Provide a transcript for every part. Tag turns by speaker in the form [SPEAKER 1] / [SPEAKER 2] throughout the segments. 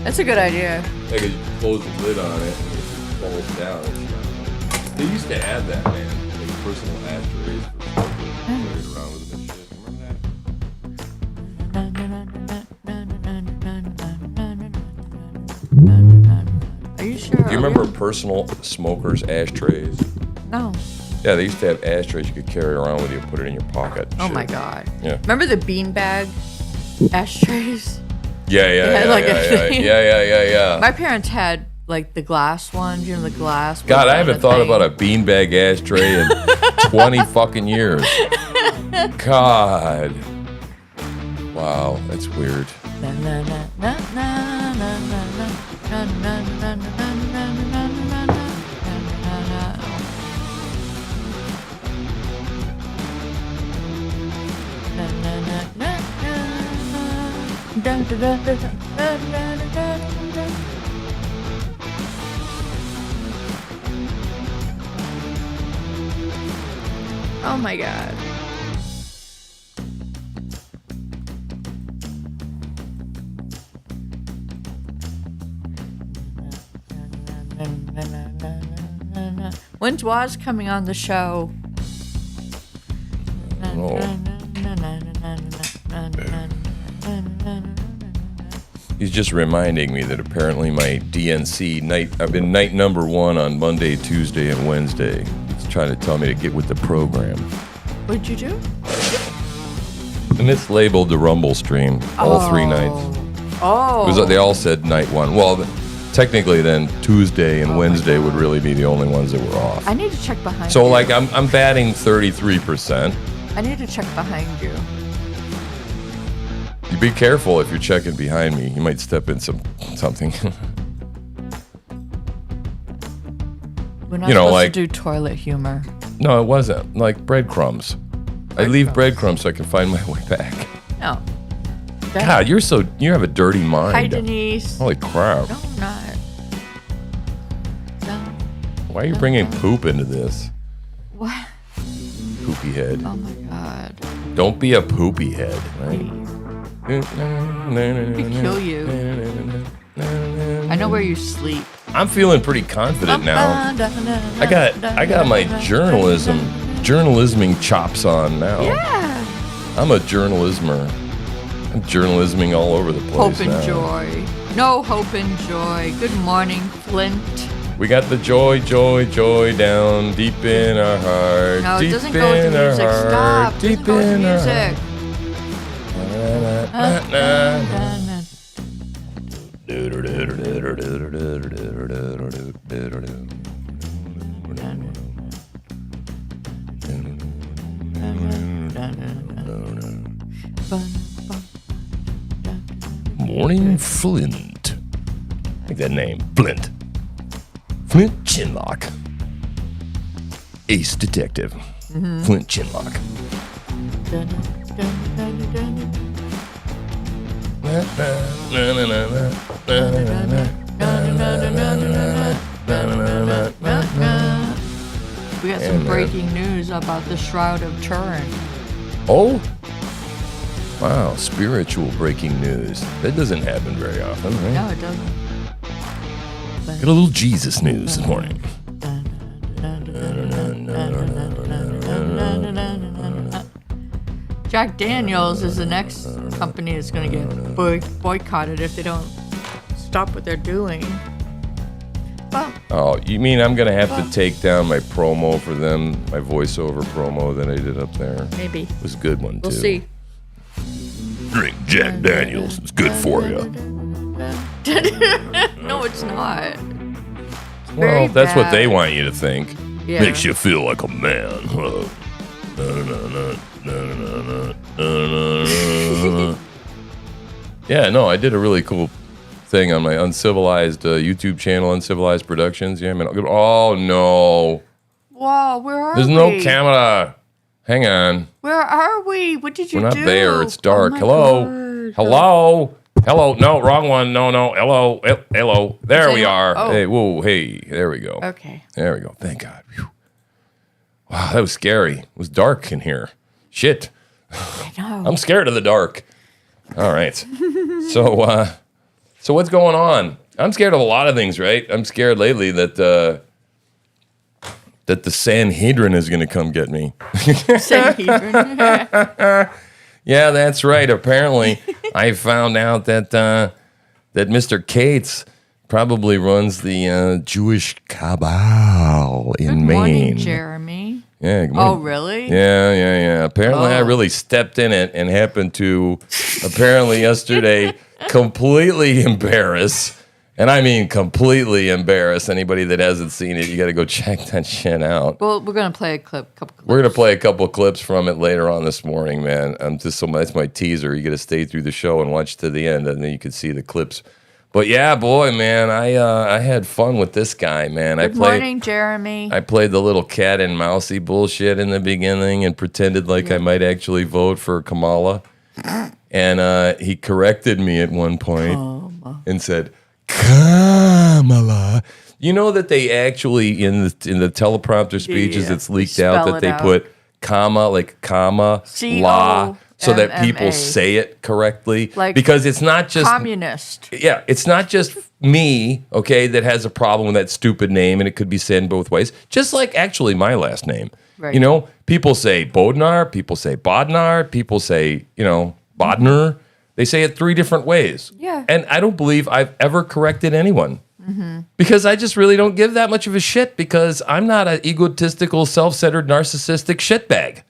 [SPEAKER 1] That's a good idea.
[SPEAKER 2] Like you close the lid on it and it falls down. They used to have that, man. Like personal ashtrays for carried around with them and shit. Remember that?
[SPEAKER 1] Are you sure?
[SPEAKER 2] Do you remember personal smokers' ashtrays?
[SPEAKER 1] No.
[SPEAKER 2] Yeah, they used to have ashtrays you could carry around with you, put it in your pocket.
[SPEAKER 1] Oh my god.
[SPEAKER 2] Yeah.
[SPEAKER 1] Remember the beanbag ashtrays?
[SPEAKER 2] Yeah.
[SPEAKER 1] My parents had like the glass ones, you know, the glass.
[SPEAKER 2] God, I haven't thought about a beanbag ashtray in 20 fucking years. God. Wow, that's weird.
[SPEAKER 1] Oh my god. When's Waz coming on the show?
[SPEAKER 2] He's just reminding me that apparently my DNC night, I've been night number 1 on Monday, Tuesday, and Wednesday. He's trying to tell me to get with the program.
[SPEAKER 1] What'd you do?
[SPEAKER 2] And it's labeled the Rumble stream, all 3 nights.
[SPEAKER 1] Oh.
[SPEAKER 2] Because they all said night 1. Well, technically then Tuesday and Wednesday would really be the only ones that were off.
[SPEAKER 1] I need to check behind you.
[SPEAKER 2] So like I'm batting 33%.
[SPEAKER 1] I need to check behind you.
[SPEAKER 2] You be careful if you're checking behind me. You might step in something.
[SPEAKER 1] We're not supposed to do toilet humor.
[SPEAKER 2] No, it wasn't. Like breadcrumbs. I leave breadcrumbs so I can find my way back.
[SPEAKER 1] No.
[SPEAKER 2] God, you have a dirty mind.
[SPEAKER 1] Hi, Denise.
[SPEAKER 2] Holy crap.
[SPEAKER 1] No, I'm not.
[SPEAKER 2] Why are you bringing poop into this?
[SPEAKER 1] What?
[SPEAKER 2] Poopy head.
[SPEAKER 1] Oh my god.
[SPEAKER 2] Don't be a poopy head, right?
[SPEAKER 1] Let me kill you. I know where you sleep.
[SPEAKER 2] I'm feeling pretty confident now. I got my journalisming chops on now.
[SPEAKER 1] Yeah.
[SPEAKER 2] I'm a journalismer. I'm journalisming all over the place.
[SPEAKER 1] Hope and joy. No hope and joy. Good morning, Flint.
[SPEAKER 2] We got the joy down deep in our heart.
[SPEAKER 1] No, it
[SPEAKER 2] deep
[SPEAKER 1] doesn't go with the music. Stop.
[SPEAKER 2] Deep
[SPEAKER 1] It doesn't go with the
[SPEAKER 2] in our
[SPEAKER 1] music.
[SPEAKER 2] Morning Flint. I like that name, Flint. Flint Chinlock. Ace Detective. Flint Chinlock.
[SPEAKER 1] We got some breaking news about the Shroud of Turin.
[SPEAKER 2] Oh? Wow, spiritual breaking news. That doesn't happen very often, right?
[SPEAKER 1] No, it doesn't.
[SPEAKER 2] Got a little Jesus news this morning.
[SPEAKER 1] Jack Daniels is the next company that's going to get boycotted if they don't stop what they're doing. Well,
[SPEAKER 2] Oh, you mean I'm going to have to take down my promo for them, my voiceover promo that I did up there?
[SPEAKER 1] maybe.
[SPEAKER 2] It was a good one, too.
[SPEAKER 1] We'll see.
[SPEAKER 2] Drink Jack Daniels. It's good for you.
[SPEAKER 1] No, it's not.
[SPEAKER 2] Well, that's what
[SPEAKER 1] bad.
[SPEAKER 2] they want you to think.
[SPEAKER 1] Yeah.
[SPEAKER 2] Makes you feel like a man. Yeah, no, I did a really cool thing on my Uncivilized YouTube channel, Uncivilized Productions. Yeah, man. Oh, no.
[SPEAKER 1] Wow, where are we?
[SPEAKER 2] There's no camera. Hang on.
[SPEAKER 1] Where are we? What did you do?
[SPEAKER 2] We're not there. It's dark.
[SPEAKER 1] Oh
[SPEAKER 2] Hello.
[SPEAKER 1] God.
[SPEAKER 2] Hello. Hello. No, wrong one. No. Hello. Hello. There we are.
[SPEAKER 1] Oh.
[SPEAKER 2] Hey, whoa, hey. There we go.
[SPEAKER 1] Okay.
[SPEAKER 2] There we go. Thank God. Whew. Wow, that was scary. It was dark in here. Shit.
[SPEAKER 1] I know.
[SPEAKER 2] I'm scared of the dark. All right. So what's going on? I'm scared of a lot of things, right? I'm scared lately that the Sanhedrin is going to come get me.
[SPEAKER 1] Sanhedrin.
[SPEAKER 2] Yeah, that's right. Apparently, I found out that Mr. Cates probably runs the Jewish cabal in
[SPEAKER 1] Good
[SPEAKER 2] Maine.
[SPEAKER 1] morning, Jeremy.
[SPEAKER 2] Yeah. Good morning.
[SPEAKER 1] Oh, really?
[SPEAKER 2] Yeah. Apparently, I really stepped in it and happened to, apparently yesterday, completely embarrass. And I mean completely embarrass anybody that hasn't seen it. You got to go check that shit out.
[SPEAKER 1] Well, we're going to play a couple clips.
[SPEAKER 2] We're going to play a couple of clips from it later on this morning, man. That's my teaser. You got to stay through the show and watch to the end, and then you can see the clips. But yeah, boy, man, I had fun with this guy, man.
[SPEAKER 1] Good morning, Jeremy.
[SPEAKER 2] I played the little cat and mousey bullshit in the beginning and pretended like I might actually vote for Kamala. And he corrected me at one point and said, Kamala. You know that they actually, in the teleprompter speeches, it's leaked out that they put comma, like comma, la, so that people say it correctly.
[SPEAKER 1] Like
[SPEAKER 2] because it's not just
[SPEAKER 1] communist.
[SPEAKER 2] Yeah, it's not just me, okay, that has a problem with that stupid name, and it could be said both ways. Just like actually my last name.
[SPEAKER 1] Right.
[SPEAKER 2] You know, people say Bodnar, people say Bodnar, people say, Bodner. They say it 3 different ways.
[SPEAKER 1] Yeah.
[SPEAKER 2] And I don't believe I've ever corrected anyone. Because I just really don't give that much of a shit because I'm not an egotistical, self-centered, narcissistic shitbag.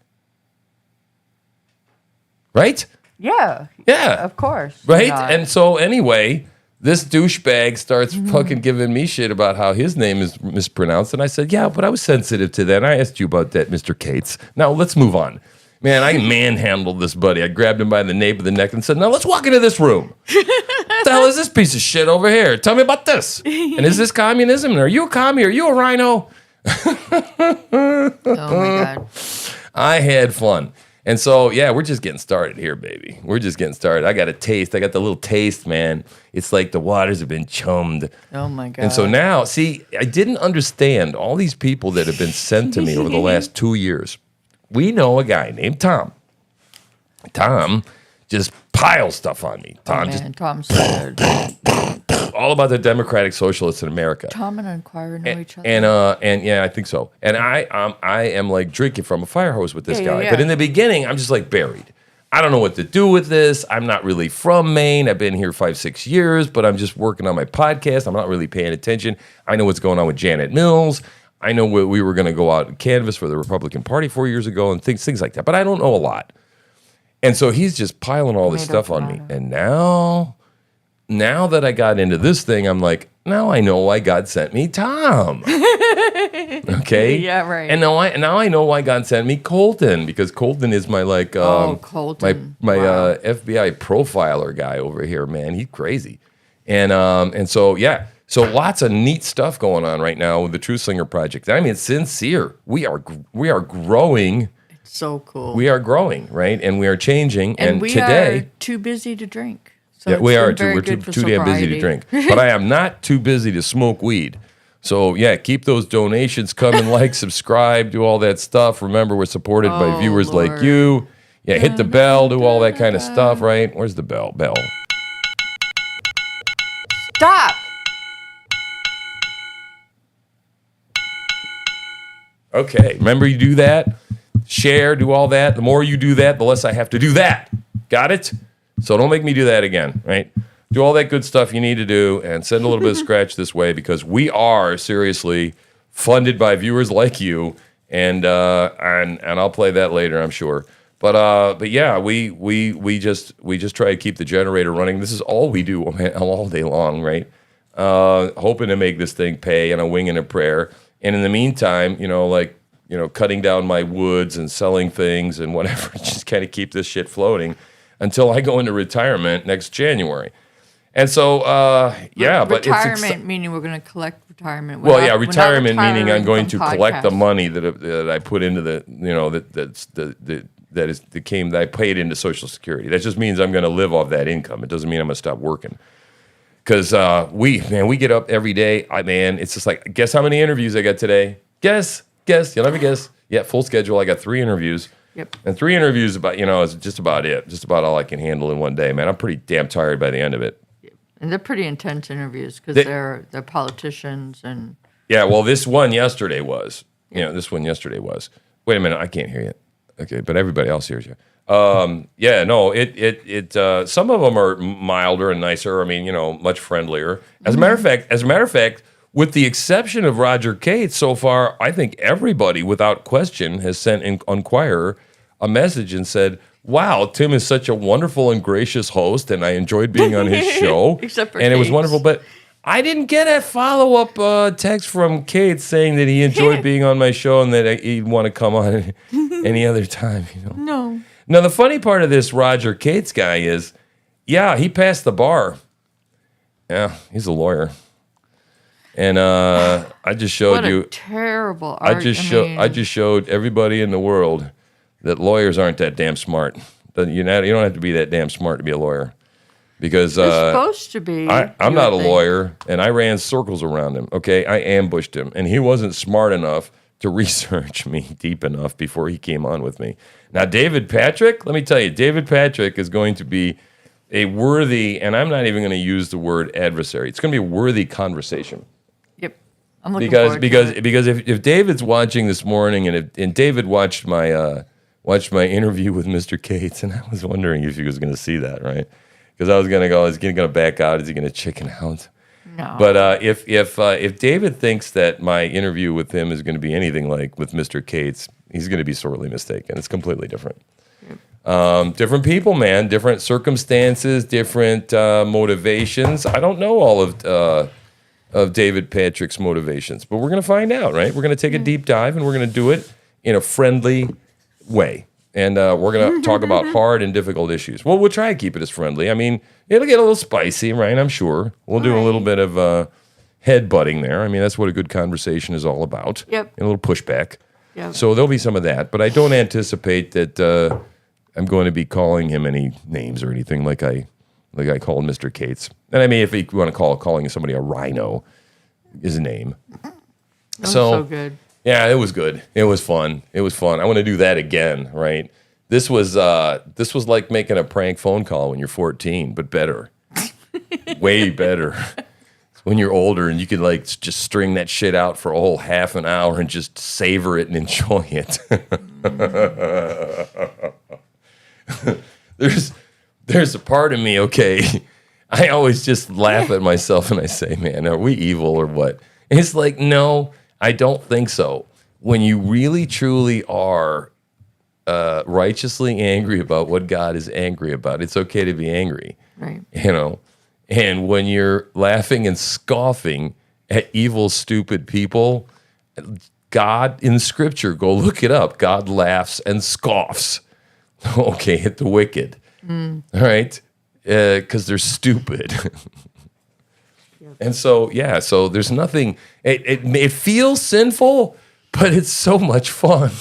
[SPEAKER 2] Right?
[SPEAKER 1] Yeah.
[SPEAKER 2] Yeah.
[SPEAKER 1] Of course.
[SPEAKER 2] Right?
[SPEAKER 1] Not.
[SPEAKER 2] And so anyway, this douchebag starts fucking giving me shit about how his name is mispronounced. And I said, yeah, but I was sensitive to that. And I asked you about that, Mr. Cates. Now let's move on. Man, I manhandled this buddy. I grabbed him by the nape of the neck and said, now let's walk into this room. What the hell is this piece of shit over here? Tell me about this. And is this communism? Are you a commie? Are you a rhino?
[SPEAKER 1] Oh, my God.
[SPEAKER 2] I had fun. And so, yeah, we're just getting started here, baby. We're just getting started. I got a taste. I got the little taste, man. It's like the waters have been chummed.
[SPEAKER 1] Oh, my God.
[SPEAKER 2] And so now, see, I didn't understand all these people that have been sent to me over the last 2 years. We know a guy named Tom. Tom just piles stuff on me.
[SPEAKER 1] Tom's so good.
[SPEAKER 2] All about the Democratic Socialists in America.
[SPEAKER 1] Tom and Inquirer know each other.
[SPEAKER 2] And yeah, I think so. And I am like drinking from a fire hose with this guy. But in the beginning, I'm just like buried. I don't know what to do with this. I'm not really from Maine. I've been here 5-6 years, but I'm just working on my podcast. I'm not really paying attention. I know what's going on with Janet Mills. I know we were going to go out and canvass for the Republican Party 4 years ago and things like that. But I don't know a lot. And so he's just piling all this stuff on me. And now that I got into this thing, I'm like, now I know why God sent me Tom. Okay?
[SPEAKER 1] Yeah, right.
[SPEAKER 2] And now I know why God sent me Colton, because Colton is my
[SPEAKER 1] Colton.
[SPEAKER 2] my FBI profiler guy over here, man. He's crazy. And so yeah. So lots of neat stuff going on right now with the TruthSlinger project. I mean, it's sincere. We are growing.
[SPEAKER 1] It's so cool.
[SPEAKER 2] We are growing, right? And we are changing. And
[SPEAKER 1] we
[SPEAKER 2] today,
[SPEAKER 1] are too busy to drink. So
[SPEAKER 2] yeah, we are
[SPEAKER 1] too.
[SPEAKER 2] We're too damn busy to drink. But I am not too busy to smoke weed. So yeah, keep those donations coming. Like, subscribe, do all that stuff. Remember, we're supported by viewers like you. Yeah, hit the bell, do all that kind of stuff, right? Where's the bell? Bell.
[SPEAKER 1] Stop.
[SPEAKER 2] Okay, remember you do that, share, do all that. The more you do that, the less I have to do that. Got it? So don't make me do that again, right? Do all that good stuff you need to do and send a little bit of scratch this way because we are seriously funded by viewers like you, and I'll play that later, I'm sure. But yeah, we just try to keep the generator running. This is all we do all day long, right? Hoping to make this thing pay on a wing and a prayer. And in the meantime, cutting down my woods and selling things and whatever, just kind of keep this shit floating. until I go into retirement next January. And so, but
[SPEAKER 1] retirement meaning we're going to collect retirement.
[SPEAKER 2] Retirement meaning I'm going to
[SPEAKER 1] from
[SPEAKER 2] collect the
[SPEAKER 1] podcasts.
[SPEAKER 2] money that I put into that I paid into Social Security. That just means I'm going to live off that income. It doesn't mean I'm going to stop working. Because we get up every day. It's just like, guess how many interviews I got today? Guess. You'll never guess. Yeah, full schedule. I got 3 interviews.
[SPEAKER 1] Yep.
[SPEAKER 2] And 3 interviews is just about it. Just about all I can handle in one day, man. I'm pretty damn tired by the end of it.
[SPEAKER 1] And they're pretty intense interviews because they're politicians and.
[SPEAKER 2] Yeah, well, this one yesterday was. This one yesterday was. Wait a minute, I can't hear you. Okay, but everybody else hears you. Some of them are milder and nicer. I mean, much friendlier. As a matter of fact, with the exception of Roger Cates, so far, I think everybody, without question, has sent Inquirer a message and said, "Wow, Tim is such a wonderful and gracious host, and I enjoyed being on his show."
[SPEAKER 1] Except for
[SPEAKER 2] and it was
[SPEAKER 1] Cates.
[SPEAKER 2] wonderful, but I didn't get a follow-up text from Cates saying that he enjoyed being on my show and that he'd want to come on any other time.
[SPEAKER 1] No.
[SPEAKER 2] Now, the funny part of this Roger Cates guy is, he passed the bar. Yeah, he's a lawyer. And I just showed
[SPEAKER 1] What
[SPEAKER 2] you.
[SPEAKER 1] a terrible
[SPEAKER 2] I just showed everybody in the world that lawyers aren't that damn smart. But you don't have to be that damn smart to be a lawyer, because
[SPEAKER 1] You're supposed to be.
[SPEAKER 2] I'm not a lawyer, and I ran circles around him. Okay, I ambushed him, and he wasn't smart enough to research me deep enough before he came on with me. Now, David Patrick, let me tell you, David Patrick is going to be a worthy, and I'm not even going to use the word adversary. It's going to be a worthy conversation.
[SPEAKER 1] Yep, I'm looking forward to it.
[SPEAKER 2] Because if David's watching this morning, and David watched my interview with Mr. Cates, and I was wondering if he was going to see that, right? Because I was going to go, is he going to back out? Is he going to chicken out?
[SPEAKER 1] No.
[SPEAKER 2] But if David thinks that my interview with him is going to be anything like with Mr. Cates, he's going to be sorely mistaken. It's completely different. Yep. Different people, man. Different circumstances. Different motivations. I don't know all of David Patrick's motivations, but we're going to find out, right? We're going to take a deep dive, and we're going to do it in a friendly way. And we're going to talk about hard and difficult issues. Well, we'll try to keep it as friendly. I mean, it'll get a little spicy, right? I'm sure. We'll do a little bit of head-butting there. I mean, that's what a good conversation is all about.
[SPEAKER 1] Yep.
[SPEAKER 2] And a little pushback.
[SPEAKER 1] Yep.
[SPEAKER 2] So there'll be some of that. But I don't anticipate that I'm going to be calling him any names or anything like I called Mr. Cates. And I mean, if you want to calling somebody a rhino is a name.
[SPEAKER 1] That was so good.
[SPEAKER 2] Yeah, it was good. It was fun. I want to do that again, right? This was like making a prank phone call when you're 14, but better. Way better. When you're older and you could like just string that shit out for a whole half an hour and just savor it and enjoy it. There's a part of me, okay, I always just laugh at myself and I say, man, are we evil or what? And it's like, no, I don't think so. When you really, truly are righteously angry about what God is angry about, it's okay to be angry.
[SPEAKER 1] Right.
[SPEAKER 2] And when you're laughing and scoffing at evil, stupid people, God in Scripture, go look it up. God laughs and scoffs, okay, at the wicked. All right? Because they're stupid. And so, so there's nothing, it feels sinful, but it's so much fun.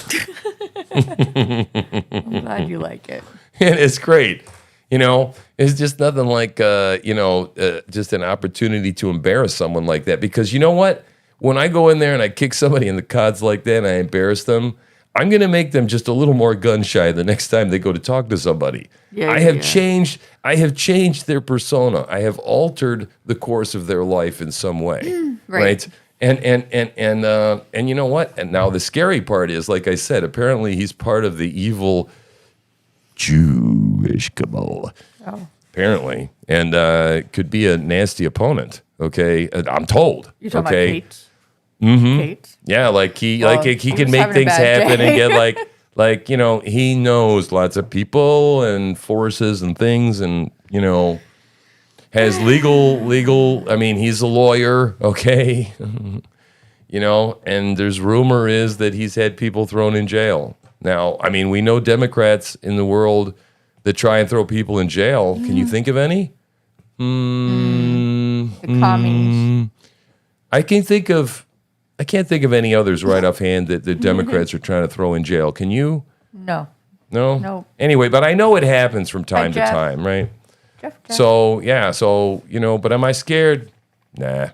[SPEAKER 1] I'm glad you like it.
[SPEAKER 2] And it's great. It's just nothing like, just an opportunity to embarrass someone like that. Because you know what? When I go in there and I kick somebody in the cods like that and I embarrass them, I'm going to make them just a little more gun shy the next time they go to talk to somebody. I have changed their persona. I have altered the course of their life in some way. Right? And you know what? And now the scary part is, like I said, apparently he's part of the evil Jewish cabal. Oh. Apparently. And could be a nasty opponent. Okay? I'm told.
[SPEAKER 1] You're talking
[SPEAKER 2] okay?
[SPEAKER 1] about Cates? Mm-hmm. Cates?
[SPEAKER 2] Yeah, he can make things happen and get he knows lots of people and forces and things and, has legal, I mean, he's a lawyer, okay? And there's rumor is that he's had people thrown in jail. Now, I mean, we know Democrats in the world that try and throw people in jail. Can you think of any?
[SPEAKER 1] The commies.
[SPEAKER 2] I can't think of any others right offhand that the Democrats are trying to throw in jail. Can you?
[SPEAKER 1] No.
[SPEAKER 2] No?
[SPEAKER 1] No.
[SPEAKER 2] Anyway, but I know it happens from time to
[SPEAKER 1] Jeff.
[SPEAKER 2] time, right?
[SPEAKER 1] Jeff.
[SPEAKER 2] So, but am I scared? Nah.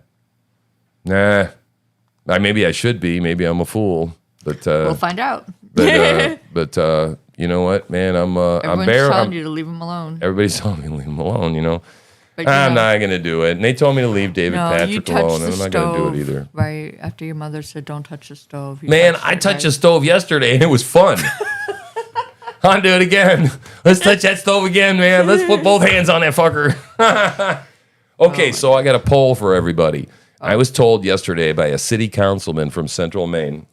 [SPEAKER 2] Maybe I should be. Maybe I'm a fool. But
[SPEAKER 1] we'll find out.
[SPEAKER 2] but you know what, man?
[SPEAKER 1] Everyone's telling you to leave him alone.
[SPEAKER 2] Everybody's telling me to leave him alone,
[SPEAKER 1] But
[SPEAKER 2] I'm not going to do it. And they told me to leave David Patrick alone, and I'm not going to do it either.
[SPEAKER 1] Right after your mother said, don't touch the stove.
[SPEAKER 2] I touched the stove yesterday, and it was fun. I'll do it again. Let's touch that stove again, man. Let's put both hands on that fucker. Okay, so I got a poll for everybody. I was told yesterday by a city councilman from central Maine,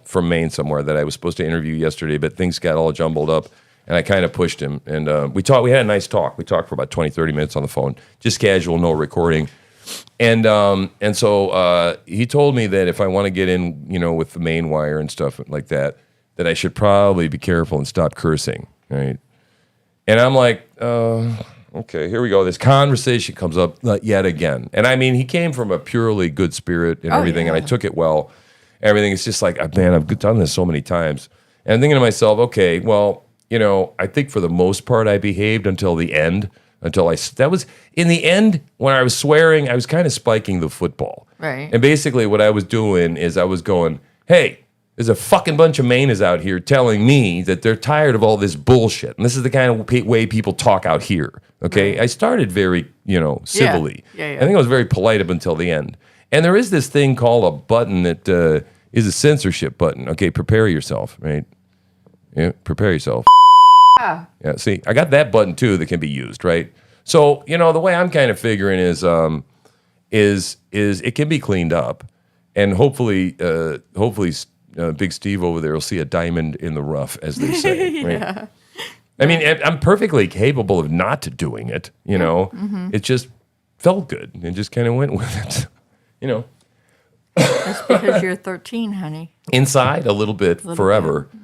[SPEAKER 2] from Maine somewhere, that I was supposed to interview yesterday, but things got all jumbled up, and I kind of pushed him. And we had a nice talk. We talked for about 20, 30 minutes on the phone, just casual, no recording. And so he told me that if I want to get in, with the main wire and stuff like that I should probably be careful and stop cursing, right? And I'm like, okay, here we go. This conversation comes up yet again. And I mean, he came from a purely good spirit and everything, and I took it well. Everything is just like, man, I've done this so many times. And I'm thinking to myself, okay, well, I think for the most part I behaved until the end. That was, in the end, when I was swearing, I was kind of spiking the football.
[SPEAKER 1] Right.
[SPEAKER 2] And basically what I was doing is I was going, hey, there's a fucking bunch of Mainers out here telling me that they're tired of all this bullshit. And this is the kind of way people talk out here, okay? Right. I started very, civilly.
[SPEAKER 1] Yeah.
[SPEAKER 2] I think I was very polite up until the end. And there is this thing called a button that is a censorship button. Okay, prepare yourself, right? Yeah, prepare yourself. Yeah, see, I got that button too that can be used, right? So, the way I'm kind of figuring is it can be cleaned up, and hopefully, Big Steve over there will see a diamond in the rough, as they say. Right?
[SPEAKER 1] Yeah.
[SPEAKER 2] I mean, I'm perfectly capable of not doing it.
[SPEAKER 1] Mm-hmm.
[SPEAKER 2] It just felt good and just kind of went with it.
[SPEAKER 1] That's because you're 13, honey.
[SPEAKER 2] Inside a little bit, forever.
[SPEAKER 1] Bit. Mm-hmm.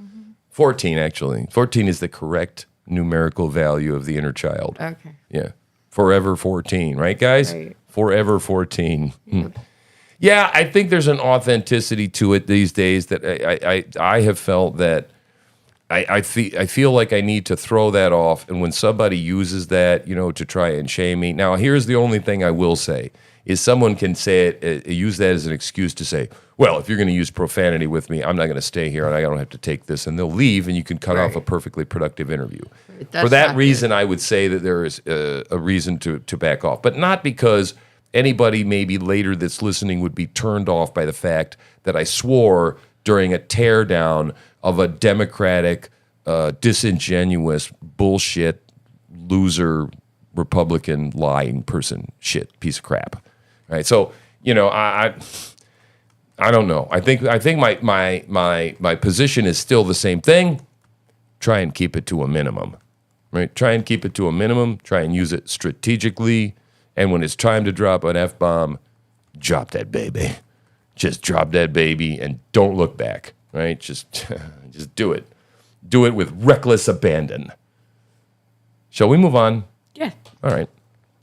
[SPEAKER 2] 14, actually. 14 is the correct numerical value of the inner child.
[SPEAKER 1] Okay.
[SPEAKER 2] Yeah. Forever 14, right, guys?
[SPEAKER 1] Right.
[SPEAKER 2] Forever 14.
[SPEAKER 1] Yep.
[SPEAKER 2] Yeah, I think there's an authenticity to it these days that I have felt that I feel like I need to throw that off. And when somebody uses that, to try and shame me. Now, here's the only thing I will say, is someone can say it, use that as an excuse to say, well, if you're going to use profanity with me, I'm not going to stay here and I don't have to take this. And they'll leave and you can cut off a perfectly productive interview. For that reason, I would say that there is a reason to back off. But not because anybody maybe later that's listening would be turned off by the fact that I swore during a teardown of a Democratic, disingenuous, bullshit, loser, Republican, lying person, piece of crap. All right, so I don't know. I think my position is still the same thing. Try and keep it to a minimum, right? Try and keep it to a minimum. Try and use it strategically. And when it's time to drop an F-bomb, drop that baby. Just drop that baby and don't look back, right? Just do it. Do it with reckless abandon. Shall we move on?
[SPEAKER 1] Yeah.
[SPEAKER 2] All right.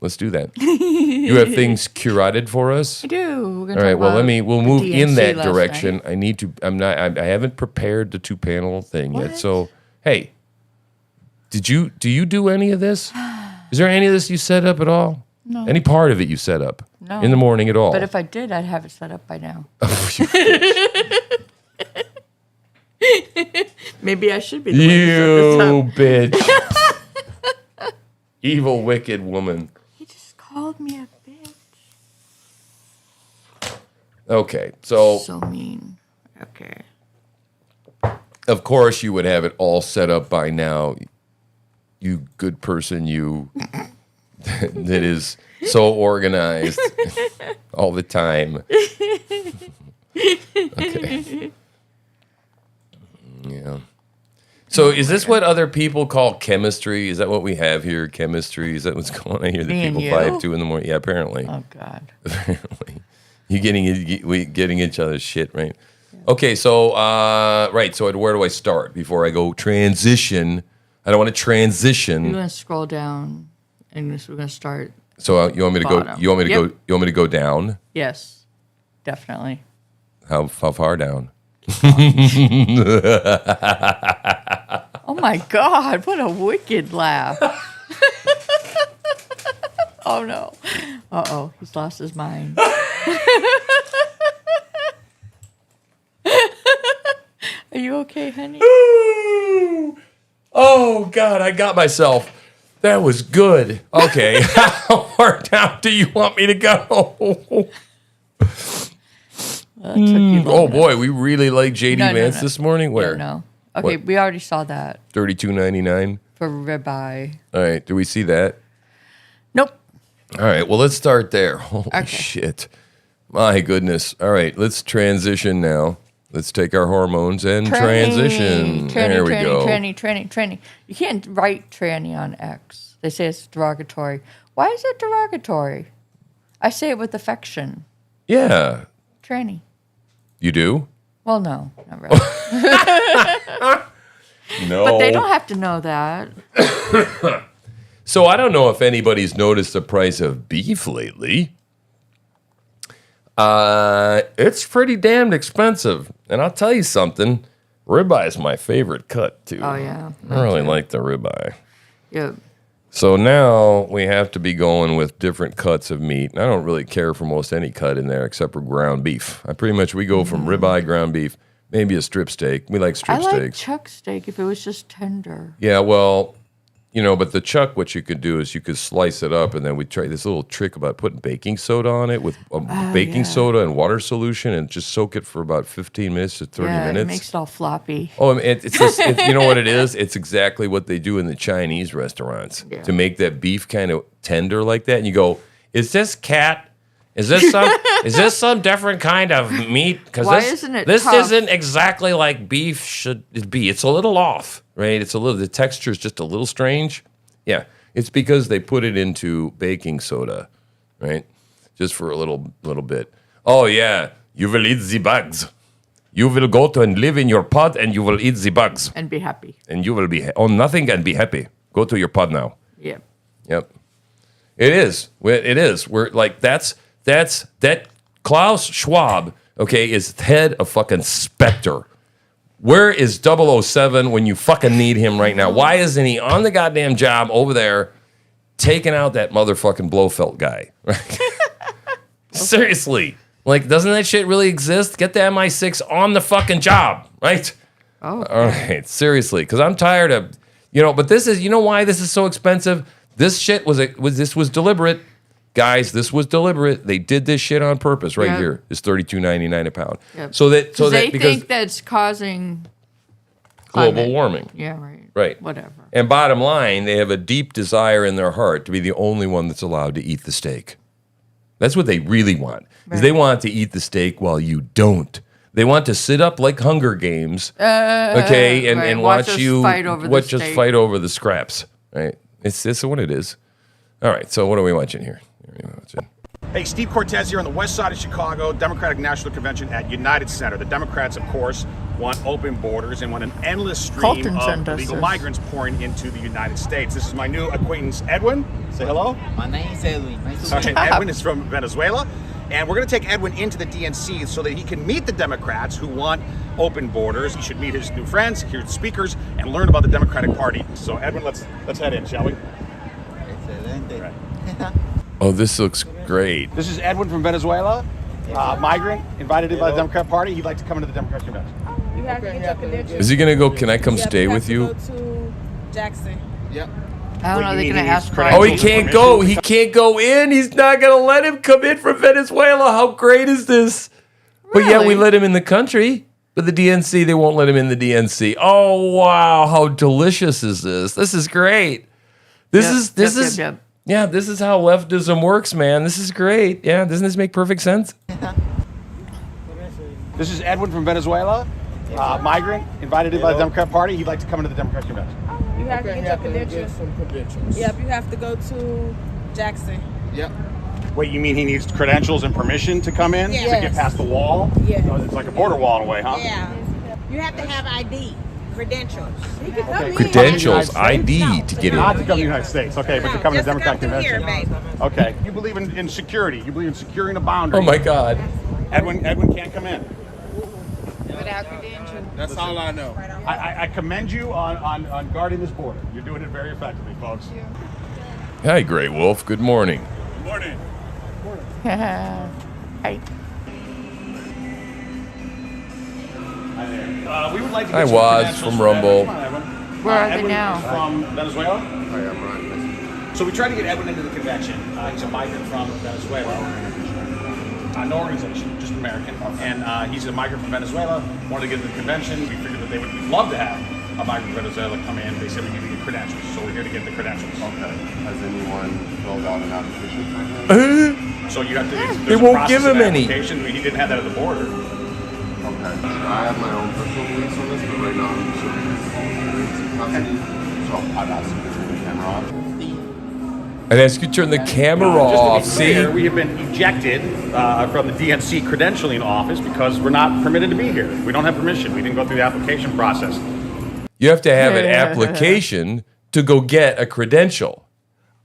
[SPEAKER 2] Let's do that. You have things curated for us?
[SPEAKER 1] I do.
[SPEAKER 2] All right. Well, we'll move in that direction.
[SPEAKER 1] Night.
[SPEAKER 2] I haven't prepared the 2-panel thing yet. So, hey, do you do any of this? Is there any of this you set up at all?
[SPEAKER 1] No.
[SPEAKER 2] Any part of it you set up?
[SPEAKER 1] No.
[SPEAKER 2] In the morning at all?
[SPEAKER 1] But if I did, I'd have it set up by now. Maybe I should be the one to set this up.
[SPEAKER 2] Bitch. Evil, wicked woman.
[SPEAKER 1] He just called me a bitch.
[SPEAKER 2] Okay, so
[SPEAKER 1] mean. Okay.
[SPEAKER 2] Of course you would have it all set up by now. You good person, you that is so organized all the time. Okay. Yeah. So is this what other people call chemistry? Is that what we have here? Chemistry? Is that what's going on here? That people vibe to in the morning? Yeah, apparently.
[SPEAKER 1] Oh God.
[SPEAKER 2] Apparently. We getting each other's shit, right? Yeah. Okay, so right. So where do I start before I go transition I don't want to transition.
[SPEAKER 1] You're gonna scroll down, and we're gonna start.
[SPEAKER 2] So you want me to go?
[SPEAKER 1] Bottom.
[SPEAKER 2] You want me to
[SPEAKER 1] Yep.
[SPEAKER 2] go? You want me to go down?
[SPEAKER 1] Yes, definitely.
[SPEAKER 2] How far down?
[SPEAKER 1] Oh my God! What a wicked laugh. Oh no! Uh-oh, he's lost his mind. Are you okay, honey?
[SPEAKER 2] Oh God, I got myself. That was good. Okay, how far down do you want me to go?
[SPEAKER 1] Well, it took you long
[SPEAKER 2] Oh
[SPEAKER 1] enough.
[SPEAKER 2] boy, we really like JD
[SPEAKER 1] No,
[SPEAKER 2] Vance
[SPEAKER 1] no.
[SPEAKER 2] this morning. Where?
[SPEAKER 1] No. Okay,
[SPEAKER 2] What?
[SPEAKER 1] we already saw that
[SPEAKER 2] $32.99.
[SPEAKER 1] for ribeye.
[SPEAKER 2] All right, do we see that?
[SPEAKER 1] Nope.
[SPEAKER 2] All right, well, let's start there. Holy
[SPEAKER 1] Okay.
[SPEAKER 2] shit. My goodness. All right, let's transition now. Let's take our hormones and transition. There we go.
[SPEAKER 1] Tranny. You can't write tranny on X. They say it's derogatory. Why is it derogatory? I say it with affection.
[SPEAKER 2] Yeah,
[SPEAKER 1] Tranny.
[SPEAKER 2] you do?
[SPEAKER 1] Well, no, not really.
[SPEAKER 2] No.
[SPEAKER 1] But they don't have to know that.
[SPEAKER 2] So I don't know if anybody's noticed the price of beef lately. It's pretty damned expensive. And I'll tell you something, ribeye is my favorite cut, too.
[SPEAKER 1] Oh, yeah.
[SPEAKER 2] I really like the ribeye.
[SPEAKER 1] Yeah.
[SPEAKER 2] So now we have to be going with different cuts of meat. And I don't really care for most any cut in there except for ground beef. We go from ribeye, ground beef, maybe a strip steak. We like strip
[SPEAKER 1] I like
[SPEAKER 2] steaks.
[SPEAKER 1] chuck steak if it was just tender.
[SPEAKER 2] Yeah, well, but the chuck, what you could do is you could slice it up, and then we try this little trick about putting baking soda on it with baking soda and water solution, and just soak it for about 15 minutes to 30
[SPEAKER 1] Yeah,
[SPEAKER 2] minutes.
[SPEAKER 1] it makes it all floppy.
[SPEAKER 2] Oh, it's just, you know what it is? It's exactly what they do in the Chinese restaurants to make that beef kind of tender like that. And you go, is this cat? Is this some different kind of meat? Because
[SPEAKER 1] Why isn't it
[SPEAKER 2] this
[SPEAKER 1] tough?
[SPEAKER 2] isn't exactly like beef should be. It's a little off, right? The texture is just a little strange. Yeah, it's because they put it into baking soda, right? Just for a little bit. Oh yeah, you will eat the bugs. You will go to and live in your pod, and you will eat the bugs,
[SPEAKER 1] And be happy.
[SPEAKER 2] and you will be on nothing and be happy. Go to your pod now.
[SPEAKER 1] Yeah.
[SPEAKER 2] Yep. It is. It is. We're like that Klaus Schwab, okay, is head of fucking Spectre. Where is 007 when you fucking need him right now? Why isn't he on the goddamn job over there taking out that motherfucking Blofeld guy? Seriously. Like, doesn't that shit really exist? Get the MI6 on the fucking job, right?
[SPEAKER 1] Oh.
[SPEAKER 2] All right, seriously, because I'm tired of, but this is, why this is so expensive? This shit was deliberate. Guys, this was deliberate. They did this shit on purpose right here. It's $32.99 a pound.
[SPEAKER 1] Yep.
[SPEAKER 2] Because
[SPEAKER 1] they think that's causing
[SPEAKER 2] global
[SPEAKER 1] climate.
[SPEAKER 2] warming.
[SPEAKER 1] Yeah, right.
[SPEAKER 2] Right.
[SPEAKER 1] Whatever.
[SPEAKER 2] And bottom line, they have a deep desire in their heart to be the only one that's allowed to eat the steak. That's what they really want. Is they want to eat the steak while you don't. They want to sit up like Hunger Games, okay, and,
[SPEAKER 1] right.
[SPEAKER 2] and
[SPEAKER 1] Watch
[SPEAKER 2] watch
[SPEAKER 1] us
[SPEAKER 2] you
[SPEAKER 1] fight over the steak.
[SPEAKER 2] fight over the scraps. Right? It's what it is. All right. So what are we watching here?
[SPEAKER 3] Hey, Steve Cortez here on the west side of Chicago, Democratic National Convention at United Center. The Democrats, of course, want open borders and want an endless stream
[SPEAKER 1] Colton
[SPEAKER 3] of
[SPEAKER 1] sent us
[SPEAKER 3] illegal
[SPEAKER 1] this.
[SPEAKER 3] migrants pouring into the United States. This is my new acquaintance, Edwin. Say hello.
[SPEAKER 4] My name is Edwin. Nice to
[SPEAKER 3] All
[SPEAKER 4] meet
[SPEAKER 3] right,
[SPEAKER 4] you.
[SPEAKER 3] Edwin is from Venezuela. And we're going to take Edwin into the DNC so that he can meet the Democrats who want open borders. He should meet his new friends, hear the speakers, and learn about the Democratic Party. So, Edwin, let's head in, shall we?
[SPEAKER 4] Excelente.
[SPEAKER 3] Right.
[SPEAKER 2] Oh, this looks great.
[SPEAKER 3] This is Edwin from Venezuela, migrant, invited in by the Democrat Party. He'd like to come into the Democratic Convention.
[SPEAKER 5] You have to get your credentials.
[SPEAKER 2] Is he gonna go? Can I come stay
[SPEAKER 5] have
[SPEAKER 2] with
[SPEAKER 5] to
[SPEAKER 2] you?
[SPEAKER 5] Go to Jackson.
[SPEAKER 3] Yep.
[SPEAKER 1] I don't know. They're going to ask for
[SPEAKER 2] Oh, he can't go. He can't go in. He's not gonna let him come in from Venezuela. How great is this? But yeah, we
[SPEAKER 1] Really?
[SPEAKER 2] let him in the country. But the DNC, they won't let him in the DNC. Oh wow, how delicious is this? This is great. This is
[SPEAKER 1] Yep.
[SPEAKER 2] yeah, this is how leftism works, man. This is great. Yeah, doesn't this make perfect sense?
[SPEAKER 3] This is Edwin from Venezuela, migrant, invited in by the Democrat Party. He'd like to come into the Democratic Convention.
[SPEAKER 5] You have to get your credentials. Yep, you have to go to Jackson.
[SPEAKER 3] Yep. Wait, you mean he needs credentials and permission to come in?
[SPEAKER 5] Yes.
[SPEAKER 3] To get past the wall?
[SPEAKER 5] Yes.
[SPEAKER 3] Oh, it's like a border wall in a way, huh?
[SPEAKER 5] Yeah. You have to have ID. credentials. He can come in.
[SPEAKER 2] Credentials, ID to get
[SPEAKER 3] Not
[SPEAKER 2] in.
[SPEAKER 3] to come to the United States. Okay, but you're coming to
[SPEAKER 5] Just
[SPEAKER 3] the Democratic
[SPEAKER 5] come through
[SPEAKER 3] Convention.
[SPEAKER 5] here, baby.
[SPEAKER 3] Okay. You believe in security. You believe in securing a boundary.
[SPEAKER 2] Oh my God.
[SPEAKER 3] Edwin can't come in.
[SPEAKER 5] Without credentials.
[SPEAKER 6] That's all I know.
[SPEAKER 3] I commend you on guarding this border. You're doing it very effectively, folks.
[SPEAKER 2] Hi, Grey Wolf. Good morning.
[SPEAKER 3] Good morning.
[SPEAKER 1] Hi.
[SPEAKER 3] We would like to
[SPEAKER 2] Hi,
[SPEAKER 3] get some
[SPEAKER 2] Waz
[SPEAKER 3] credentials
[SPEAKER 2] from
[SPEAKER 3] for
[SPEAKER 2] Rumble.
[SPEAKER 3] Edwin. Come on, Edwin.
[SPEAKER 1] Where are they
[SPEAKER 3] Edwin
[SPEAKER 1] now?
[SPEAKER 3] is from Venezuela.
[SPEAKER 6] Hi, I'm Ryan.
[SPEAKER 3] So we tried to get Edwin into the convention. He's a migrant from Venezuela. No organization, just American. And he's a migrant from Venezuela. Wanted to get into the convention. We figured that they would love to have a migrant from Venezuela come in. They said we need to get credentials. So we're here to get the credentials.
[SPEAKER 6] Okay. Has anyone filled out an application for him?
[SPEAKER 3] So you have to.
[SPEAKER 2] They
[SPEAKER 3] there's a
[SPEAKER 2] won't
[SPEAKER 3] process
[SPEAKER 2] give him
[SPEAKER 3] of
[SPEAKER 2] any.
[SPEAKER 3] application. He didn't have that at the border.
[SPEAKER 6] Okay. I have my own personal beliefs on this, but right now I'm serving custody. So I'd ask you to turn the camera off.
[SPEAKER 2] I'd ask you to turn the camera off.
[SPEAKER 3] Just to be clear,
[SPEAKER 2] See?
[SPEAKER 3] we have been ejected from the DNC credentialing office because we're not permitted to be here. We don't have permission. We didn't go through the application process.
[SPEAKER 2] You have to have an application to go get a credential.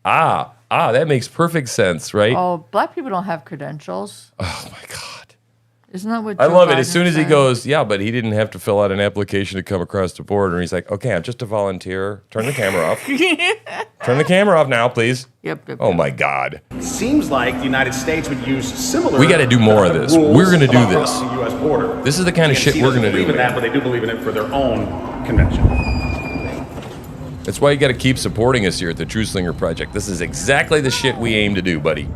[SPEAKER 2] That makes perfect sense, right?
[SPEAKER 1] Oh, black people don't have credentials.
[SPEAKER 2] Oh my God.
[SPEAKER 1] Isn't that what
[SPEAKER 2] I
[SPEAKER 1] Joe
[SPEAKER 2] love it.
[SPEAKER 1] Biden
[SPEAKER 2] As soon as he
[SPEAKER 1] said?
[SPEAKER 2] goes, yeah, but he didn't have to fill out an application to come across the border. And he's like, okay, I'm just a volunteer. Turn the camera off. Turn the camera off now, please.
[SPEAKER 1] Yep.
[SPEAKER 2] Oh my God.
[SPEAKER 3] Seems like the United States would use similar.
[SPEAKER 2] We gotta do more of this.
[SPEAKER 3] rules
[SPEAKER 2] We're gonna do
[SPEAKER 3] about
[SPEAKER 2] this.
[SPEAKER 3] crossing the U.S. border.
[SPEAKER 2] This is the kind of shit
[SPEAKER 3] DNC
[SPEAKER 2] we're
[SPEAKER 3] doesn't
[SPEAKER 2] gonna
[SPEAKER 3] believe
[SPEAKER 2] do,
[SPEAKER 3] in that,
[SPEAKER 2] man.
[SPEAKER 3] but they do believe in it for their own convention.
[SPEAKER 2] That's why you got to keep supporting us here at the TruthSlinger Project. This is exactly the shit we aim to do, buddy.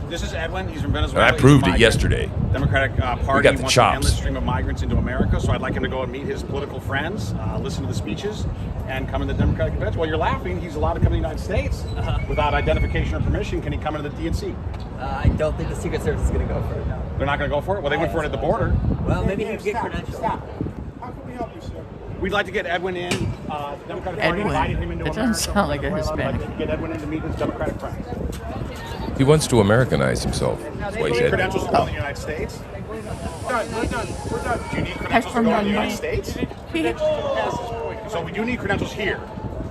[SPEAKER 3] This is Edwin. He's from Venezuela.
[SPEAKER 2] And I
[SPEAKER 3] He's a
[SPEAKER 2] proved it
[SPEAKER 3] migrant.
[SPEAKER 2] yesterday.
[SPEAKER 3] Democratic Party
[SPEAKER 2] We got the
[SPEAKER 3] wants
[SPEAKER 2] chops.
[SPEAKER 3] an endless stream of migrants into America, so I'd like him to go and meet his political friends, listen to the speeches, and come in the Democratic Convention. Well, you're laughing. He's allowed to come to the United States without identification or permission. Can he come into the DNC?
[SPEAKER 7] I don't think the Secret Service is going to go for it now.
[SPEAKER 3] They're not going to go for it? Well, they went for it at the border.
[SPEAKER 7] Well, maybe he can get credentials.
[SPEAKER 3] How can we help you, sir? We'd like to get Edwin in. The Democratic Party
[SPEAKER 1] Edwin.
[SPEAKER 3] invited him into
[SPEAKER 1] It doesn't
[SPEAKER 3] America.
[SPEAKER 1] sound like a
[SPEAKER 3] We'd
[SPEAKER 1] Hispanic.
[SPEAKER 3] like to get Edwin in to meet his Democratic friends.
[SPEAKER 2] He wants to Americanize himself. That's why he said.
[SPEAKER 3] Credentials to go in the United States? We're done. We're done. Do you need credentials to go in the United States? So we do need credentials here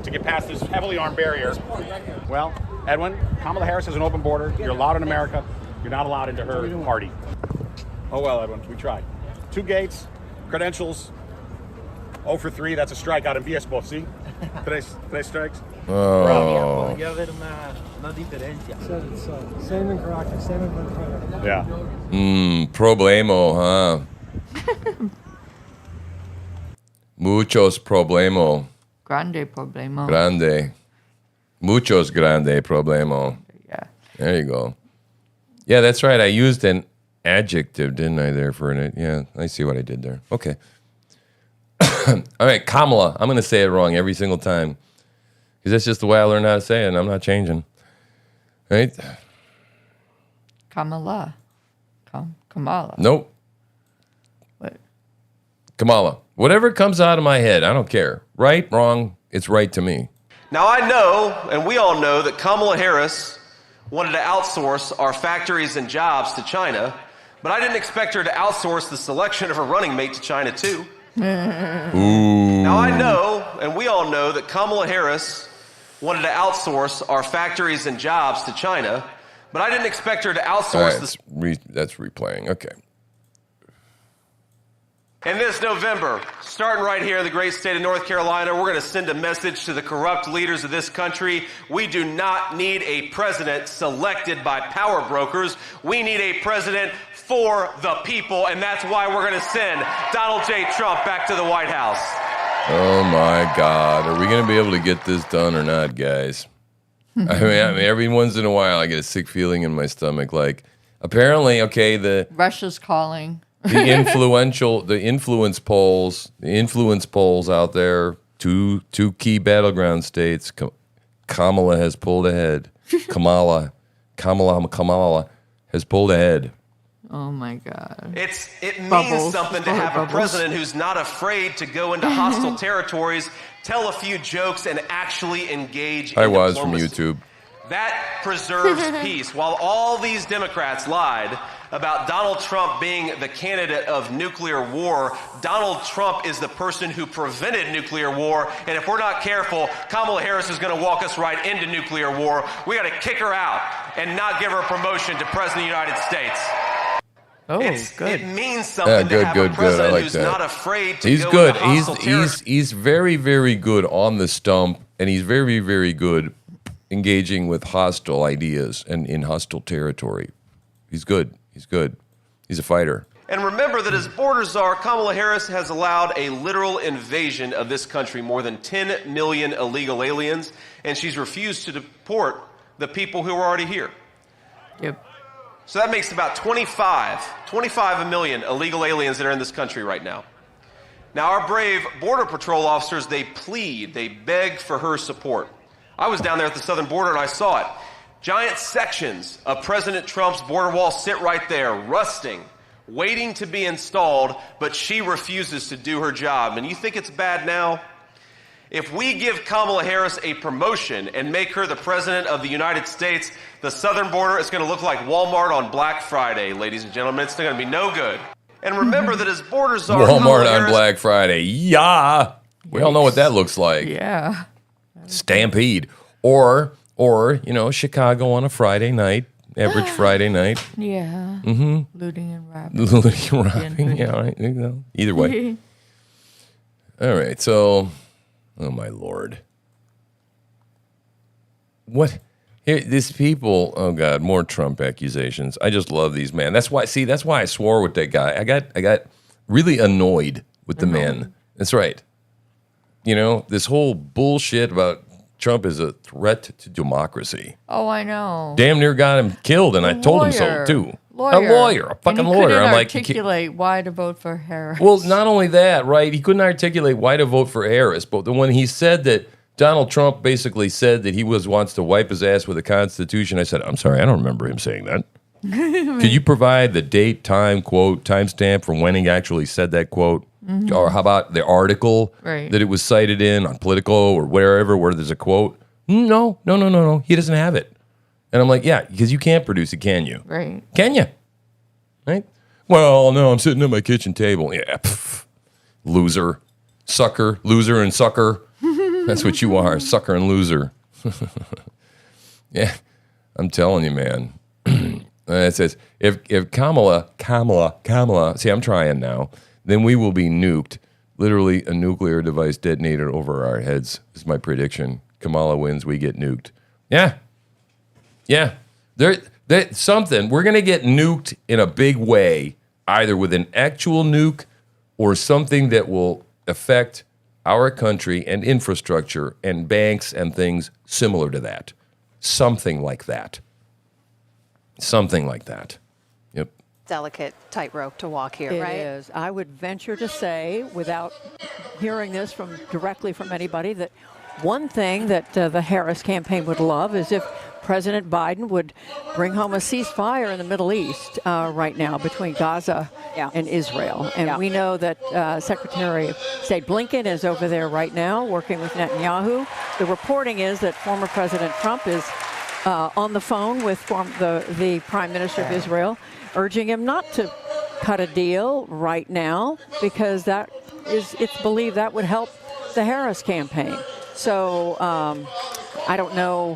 [SPEAKER 3] to get past this heavily armed barrier. Well, Edwin, Kamala Harris has an open border. You're allowed in America. You're not allowed into her party. Oh well, Edwin, we tried. 2 gates, credentials. 0 for 3. That's a strikeout in BS see? Today's strikes.
[SPEAKER 2] Oh.
[SPEAKER 7] Ya ver una diferencia.
[SPEAKER 8] Same in Caracas, same in Venezuela.
[SPEAKER 3] Yeah.
[SPEAKER 2] Problemo, huh? Muchos problemo.
[SPEAKER 1] Grande problema.
[SPEAKER 2] Grande. Muchos grande problemo.
[SPEAKER 1] Yeah.
[SPEAKER 2] There you go. Yeah, that's right. I used an adjective, didn't I, there for it? Yeah, I see what I did there. Okay. All right, Kamala. I'm going to say it wrong every single time. Because that's just the way I learned how to say it, and I'm not changing. Right?
[SPEAKER 1] Kamala. Kamala.
[SPEAKER 2] Nope.
[SPEAKER 1] What?
[SPEAKER 2] Kamala. Whatever comes out of my head, I don't care. Right, wrong, it's right to me.
[SPEAKER 9] Now, I know, and we all know, that Kamala Harris wanted to outsource our factories and jobs to China, but I didn't expect her to outsource the selection of her running mate to China, too.
[SPEAKER 2] Ooh.
[SPEAKER 9] Now, I know, and we all know, that Kamala Harris wanted to outsource our factories and jobs to China, but I didn't expect her to outsource
[SPEAKER 2] That's replaying. Okay.
[SPEAKER 9] And this November, starting right here in the great state of North Carolina, we're going to send a message to the corrupt leaders of this country. We do not need a president selected by power brokers. We need a president for the people, and that's why we're going to send Donald J. Trump back to the White House.
[SPEAKER 2] Oh, my God. Are we going to be able to get this done or not, guys? I mean, every once in a while, I get a sick feeling in my stomach. Like, apparently, okay,
[SPEAKER 1] Russia's calling.
[SPEAKER 2] the influence polls out there, two key battleground states. Kamala has pulled ahead. Kamala has pulled ahead.
[SPEAKER 1] Oh my God.
[SPEAKER 9] It means
[SPEAKER 1] Bubbles.
[SPEAKER 9] something to have a president who's not afraid to go into hostile territories, tell a few jokes, and actually engage in
[SPEAKER 2] From
[SPEAKER 9] diplomacy.
[SPEAKER 2] YouTube.
[SPEAKER 9] That preserves peace. While all these Democrats lied about Donald Trump being the candidate of nuclear war. Donald Trump is the person who prevented nuclear war, and if we're not careful, Kamala Harris is going to walk us right into nuclear war. We got to kick her out and not give her a promotion to President of the United States.
[SPEAKER 1] Oh, good.
[SPEAKER 9] It means something to have a president
[SPEAKER 2] I like
[SPEAKER 9] who's
[SPEAKER 2] that.
[SPEAKER 9] not afraid to
[SPEAKER 2] He's
[SPEAKER 9] go
[SPEAKER 2] good.
[SPEAKER 9] into hostile territory.
[SPEAKER 2] He's very, very good on the stump, and he's very, very good engaging with hostile ideas and in hostile territory. He's good. He's good. He's a fighter.
[SPEAKER 9] And remember that as border czar, Kamala Harris has allowed a literal invasion of this country, more than 10 million illegal aliens, and she's refused to deport the people who are already here.
[SPEAKER 1] Yep.
[SPEAKER 9] So that makes about 25 million illegal aliens that are in this country right now. Now, our brave Border Patrol officers, they plead, they beg for her support. I was down there at the southern border and I saw it. Giant sections of President Trump's border wall sit right there, rusting, waiting to be installed, but she refuses to do her job. And you think it's bad now? If we give Kamala Harris a promotion and make her the President of the United States, the southern border is going to look like Walmart on Black Friday, ladies and gentlemen. It's going to be no good. And remember that as border czar,
[SPEAKER 2] Walmart on Black Friday. Yeah. We all know what that looks like.
[SPEAKER 1] Yeah.
[SPEAKER 2] Stampede. Or, Chicago on a Friday night, average Friday night.
[SPEAKER 1] Yeah.
[SPEAKER 2] Mm-hmm.
[SPEAKER 1] Looting and robbing.
[SPEAKER 2] Looting and robbing. Yeah, right. Either way. All right. So, oh my Lord. What? Here, these people, oh God, more Trump accusations. I just love these, man. That's why I swore with that guy. I got really annoyed with the man. That's right. This whole bullshit about Trump is a threat to democracy.
[SPEAKER 1] Oh, I know.
[SPEAKER 2] Damn near got him killed, and I told him so, too. A fucking lawyer.
[SPEAKER 1] I'm like, articulate why to vote for Harris.
[SPEAKER 2] Well, not only that, right? He couldn't articulate why to vote for Harris, but when he said that Donald Trump basically said that he wants to wipe his ass with the Constitution, I said, I'm sorry, I don't remember him saying that. Could you provide the date, time, quote, timestamp from when he actually said that quote? Mm-hmm. Or how about the article that it was cited in on Politico or wherever where there's a quote? No. He doesn't have it. And I'm like, yeah, because you can't produce it, can you?
[SPEAKER 1] Right.
[SPEAKER 2] Can you? Right? Well, no, I'm sitting at my kitchen table. Yeah, loser, sucker, loser and sucker. That's what you are, sucker and loser. Yeah, I'm telling you, man. It says, if Kamala, see, I'm trying now, then we will be nuked. Literally a nuclear device detonated over our heads is my prediction. Kamala wins, we get nuked. Yeah. Something. We're going to get nuked in a big way, either with an actual nuke or something that will affect our country and infrastructure and banks and things similar to that. Something like that. Yep.
[SPEAKER 10] Delicate tightrope to walk here, right?
[SPEAKER 11] It is. I would venture to say, without hearing this directly from anybody, that one thing that the Harris campaign would love is if President Biden would bring home a ceasefire in the Middle East right now between Gaza and Israel. And we know that Secretary of State Blinken is over there right now working with Netanyahu. The reporting is that former President Trump is on the phone with the Prime Minister of Israel, urging him not to cut a deal right now because it's believed that would help the Harris campaign. So I don't know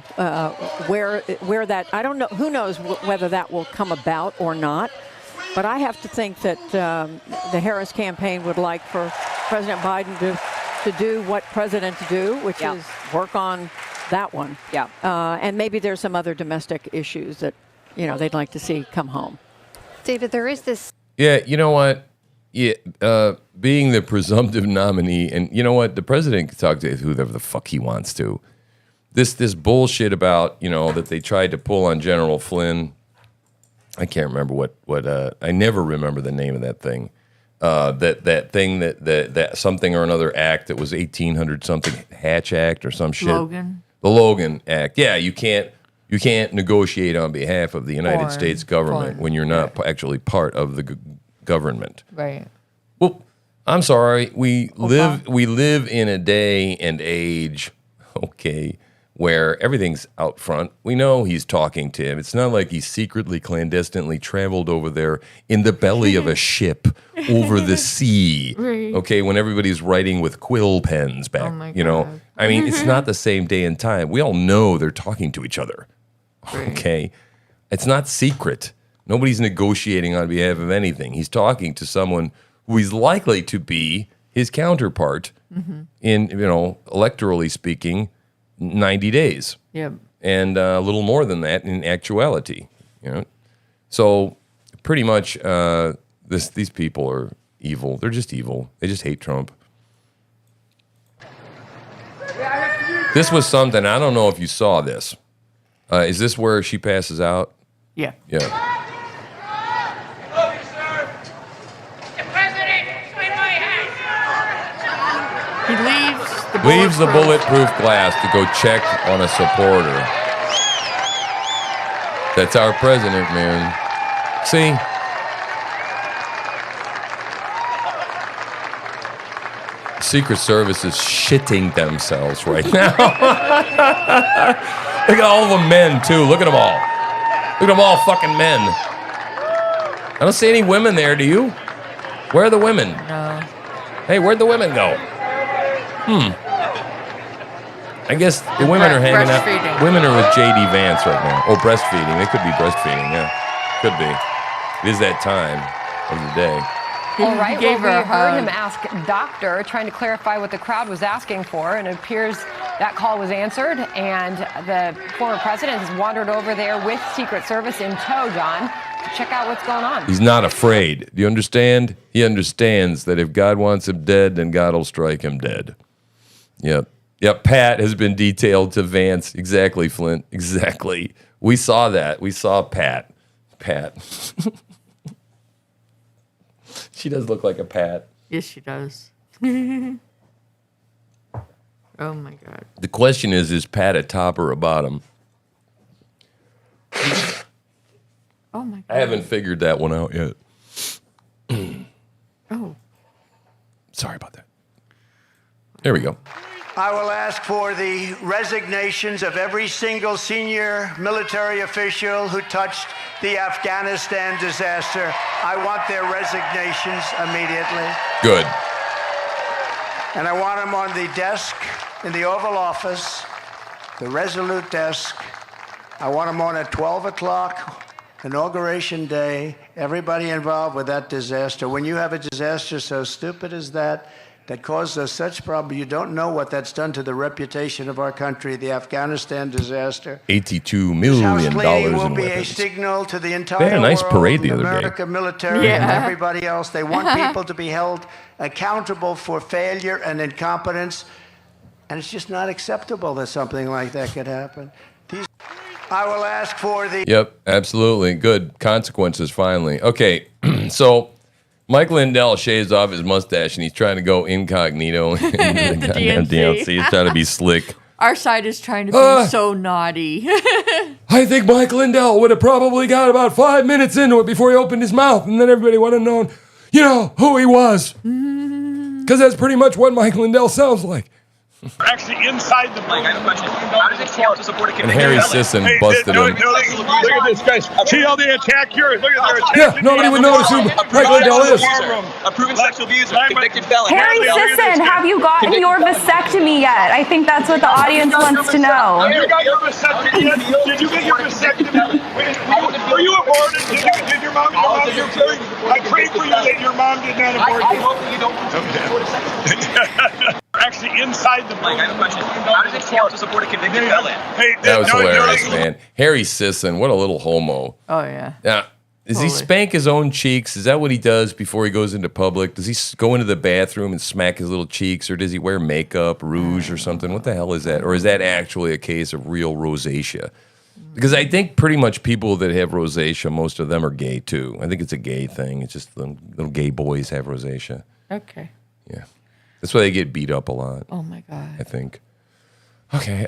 [SPEAKER 11] where that, I don't know, who knows whether that will come about or not. But I have to think that the Harris campaign would like for President Biden to do what presidents do, which is work on that one. Yeah. And maybe there's some other domestic issues that, they'd like to see come home.
[SPEAKER 10] David, there is this.
[SPEAKER 2] Yeah, you know what? Yeah, being the presumptive nominee, and you know what? The president can talk to whoever the fuck he wants to. This bullshit about, that they tried to pull on General Flynn. I can't remember what I never remember the name of that thing. That thing that something or another act that was 1800 something Hatch Act or some shit. The Logan Act. Yeah, you can't negotiate on behalf of the United States government when you're not actually part of the government.
[SPEAKER 1] Right.
[SPEAKER 2] Well, I'm sorry. We live in a day and age, where everything's out front. We know he's talking to him. It's not like he's secretly, clandestinely traveled over there in the belly of a ship over the sea.
[SPEAKER 1] Right.
[SPEAKER 2] Okay, when everybody's writing with quill pens back,
[SPEAKER 1] my
[SPEAKER 2] you know.
[SPEAKER 1] God.
[SPEAKER 2] I mean, it's not the same day and time. We all know they're talking to each other.
[SPEAKER 1] Right.
[SPEAKER 2] Okay, it's not secret. Nobody's negotiating on behalf of anything. He's talking to someone who is likely to be his counterpart in, electorally speaking, 90 days.
[SPEAKER 1] Yep.
[SPEAKER 2] And a little more than that in actuality. So pretty much these people are evil. They're just evil. They just hate Trump. This was something, I don't know if you saw this. Is this where she passes out?
[SPEAKER 1] Yeah.
[SPEAKER 2] Yeah.
[SPEAKER 1] He
[SPEAKER 2] Leaves the bulletproof glass to go check on a supporter. That's our president, man. See? Secret Service is shitting themselves right now. Look at all of them men, too. Look at them all. Look at them all fucking men. I don't see any women there, do you? Where are the women?
[SPEAKER 1] No.
[SPEAKER 2] Hey, where'd the women go? I guess the women are hanging out. Women are with J.D. Vance right now. Oh, breastfeeding. They could be breastfeeding, yeah. Could be. It is that time of the day.
[SPEAKER 12] All right,
[SPEAKER 1] gave
[SPEAKER 12] well,
[SPEAKER 1] her
[SPEAKER 12] we
[SPEAKER 1] a
[SPEAKER 12] heard
[SPEAKER 1] hug.
[SPEAKER 12] him ask Doctor, trying to clarify what the crowd was asking for, and it appears that call was answered, and the former president has wandered over there with Secret Service in tow, John, to check out what's going on.
[SPEAKER 2] He's not afraid. Do you understand? He understands that if God wants him dead, then God will strike him dead. Yep. Yep, Pat has been detailed to Vance. Exactly, Flint. Exactly. We saw that. We saw Pat. She does look like a Pat.
[SPEAKER 1] Yes, she does. Oh my God.
[SPEAKER 2] The question is Pat a top or a bottom?
[SPEAKER 1] Oh my God.
[SPEAKER 2] I haven't figured that one out yet.
[SPEAKER 1] Oh.
[SPEAKER 2] Sorry about that. There we go.
[SPEAKER 13] I will ask for the resignations of every single senior military official who touched the Afghanistan disaster. I want their resignations immediately.
[SPEAKER 2] Good.
[SPEAKER 13] And I want them on the desk in the Oval Office, the Resolute desk. I want them on at 12 o'clock, Inauguration Day. Everybody involved with that disaster. When you have a disaster so stupid as that caused us such problems, you don't know what that's done to the reputation of our country, the Afghanistan disaster.
[SPEAKER 2] $82 million
[SPEAKER 13] will
[SPEAKER 2] in
[SPEAKER 13] be a
[SPEAKER 2] weapons.
[SPEAKER 13] signal to the entire
[SPEAKER 2] They had a nice
[SPEAKER 13] world,
[SPEAKER 2] parade the other day.
[SPEAKER 13] America military and everybody else. They want people to be held accountable for failure and incompetence, and it's just not acceptable that something like that could happen. I will ask for the...
[SPEAKER 2] Yep, absolutely. Good. Consequences, finally. Okay, so Mike Lindell shaves off his mustache, and he's trying to go incognito into the goddamn DNC. He's trying to be slick.
[SPEAKER 1] Our side is trying to be so naughty.
[SPEAKER 2] I think Mike Lindell would have probably got about 5 minutes into it before he opened his mouth, and then everybody would have known, who he was. Because that's pretty much what Mike Lindell sounds like.
[SPEAKER 14] Actually inside the building. I have a question. How does it feel to support a
[SPEAKER 2] And Harry Sisson busted him.
[SPEAKER 14] Look at this, guys. See how they attack here? Look at their attack.
[SPEAKER 2] Yeah, nobody would notice who Mike Lindell is.
[SPEAKER 14] A proven sexual abuser, convicted felon.
[SPEAKER 15] Harry Sisson, have you gotten your vasectomy yet? I think that's what the audience wants to know.
[SPEAKER 14] Have you got your vasectomy yet? Did you get your vasectomy? Were you aborted? Did your mom get your mom? I pray for you that your mom did not abort you. I hope you don't support actually inside the building. I have a question. How does it feel to support a convicted felon?
[SPEAKER 2] That was hilarious, man. Harry Sisson, what a little homo.
[SPEAKER 1] Oh, yeah.
[SPEAKER 2] Yeah. Does he spank his own cheeks? Is that what he does before he goes into public? Does he go into the bathroom and smack his little cheeks, or does he wear makeup, rouge, or something? What the hell is that? Or is that actually a case of real rosacea? Because I think pretty much people that have rosacea, most of them are gay, too. I think it's a gay thing. It's just little gay boys have rosacea.
[SPEAKER 1] Okay.
[SPEAKER 2] Yeah. That's why they get beat up a lot.
[SPEAKER 1] Oh, my God.
[SPEAKER 2] I think. Okay,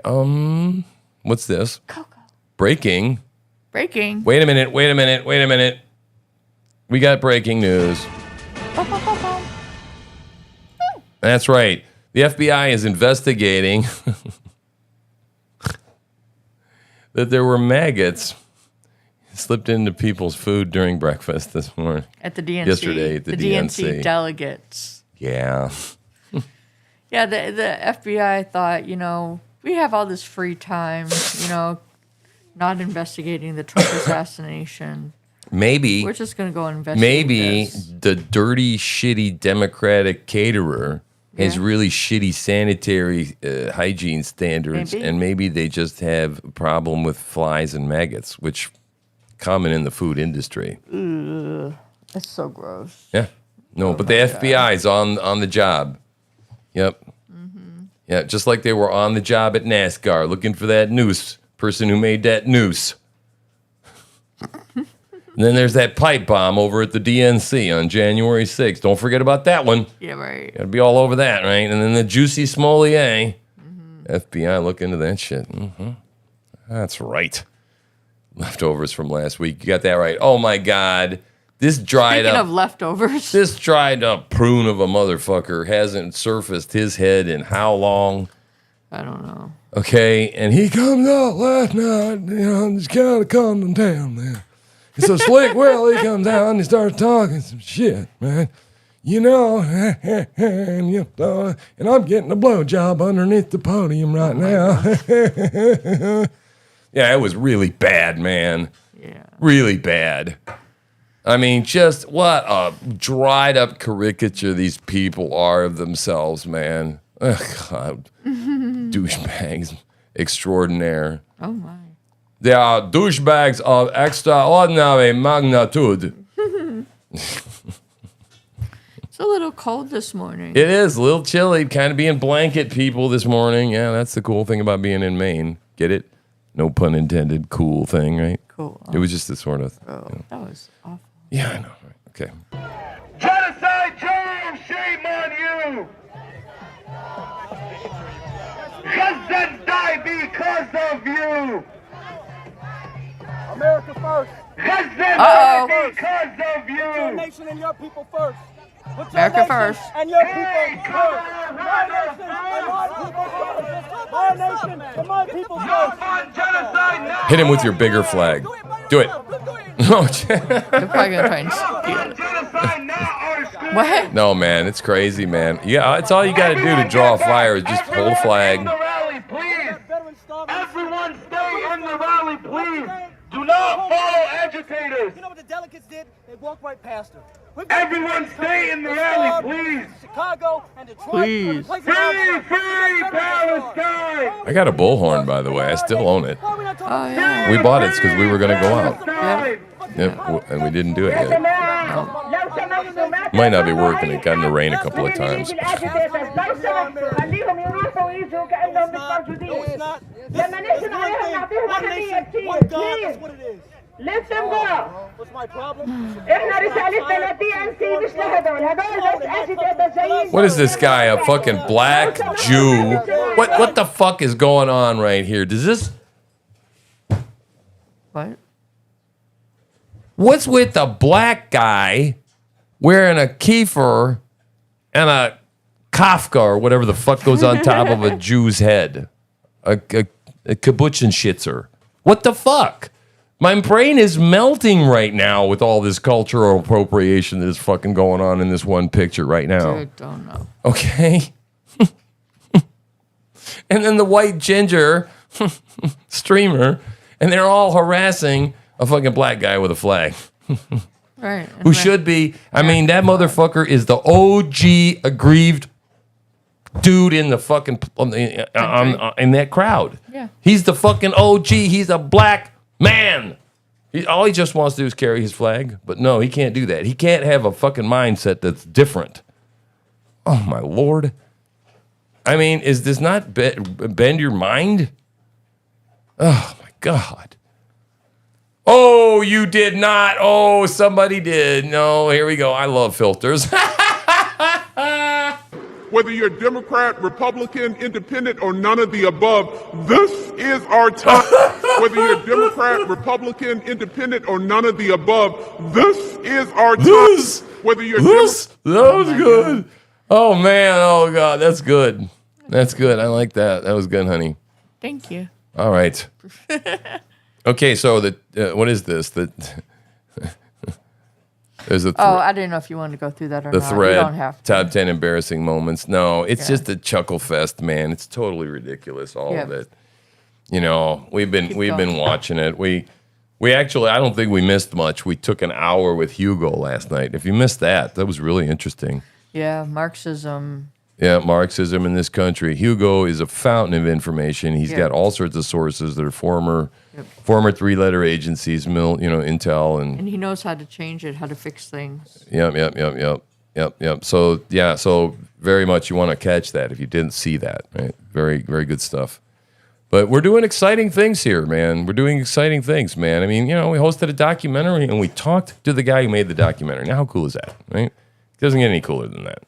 [SPEAKER 2] what's this?
[SPEAKER 1] Coco.
[SPEAKER 2] Breaking.
[SPEAKER 1] Breaking.
[SPEAKER 2] Wait a minute. We got breaking news. That's right. The FBI is investigating that there were maggots slipped into people's food during breakfast this morning.
[SPEAKER 1] At the DNC.
[SPEAKER 2] Yesterday at the DNC.
[SPEAKER 1] Delegates.
[SPEAKER 2] Yeah.
[SPEAKER 1] Yeah, the FBI thought, we have all this free time, not investigating the Trump assassination.
[SPEAKER 2] Maybe
[SPEAKER 1] we're just going to go investigate
[SPEAKER 2] Maybe
[SPEAKER 1] this.
[SPEAKER 2] the dirty, shitty Democratic caterer has really shitty sanitary hygiene standards, and maybe they just have a problem with flies and maggots, which common in the food industry.
[SPEAKER 1] Ugh, that's so gross.
[SPEAKER 2] Yeah. No, but the FBI is on the job. Yep. Yeah, just like they were on the job at NASCAR looking for that noose, person who made that noose. And then there's that pipe bomb over at the DNC on January 6th. Don't forget about that one.
[SPEAKER 1] Yeah, right.
[SPEAKER 2] Got to be all over that, right? And then the Juicy Smollett. FBI, look into that shit. That's right. Leftovers from last week. You got that right. Oh, my God. This dried
[SPEAKER 1] Speaking
[SPEAKER 2] up.
[SPEAKER 1] of leftovers.
[SPEAKER 2] This dried up prune of a motherfucker hasn't surfaced his head in how long?
[SPEAKER 1] I don't know.
[SPEAKER 2] Okay, and he comes out last night, just kind of calming down, man. He's so slick. Well, he comes out and he starts talking some shit, man. And I'm getting a blowjob underneath the podium right now. Yeah, it was really bad, man.
[SPEAKER 1] Yeah. Really
[SPEAKER 2] bad. I mean, just what a dried up caricature these people are of themselves, man. Ugh, God. Douchebags extraordinaire.
[SPEAKER 1] Oh, my.
[SPEAKER 2] They are douchebags of extraordinary magnitude.
[SPEAKER 1] It's a little cold this morning.
[SPEAKER 2] It is a little chilly, kind of being blanket people this morning. Yeah, that's the cool thing about being in Maine. Get it? No pun intended. Cool thing, right?
[SPEAKER 1] Cool.
[SPEAKER 2] It was just the sort of.
[SPEAKER 1] That was awful.
[SPEAKER 2] Yeah, I know. Right. Okay.
[SPEAKER 14] Genocide, Joe, shame on you! Husbands die because of you!
[SPEAKER 8] America first.
[SPEAKER 14] Husbands die because of you!
[SPEAKER 8] Put your nation and your people first. Put your
[SPEAKER 1] America
[SPEAKER 8] nation
[SPEAKER 1] first.
[SPEAKER 8] And your people first. My nation and my people first. My nation and my people first.
[SPEAKER 2] Hit him with your bigger flag. Do it. Oh,
[SPEAKER 1] They're probably going to try and steal it. What?
[SPEAKER 2] no, man, it's crazy, man. Yeah, it's all you got to do to draw a fire is just hold a flag.
[SPEAKER 14] Everyone stay in the rally, please. Do not follow agitators.
[SPEAKER 8] You know what the delegates did? They walked right past her.
[SPEAKER 14] Everyone stay in the rally, please.
[SPEAKER 8] Chicago and Detroit.
[SPEAKER 2] Please.
[SPEAKER 14] Free Palestine.
[SPEAKER 2] I got a bullhorn, by the way. I still own it.
[SPEAKER 1] Oh, yeah.
[SPEAKER 2] We bought it because we were going to go out. Yep, and we didn't do it yet. Might not be working. It got in the rain a couple of times.
[SPEAKER 14] Let them go.
[SPEAKER 8] What's my problem?
[SPEAKER 2] What is this guy, a fucking black Jew? What the fuck is going on right here? Does this...
[SPEAKER 1] What?
[SPEAKER 2] What's with the black guy wearing a kefir and a kafka or whatever the fuck goes on top of a Jew's head? A kibbutz shitzer. What the fuck? My brain is melting right now with all this cultural appropriation that is fucking going on in this one picture right now.
[SPEAKER 1] I don't know.
[SPEAKER 2] Okay. And then the white ginger streamer, and they're all harassing a fucking black guy with a flag.
[SPEAKER 1] Right.
[SPEAKER 2] Who should be, I mean, that motherfucker is the OG aggrieved dude in the fucking, in that crowd.
[SPEAKER 1] Yeah.
[SPEAKER 2] He's the fucking OG. He's a black man. All he just wants to do is carry his flag. But no, he can't do that. He can't have a fucking mindset that's different. Oh, my Lord. I mean, is this not bend your mind? Oh, my God. Oh, you did not. Oh, somebody did. No, here we go. I love filters.
[SPEAKER 16] Whether you're Democrat, Republican, Independent, or none of the above, this is our time. Whether you're Democrat, Republican, Independent, or none of the above, this is our time. Whether you're
[SPEAKER 2] that was good. Oh, man. Oh, God. That's good. That's good. I like that. That was good, honey.
[SPEAKER 1] Thank you.
[SPEAKER 2] All right. Okay, so what is this? There's a
[SPEAKER 1] I didn't know if you wanted to go through that or
[SPEAKER 2] the
[SPEAKER 1] not.
[SPEAKER 2] thread.
[SPEAKER 1] You don't have to.
[SPEAKER 2] Top 10 embarrassing moments. No, it's just a chuckle fest, man. It's totally ridiculous, all of it. You know, we've been watching it. We actually, I don't think we missed much. We took an hour with Hugo last night. If you missed that was really interesting.
[SPEAKER 1] Yeah, Marxism.
[SPEAKER 2] Yeah, Marxism in this country. Hugo is a fountain of information. He's got all sorts of sources that are former three-letter agencies, Intel,
[SPEAKER 1] And he knows how to change it, how to fix things.
[SPEAKER 2] Yep. So very much you want to catch that if you didn't see that, right? Very, very good stuff. But we're doing exciting things here, man. We're doing exciting things, man. I mean, we hosted a documentary and we talked to the guy who made the documentary. Now, how cool is that, right? It doesn't get any cooler than that.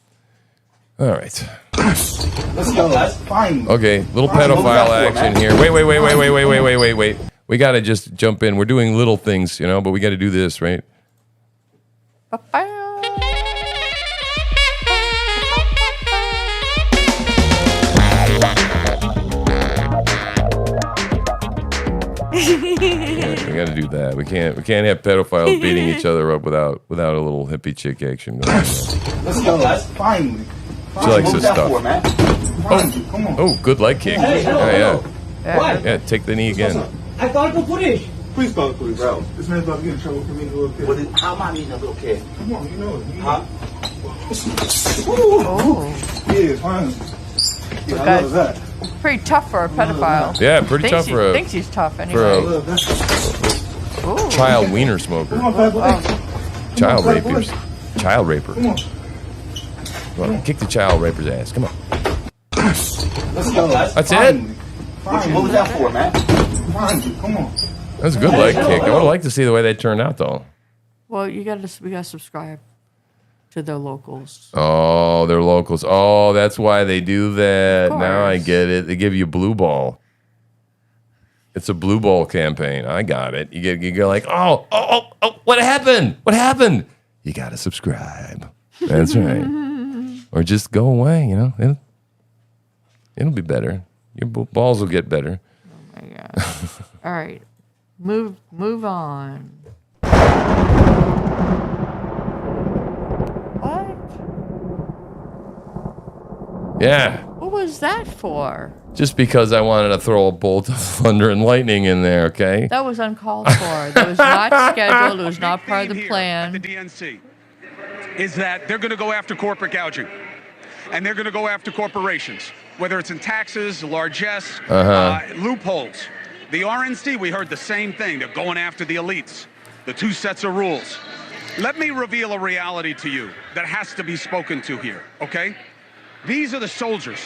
[SPEAKER 2] All right.
[SPEAKER 4] Let's go, guys. Fine.
[SPEAKER 2] Okay, little pedophile action here. Wait. We got to just jump in. We're doing little things, but we got to do this, right? We got to do that. We can't have pedophiles beating each other up without a little hippie chick action going on.
[SPEAKER 4] Let's go, guys. Fine.
[SPEAKER 2] She likes this stuff.
[SPEAKER 4] Oh,
[SPEAKER 2] good leg kick. Yeah.
[SPEAKER 4] What?
[SPEAKER 2] Yeah, take the knee again.
[SPEAKER 4] I thought the police. Please call the police. Bro, this man's about to get in trouble for meeting a little kid. How am I meeting a little kid? Come on, you know it. Huh? Yeah, fine.
[SPEAKER 1] Yeah, I know that. Pretty tough for a pedophile.
[SPEAKER 2] Yeah, pretty tough for a...
[SPEAKER 1] Thinks he's tough anyway.
[SPEAKER 2] For a child wiener smoker. Child raper. Come on. Come on, kick the child raper's ass. Come on.
[SPEAKER 4] Let's go.
[SPEAKER 2] That's it?
[SPEAKER 4] What was that for, man? Come on.
[SPEAKER 2] That's a good leg kick. I would like to see the way that turned out, though.
[SPEAKER 1] Well, we gotta subscribe to their locals.
[SPEAKER 2] Oh, they're locals. Oh, that's why they do that. Now I get it. They give you blue ball. It's a blue ball campaign. I got it. You go like, oh, what happened? What happened? You got to subscribe. That's right. Or just go away, It'll be better. Your balls will get better.
[SPEAKER 1] Oh, my God. All right. Move on.
[SPEAKER 2] Yeah.
[SPEAKER 1] What was that for?
[SPEAKER 2] Just because I wanted to throw a bolt of thunder and lightning in there, okay?
[SPEAKER 1] That was uncalled for. That was not scheduled. It was not part of the plan.
[SPEAKER 17] The DNC is that they're going to go after corporate gouging, and they're going to go after corporations, whether it's in taxes, largesse, loopholes. The RNC, we heard the same thing. They're going after the elites, the two sets of rules. Let me reveal a reality to you that has to be spoken to here, okay? These are the soldiers.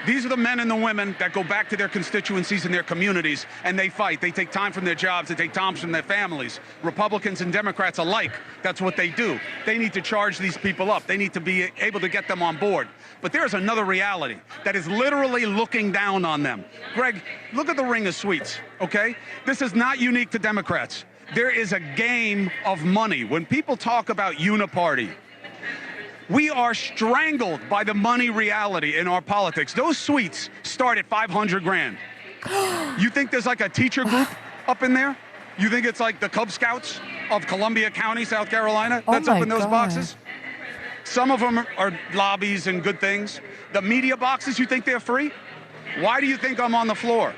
[SPEAKER 17] These are the men and the women that go back to their constituencies and their communities, and they fight. They take time from their jobs. They take time from their families. Republicans and Democrats alike, that's what they do. They need to charge these people up. They need to be able to get them on board. But there's another reality that is literally looking down on them. Greg, look at the ring of sweets, okay? This is not unique to Democrats. There is a game of money. When people talk about uniparty, we are strangled by the money reality in our politics. Those suites start at 500 grand. You think there's like a teacher group up in there? You think it's like the Cub Scouts of Columbia County, South Carolina, that's up in those boxes? Some of them are lobbies and good things. The media boxes, you think they're free? Why do you think I'm on the floor?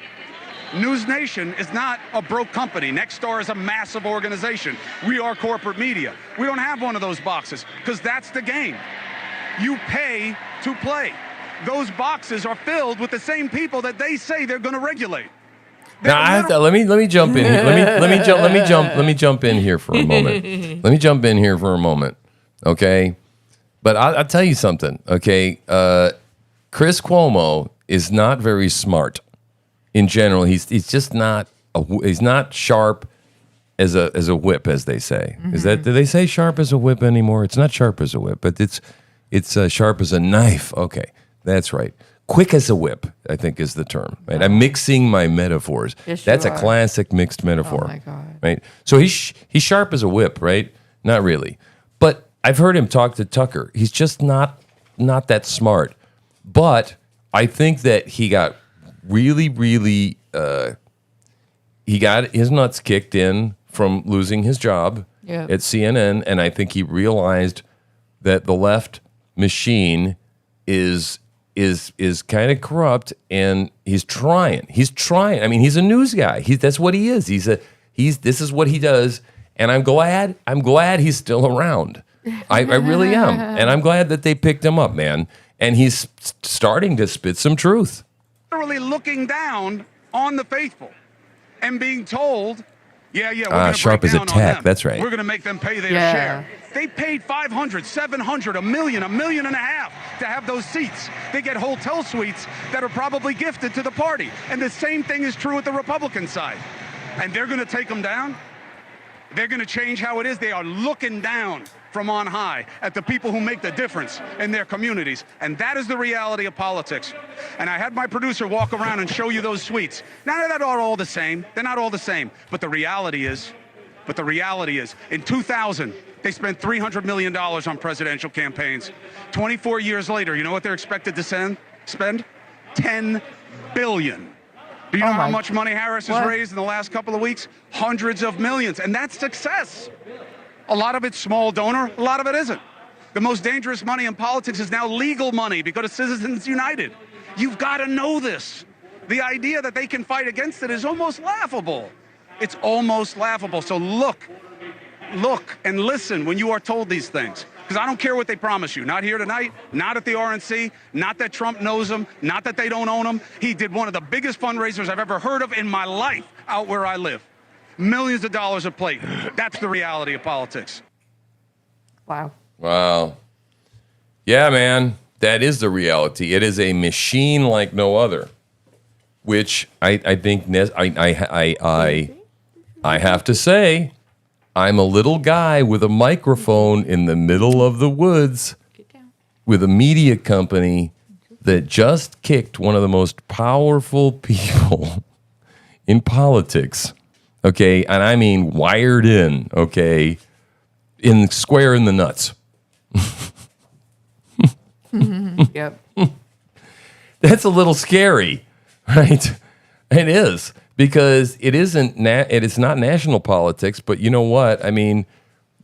[SPEAKER 17] News Nation is not a broke company. Nexstar is a massive organization. We are corporate media. We don't have one of those boxes because that's the game. You pay to play. Those boxes are filled with the same people that they say they're going to regulate.
[SPEAKER 2] Now I have to let me jump in here. Let me jump in here for a moment. Let me jump in here for a moment. Okay? But I'll tell you something, okay? Chris Cuomo is not very smart. In general, he's just not he's not sharp as a whip, as they say. Mm-hmm. Do they say sharp as a whip anymore? It's not sharp as a whip, but it's sharp as a knife. Okay, that's right. Quick as a whip, I think is the term. Right? I'm mixing my metaphors.
[SPEAKER 1] Yes,
[SPEAKER 2] that's
[SPEAKER 1] you
[SPEAKER 2] a
[SPEAKER 1] are.
[SPEAKER 2] classic mixed metaphor.
[SPEAKER 1] Oh my God.
[SPEAKER 2] Right? So he's sharp as a whip, right? Not really. But I've heard him talk to Tucker. He's just not that smart. But I think that he got really, really he got his nuts kicked in from losing his job at CNN, and I think he realized that the left machine is kind of corrupt, and he's trying. I mean, he's a news guy. That's what he is. This is what he does, and I'm glad he's still around. I really am, and I'm glad that they picked him up, man. And he's starting to spit some truth.
[SPEAKER 17] Literally looking down on the faithful and being told, we're going to
[SPEAKER 2] sharp
[SPEAKER 17] break
[SPEAKER 2] as a
[SPEAKER 17] down on
[SPEAKER 2] tack.
[SPEAKER 17] them.
[SPEAKER 2] That's right.
[SPEAKER 17] We're going to make them pay their share. They paid $500, $700, $1 million, $1.5 million to have those seats. They get hotel suites that are probably gifted to the party. And the same thing is true with the Republican side. And they're going to take them down. They're going to change how it is. They are looking down from on high at the people who make the difference in their communities. And that is the reality of politics. And I had my producer walk around and show you those suites. Now, they're not all the same. They're not all the same. But the reality is, in 2000, they spent $300 million on presidential campaigns. 24 years later, you know what they're expected to spend? $10 billion. Do you know how much money Harris has raised in the last couple of weeks? Hundreds of millions. And that's success. A lot of it's small donor, a lot of it isn't. The most dangerous money in politics is now legal money because of Citizens United. You've got to know this. The idea that they can fight against it is almost laughable. It's almost laughable. So look and listen when you are told these things. Because I don't care what they promise you. Not here tonight, not at the RNC, not that Trump knows them, not that they don't own them. He did one of the biggest fundraisers I've ever heard of in my life out where I live. Millions of dollars a plate. That's the reality of politics.
[SPEAKER 1] Wow.
[SPEAKER 2] Yeah, man. That is the reality. It is a machine like no other. Which I think I have to say, I'm a little guy with a microphone in the middle of the woods with a media company that just kicked one of the most powerful people in politics. Okay, and I mean wired in, okay, square in the nuts.
[SPEAKER 1] Yep.
[SPEAKER 2] That's a little scary, right? It is, because it is not national politics, but you know what? I mean,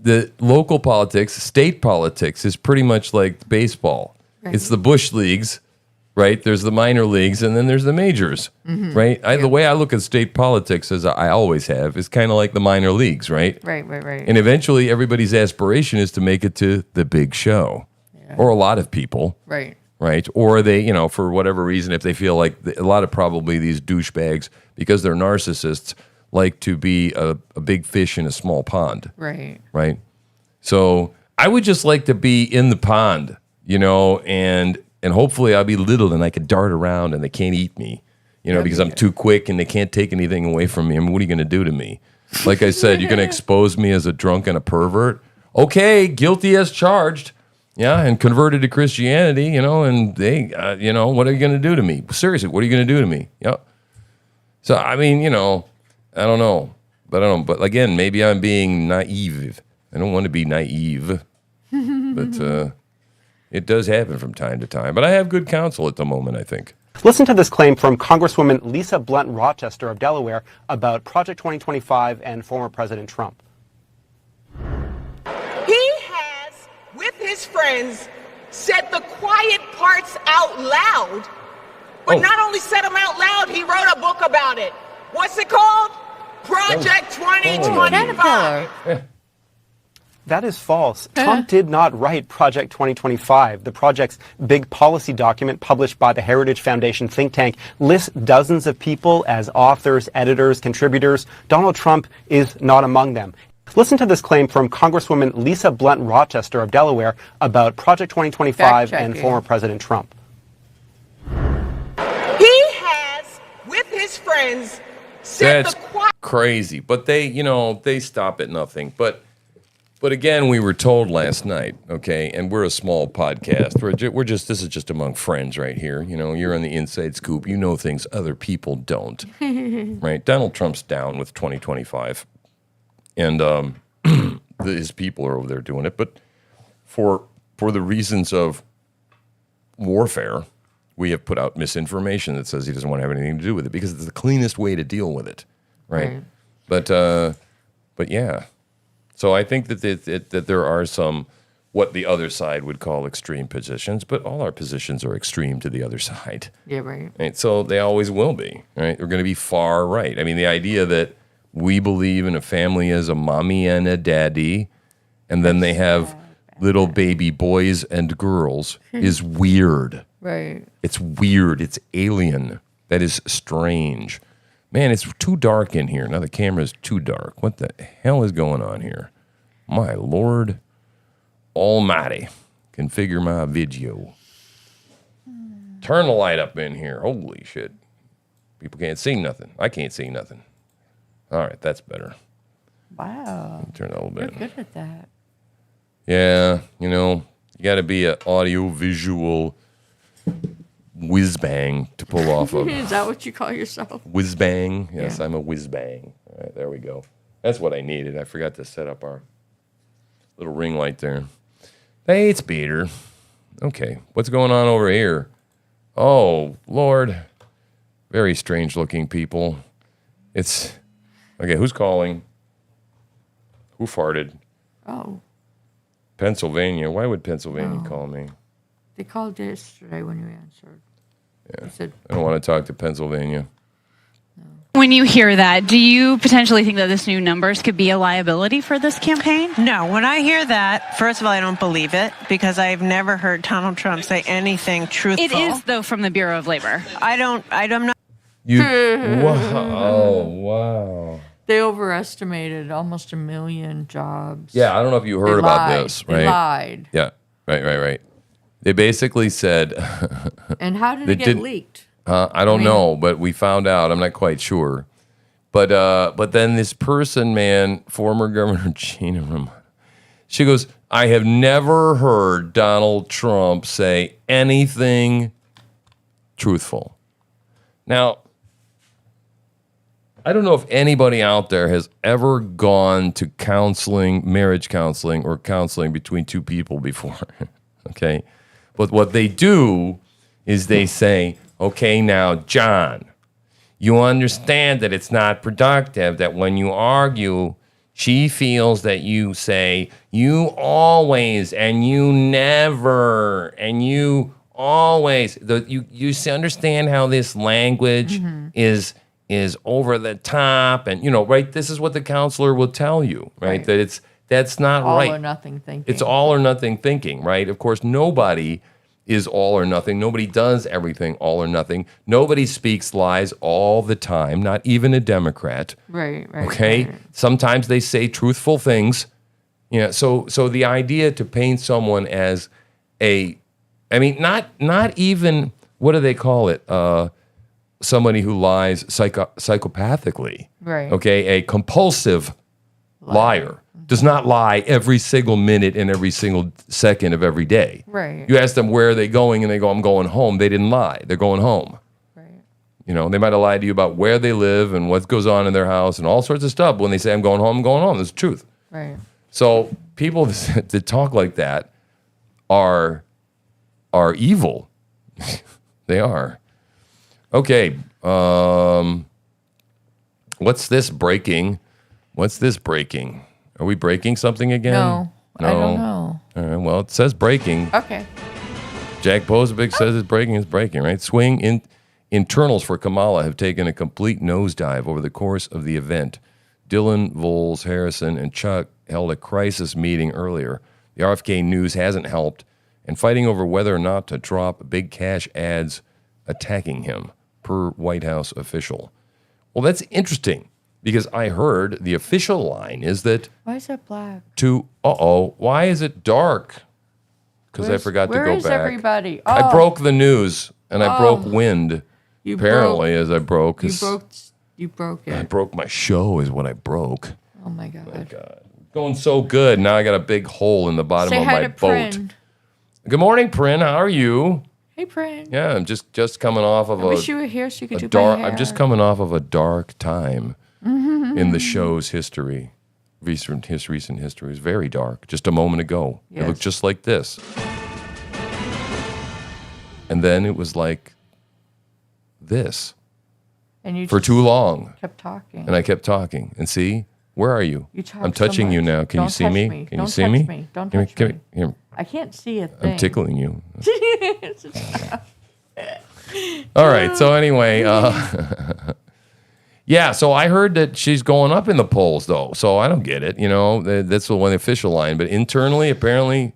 [SPEAKER 2] the local politics, state politics is pretty much like baseball. Right. It's the Bush leagues, right? There's the minor leagues, and then there's the majors, right? The way I look at state politics, as I always have, is kind of like the minor leagues, right?
[SPEAKER 1] Right.
[SPEAKER 2] And eventually, everybody's aspiration is to make it to the big show, or a lot of people,
[SPEAKER 1] Right.
[SPEAKER 2] Or they, for whatever reason, if they feel like a lot of probably these douchebags, because they're narcissists, like to be a big fish in a small pond,
[SPEAKER 1] Right.
[SPEAKER 2] So I would just like to be in the pond, and hopefully I'll be little and I can dart around and they can't eat me, because I'm too quick and they can't take anything away from me. I mean, what are you going to do to me? Like I said, you're going to expose me as a drunk and a pervert? Okay, guilty as charged. Yeah, and converted to Christianity, and they, what are you going to do to me? Seriously, what are you going to do to me? Yeah. So, I mean, I don't know. But again, maybe I'm being naive. I don't want to be naive. But it does happen from time to time. But I have good counsel at the moment, I think.
[SPEAKER 18] Listen to this claim from Congresswoman Lisa Blunt Rochester of Delaware about Project 2025 and former President Trump.
[SPEAKER 19] He has, with his friends, said the quiet parts out loud. But not only said them out loud, he wrote a book about it. What's it called? Project 2025.
[SPEAKER 18] That is false. Trump did not write Project 2025. The project's big policy document, published by the Heritage Foundation think tank, lists dozens of people as authors, editors, contributors. Donald Trump is not among them. Listen to this claim from Congresswoman Lisa Blunt Rochester of Delaware about Project 2025 and former President Trump.
[SPEAKER 19] He has, with his friends, said
[SPEAKER 2] That's crazy. But they stop at nothing. But again, we were told last night, okay, and we're a small podcast. This is just among friends right here. You're on the inside scoop. You know things other people don't, right? Donald Trump's down with 2025, and his people are over there doing it. But for the reasons of warfare, we have put out misinformation that says he doesn't want to have anything to do with it because it's the cleanest way to deal with it, right? But yeah. So I think that there are some what the other side would call extreme positions, but all our positions are extreme to the other side.
[SPEAKER 1] Yeah, right.
[SPEAKER 2] Right? So they always will be, right? They're going to be far right. I mean, the idea that we believe in a family as a mommy and a daddy, and then they have little baby boys and girls is weird.
[SPEAKER 1] Right.
[SPEAKER 2] It's weird. It's alien. That is strange. Man, it's too dark in here. Now the camera's too dark. What the hell is going on here? My Lord Almighty. Configure my video. Turn the light up in here. Holy shit. People can't see nothing. I can't see nothing. All right, that's better.
[SPEAKER 1] Wow.
[SPEAKER 2] Turn it a little bit.
[SPEAKER 1] You're good at that.
[SPEAKER 2] Yeah, you know, you got to be an audio-visual whiz-bang to pull off of.
[SPEAKER 1] Is that what you call yourself?
[SPEAKER 2] Whiz-bang? Yes,
[SPEAKER 1] Yeah.
[SPEAKER 2] I'm a whiz-bang. All right, there we go. That's what I needed. I forgot to set up our little ring light there. Hey, it's Peter. Okay, what's going on over here? Oh, Lord. Very strange-looking people. It's... Okay, who's calling? Who farted?
[SPEAKER 1] Oh.
[SPEAKER 2] Pennsylvania. Why would Pennsylvania call me?
[SPEAKER 1] They called yesterday when you answered.
[SPEAKER 2] Yeah.
[SPEAKER 1] They said,
[SPEAKER 2] I don't want to talk to Pennsylvania.
[SPEAKER 15] When you hear that, do you potentially think that this new numbers could be a liability for this campaign?
[SPEAKER 20] No, when I hear that, first of all, I don't believe it because I've never heard Donald Trump say anything truthful.
[SPEAKER 15] It is, though, from the Bureau of Labor.
[SPEAKER 20] I'm not.
[SPEAKER 2] You, wow. Oh, wow.
[SPEAKER 1] they overestimated almost 1 million jobs.
[SPEAKER 2] Yeah, I don't know if you heard about this, right?
[SPEAKER 1] They lied.
[SPEAKER 2] Yeah, right. They basically said...
[SPEAKER 1] And how did it get leaked?
[SPEAKER 2] I don't know, but we found out. I'm not quite sure. But then this person, man, former Governor Gina Raimondo, she goes, I have never heard Donald Trump say anything truthful. Now, I don't know if anybody out there has ever gone to counseling, marriage counseling, or counseling between two people before, okay? But what they do is they say, okay, now, John, you understand that it's not productive, that when you argue, she feels that you say, you always, and you never, and you always. You understand how this language is over the top, and, right? This is what the counselor will tell you, right? That that's not right.
[SPEAKER 1] All or nothing thinking.
[SPEAKER 2] It's all or nothing thinking, right? Of course, nobody is all or nothing. Nobody does everything all or nothing. Nobody speaks lies all the time, not even a Democrat.
[SPEAKER 1] Right.
[SPEAKER 2] Okay?
[SPEAKER 1] Right.
[SPEAKER 2] Sometimes they say truthful things. So the idea to paint someone as not even, what do they call it? Somebody who lies psychopathically.
[SPEAKER 1] Right.
[SPEAKER 2] Okay? A compulsive liar. Does not lie every single minute and every single second of every day.
[SPEAKER 1] Right.
[SPEAKER 2] You ask them where are they going, and they go, I'm going home. They didn't lie. They're going home.
[SPEAKER 1] Right.
[SPEAKER 2] They might have lied to you about where they live and what goes on in their house and all sorts of stuff. When they say, I'm going home, I'm going home. That's the truth.
[SPEAKER 1] Right.
[SPEAKER 2] So people that talk like that are evil. They are. Okay. What's this breaking? Are we breaking something again?
[SPEAKER 1] No, I don't know.
[SPEAKER 2] All right, well, it says breaking.
[SPEAKER 1] Okay.
[SPEAKER 2] Jack Posobiec says it's breaking, right? Swing internals for Kamala have taken a complete nosedive over the course of the event. Dylan, Voles, Harrison, and Chuck held a crisis meeting earlier. The RFK news hasn't helped, and fighting over whether or not to drop big cash ads attacking him, per White House official. Well, that's interesting. Because I heard the official line is that...
[SPEAKER 1] Why is that black?
[SPEAKER 2] Why is it dark? Because I forgot to go back.
[SPEAKER 1] Where is everybody? Oh.
[SPEAKER 2] I broke the news, and I broke wind.
[SPEAKER 1] You
[SPEAKER 2] broke...
[SPEAKER 1] You broke it.
[SPEAKER 2] I broke my show is what I broke.
[SPEAKER 1] Oh, my God.
[SPEAKER 2] Going so good. Now I got a big hole in the bottom of my boat.
[SPEAKER 1] Prin.
[SPEAKER 2] Good morning, Prin. How are you?
[SPEAKER 1] Hey, Prin.
[SPEAKER 2] Yeah, I'm just coming off of
[SPEAKER 1] I wish you were here so you could do my hair.
[SPEAKER 2] I'm just coming off of a dark time. In the show's history, recent history is very dark. Just a moment ago, It looked just like this. And then it was like this.
[SPEAKER 1] And you
[SPEAKER 2] for
[SPEAKER 1] just
[SPEAKER 2] too long.
[SPEAKER 1] kept talking.
[SPEAKER 2] And I kept talking. And see, where are you?
[SPEAKER 1] You talk
[SPEAKER 2] I'm touching
[SPEAKER 1] so
[SPEAKER 2] you
[SPEAKER 1] much.
[SPEAKER 2] now. Can
[SPEAKER 1] Don't
[SPEAKER 2] you see
[SPEAKER 1] touch
[SPEAKER 2] me?
[SPEAKER 1] me.
[SPEAKER 2] Can
[SPEAKER 1] Don't
[SPEAKER 2] you see
[SPEAKER 1] touch
[SPEAKER 2] me?
[SPEAKER 1] me. Don't
[SPEAKER 2] Here,
[SPEAKER 1] touch
[SPEAKER 2] come
[SPEAKER 1] me.
[SPEAKER 2] Here.
[SPEAKER 1] I can't see a thing.
[SPEAKER 2] I'm tickling you. All right. So anyway, yeah. So I heard that she's going up in the polls, though. So I don't get it. You know, that's the one official line. But internally, apparently,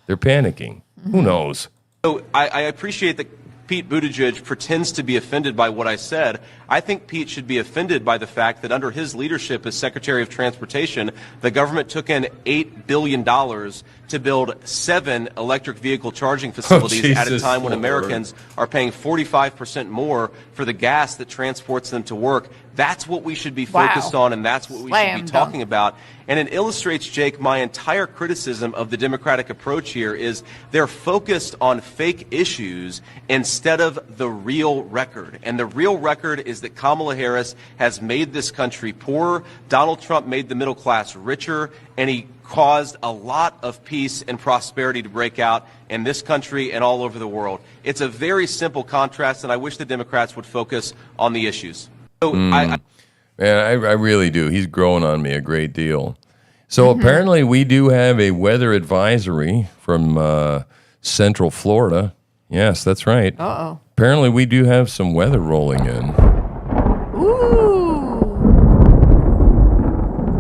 [SPEAKER 2] they're panicking. Who knows?
[SPEAKER 9] So I appreciate that Pete Buttigieg pretends to be offended by what I said. I think Pete should be offended by the fact that under his leadership as Secretary of Transportation, the government took in $8 billion to build 7 electric vehicle charging facilities at a time when Americans are paying 45% more for the gas that transports them to work. That's what we should be focused on, and that's what we should be talking about. And it illustrates, Jake, my entire criticism of the Democratic approach here is they're focused on fake issues instead of the real record. And the real record is that Kamala Harris has made this country poorer. Donald Trump made the middle class richer, and he caused a lot of peace and prosperity to break out in this country and all over the world. It's a very simple contrast, and I wish the Democrats would focus on the issues. So
[SPEAKER 2] Man, I really do. He's growing on me a great deal. So apparently we do have a weather advisory from Central Florida. Yes, that's right.
[SPEAKER 1] Uh-oh.
[SPEAKER 2] Apparently we do have some weather rolling in.
[SPEAKER 1] Ooh.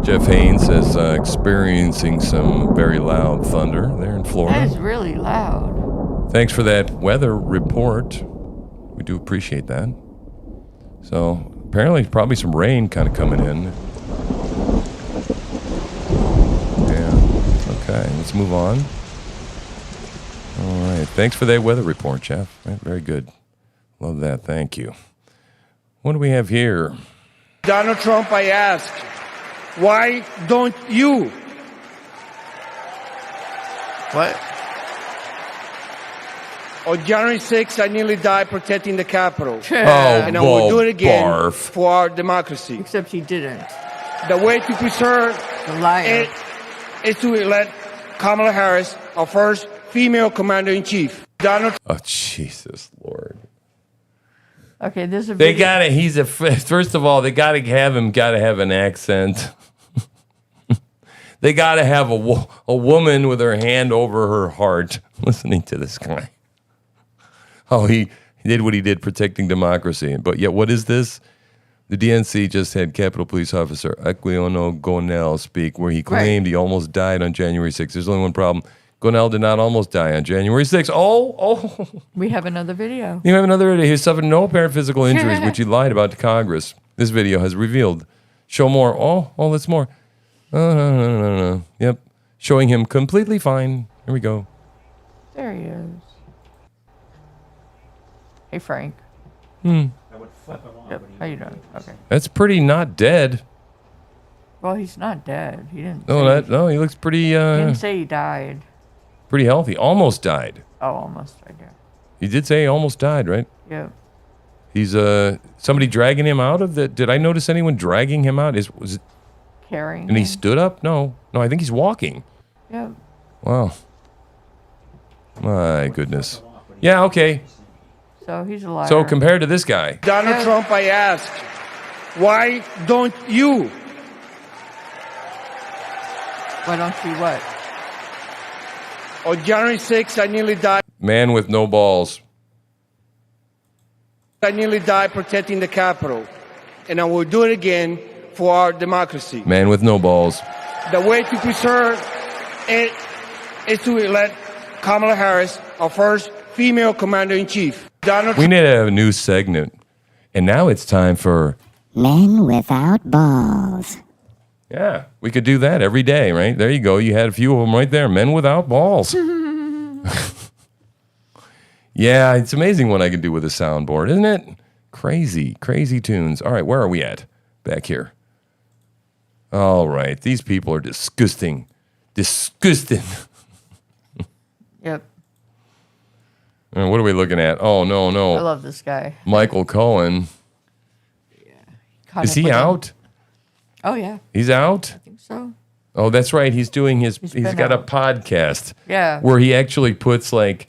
[SPEAKER 2] Jeff Haynes is experiencing some very loud thunder there in Florida.
[SPEAKER 1] That is really loud.
[SPEAKER 2] Thanks for that weather report. We do appreciate that. So apparently probably some rain kind of coming in. Yeah. Okay, let's move on. All right. Thanks for that weather report, Jeff. Right, very good. Love that. Thank you. What do we have here?
[SPEAKER 13] Donald Trump, I ask, why don't you?
[SPEAKER 1] What?
[SPEAKER 13] On January 6th, I nearly died protecting the Capitol. And I
[SPEAKER 2] whoa,
[SPEAKER 13] will do it again
[SPEAKER 2] barf.
[SPEAKER 13] for our democracy.
[SPEAKER 1] Except he didn't.
[SPEAKER 13] The way to preserve it is to elect Kamala Harris, our first female commander-in-chief. Donald.
[SPEAKER 2] Oh, Jesus, Lord.
[SPEAKER 1] Okay, there's a
[SPEAKER 2] They
[SPEAKER 1] video.
[SPEAKER 2] gotta. He's a. First of all, they gotta have him. Gotta have an accent. They gotta have a woman with her hand over her heart, listening to this guy. Oh, he did what he did, protecting democracy. But yet, what is this? The DNC just had Capitol Police Officer Aquilino Gonell speak, where he claimed he almost died on January 6th. There's only one problem. Gonell did not almost die on January 6th. Oh.
[SPEAKER 1] We have another video.
[SPEAKER 2] You have another video. He suffered no apparent physical injuries, which he lied about to Congress. This video has revealed. Show more. Oh, that's more. Oh, no. Yep. Showing him completely fine. Here we go.
[SPEAKER 1] There he is. Hey, Frank.
[SPEAKER 2] I
[SPEAKER 7] would flip him off.
[SPEAKER 1] Yep. How you doing? Okay.
[SPEAKER 2] That's pretty not dead.
[SPEAKER 1] Well, he's not dead. He didn't.
[SPEAKER 2] No, he looks pretty.
[SPEAKER 1] He didn't say he died.
[SPEAKER 2] Pretty healthy. Almost died.
[SPEAKER 1] Oh, almost died. Yeah.
[SPEAKER 2] He did say he almost died, right?
[SPEAKER 1] Yeah.
[SPEAKER 2] He's somebody dragging him out of the. Did I notice anyone dragging him out? Was it
[SPEAKER 1] Carrying.
[SPEAKER 2] and he
[SPEAKER 1] him.
[SPEAKER 2] stood up? No, I think he's walking.
[SPEAKER 1] Yeah.
[SPEAKER 2] Wow. My goodness. Yeah. Okay.
[SPEAKER 1] So he's a liar.
[SPEAKER 2] So compared to this guy,
[SPEAKER 13] Donald Trump, I ask, why don't you?
[SPEAKER 1] Why don't you what?
[SPEAKER 13] On January 6th, I nearly died.
[SPEAKER 2] man with no balls.
[SPEAKER 13] I nearly died protecting the Capitol. And I will do it again for our democracy.
[SPEAKER 2] Man with no balls.
[SPEAKER 13] The way to preserve it is to elect Kamala Harris, our first female commander-in-chief.
[SPEAKER 2] We need to have a new segment. And now it's time for
[SPEAKER 21] Men Without Balls.
[SPEAKER 2] Yeah, we could do that every day, right? There you go. You had a few of them right there. Men without balls. Yeah, it's amazing what I can do with a soundboard, isn't it? Crazy tunes. All right, where are we at? Back here. All right, these people are disgusting. Disgusting.
[SPEAKER 1] Yep.
[SPEAKER 2] What are we looking at? Oh, no.
[SPEAKER 1] I love this guy.
[SPEAKER 2] Michael Cohen.
[SPEAKER 1] Caught
[SPEAKER 2] Is
[SPEAKER 1] up
[SPEAKER 2] he
[SPEAKER 1] with him.
[SPEAKER 2] out?
[SPEAKER 1] Oh, yeah.
[SPEAKER 2] He's out?
[SPEAKER 1] I think so.
[SPEAKER 2] Oh, that's right. He's doing he's
[SPEAKER 1] been
[SPEAKER 2] got a
[SPEAKER 1] out.
[SPEAKER 2] podcast.
[SPEAKER 1] Yeah.
[SPEAKER 2] Where he actually puts like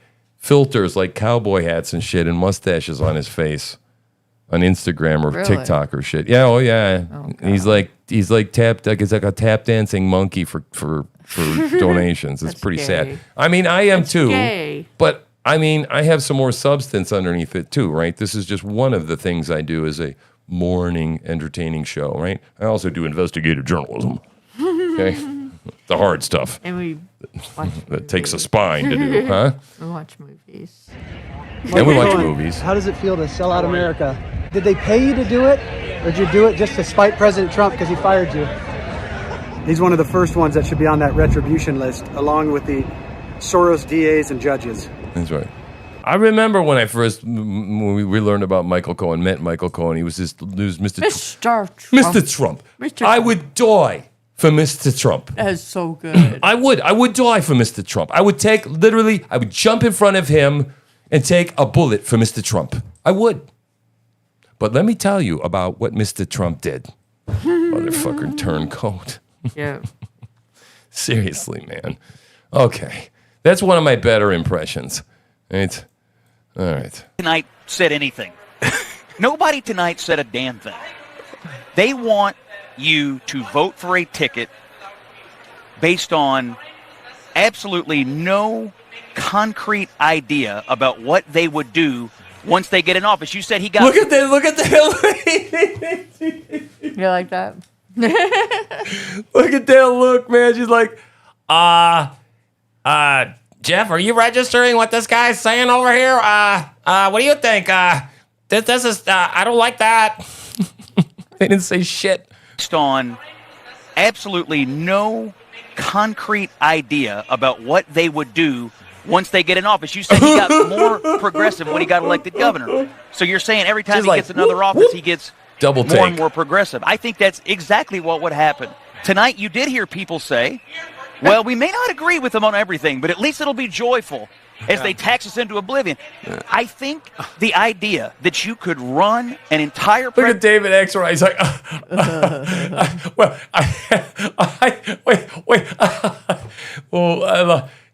[SPEAKER 2] filters like cowboy hats and shit and mustaches on his face on Instagram or
[SPEAKER 1] Really?
[SPEAKER 2] TikTok or shit. Yeah, oh yeah. He's like tap, like it's like a tap dancing monkey for donations. It's pretty sad. I mean, I am too.
[SPEAKER 1] gay.
[SPEAKER 2] But I mean, I have some more substance underneath it too, right? This is just one of the things I do as a morning entertaining show, right? I also do investigative journalism. Okay, the hard stuff.
[SPEAKER 1] And we watch
[SPEAKER 2] that takes a spine to do, huh?
[SPEAKER 1] We watch movies.
[SPEAKER 2] And we watch movies.
[SPEAKER 5] How does it feel to sell out America? Did they pay you to do it, or did you do it just to spite President Trump because he fired you? He's one of the first ones that should be on that retribution list, along with the Soros DAs and judges.
[SPEAKER 2] That's right. I remember when we learned about Michael Cohen, met Michael Cohen. He was Mr.
[SPEAKER 1] Mr. Trump.
[SPEAKER 2] Mr. Trump.
[SPEAKER 1] Mr.
[SPEAKER 2] I would die for Mr. Trump.
[SPEAKER 1] That is so good.
[SPEAKER 2] I would die for Mr. Trump. I would I would jump in front of him and take a bullet for Mr. Trump. I would. But let me tell you about what Mr. Trump did. Motherfucker turncoat.
[SPEAKER 1] Yeah.
[SPEAKER 2] Seriously, man. Okay. That's one of my better impressions. Right? All right.
[SPEAKER 22] Tonight said anything. Nobody tonight said a damn thing. They want you to vote for a ticket based on absolutely no concrete idea about what they would do once they get in office. You said he got...
[SPEAKER 2] Look at that.
[SPEAKER 1] You like that?
[SPEAKER 2] Look at that look, man. She's like, Jeff, are you registering what this guy's saying over here? What do you think? This is, I don't like that. They didn't say shit.
[SPEAKER 22] Based on absolutely no concrete idea about what they would do once they get in office. You said he got more progressive when he got elected governor. So you're saying every time he gets another office, he gets
[SPEAKER 2] double
[SPEAKER 22] more and more progressive. I think that's exactly what would happen. Tonight, you did hear people say, well, we may not agree with them on everything, but at least it'll be joyful as they tax us into oblivion. I think the idea that you could run an entire...
[SPEAKER 2] Look at David Axelrod. He's like,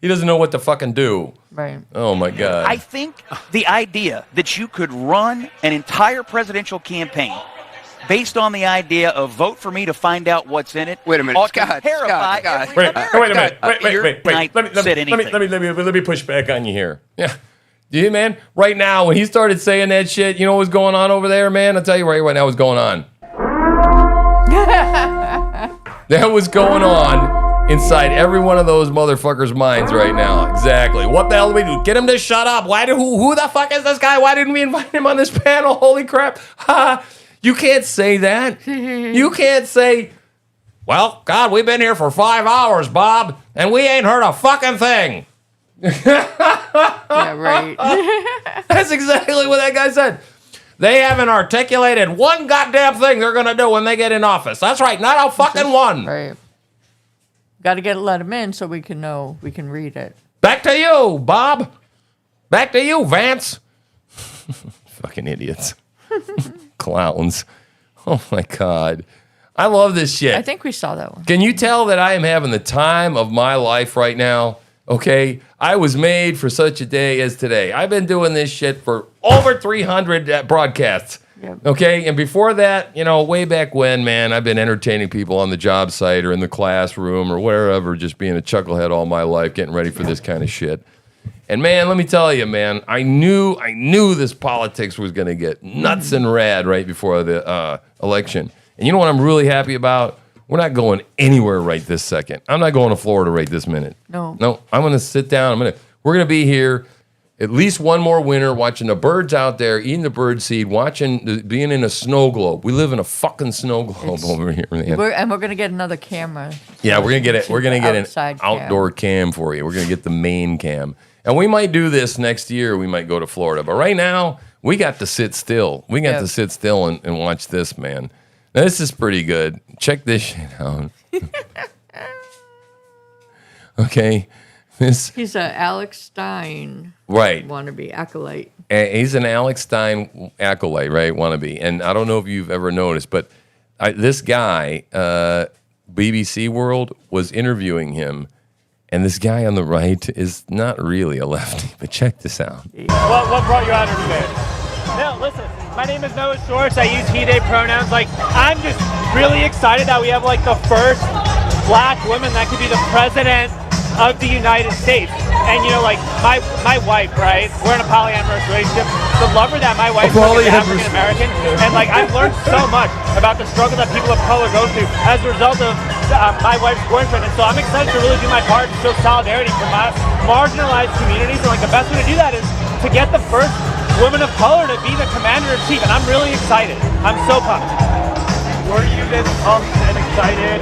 [SPEAKER 2] he doesn't know what to fucking do.
[SPEAKER 1] Right.
[SPEAKER 2] Oh, my God.
[SPEAKER 22] I think the idea that you could run an entire presidential campaign based on the idea of vote for me to find out what's in it.
[SPEAKER 23] Wait a minute,
[SPEAKER 22] ought to
[SPEAKER 23] Scott.
[SPEAKER 22] terrify
[SPEAKER 23] Scott.
[SPEAKER 22] every
[SPEAKER 2] Wait a minute. Wait. Let me push back on you here. Yeah. Yeah, man. Right now, when he started saying that shit, you know what's going on over there, man? I'll tell you right now what's going on. That was going on inside every one of those motherfuckers' minds right now. Exactly. What the hell do we do? Get him to shut up. Who the fuck is this guy? Why didn't we invite him on this panel? Holy crap. You can't say that. You can't say, well, God, we've been here for 5 hours, Bob, and we ain't heard a fucking thing.
[SPEAKER 1] Yeah, right.
[SPEAKER 2] That's exactly what that guy said. They haven't articulated one goddamn thing they're going to do when they get in office. That's right, not a fucking one.
[SPEAKER 1] Right. Got to let him in so we can know, we can read it.
[SPEAKER 2] Back to you, Bob. Back to you, Vance. Fucking idiots. Clowns. Oh, my God. I love this shit.
[SPEAKER 1] I think we saw that one.
[SPEAKER 2] Can you tell that I am having the time of my life right now? Okay? I was made for such a day as today. I've been doing this shit for over 300 broadcasts.
[SPEAKER 1] Yep.
[SPEAKER 2] Okay? And before that, way back when, man, I've been entertaining people on the job site or in the classroom or wherever, just being a chucklehead all my life, getting ready for this kind of shit. And, man, let me tell you, man, I knew this politics was going to get nuts and rad right before the election. And you know what I'm really happy about? We're not going anywhere right this second. I'm not going to Florida right this minute.
[SPEAKER 1] No.
[SPEAKER 2] I'm going to sit down. We're going to be here at least one more winter watching the birds out there, eating the bird seed, being in a snow globe. We live in a fucking snow globe over here, man.
[SPEAKER 1] We're going to get another camera.
[SPEAKER 2] Yeah, we're going to get it. We're going to get an
[SPEAKER 1] cam.
[SPEAKER 2] outdoor cam for you. We're going to get the main cam. And we might do this next year. We might go to Florida. But right now, we got to sit still. We got to sit still and watch this, man. Now, this is pretty good. Check this shit out. Okay.
[SPEAKER 1] He's an Alex Stein.
[SPEAKER 2] Right.
[SPEAKER 1] Wannabe acolyte.
[SPEAKER 2] He's an Alex Stein acolyte, right? Wannabe. And I don't know if you've ever noticed, but this guy, BBC World, was interviewing him. And this guy on the right is not really a lefty, but check this out.
[SPEAKER 3] What brought you out here today? No, listen, my name is Noah Schwartz. I use he, they pronouns. Like, I'm just really excited that we have, like, the first black woman that could be the president of the United States. And, you know, like, my wife, right? We're in a polyamorous relationship. The lover that my wife is African-American. And, like, I've learned so much about the struggle that people of color go through as a result of my wife's boyfriend. And so I'm excited to really do my part to show solidarity for my marginalized communities. And, like, the best way to do that is to get the first woman of color to be the commander-in-chief. And I'm really excited. I'm so pumped. Were you this pumped and excited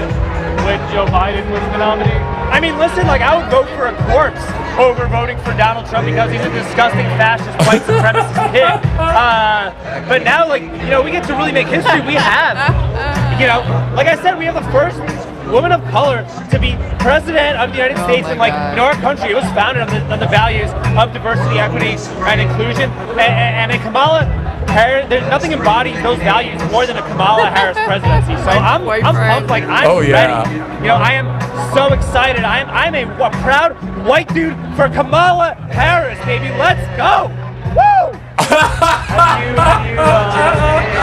[SPEAKER 3] when Joe Biden was the nominee? I mean, listen, like, I would vote for a corpse over voting for Donald Trump because he's a disgusting fascist, white supremacist pig. But now, like, you know, we get to really make history. We have, you know, like I said, we have the first woman of color to be president of the United States. And, like, in our country, it was founded on the values of diversity, equity, and inclusion. And in Kamala Harris, there's nothing embodies those values more than a Kamala Harris presidency. So I'm pumped, like, I'm ready. You know, I am so excited. I'm a proud white dude for Kamala Harris, baby. Let's go! Woo! Have you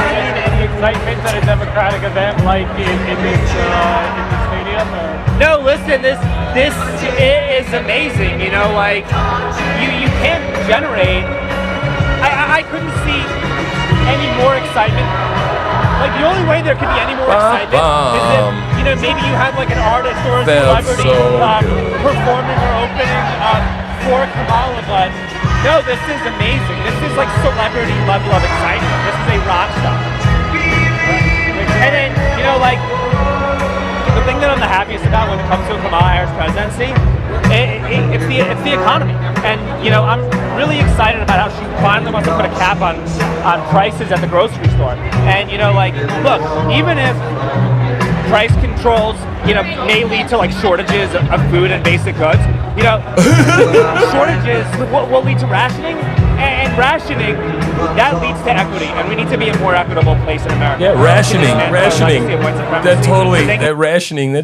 [SPEAKER 3] seen any excitement at a Democratic event like in this stadium? No, listen, this is amazing. You know, like, you can't generate. I couldn't see any more excitement. Like, the only way there could be any more excitement is if, you know, maybe you had, like, an artist or a celebrity performing or opening for Kamala, but no, this is amazing. This is, like, celebrity level of excitement. This is a rock star. And then, you know, like, the thing that I'm the happiest about when it comes to a Kamala Harris presidency, it's the economy. And, you know, I'm really excited about how she finally wants to put a cap on prices at the grocery store. And, you know, like, look, even if price controls, you know, may lead to, like, shortages of food and basic goods, you know, shortages will lead to rationing. And rationing, that leads to equity, and we need to be a more equitable place in America.
[SPEAKER 2] Yeah, rationing. That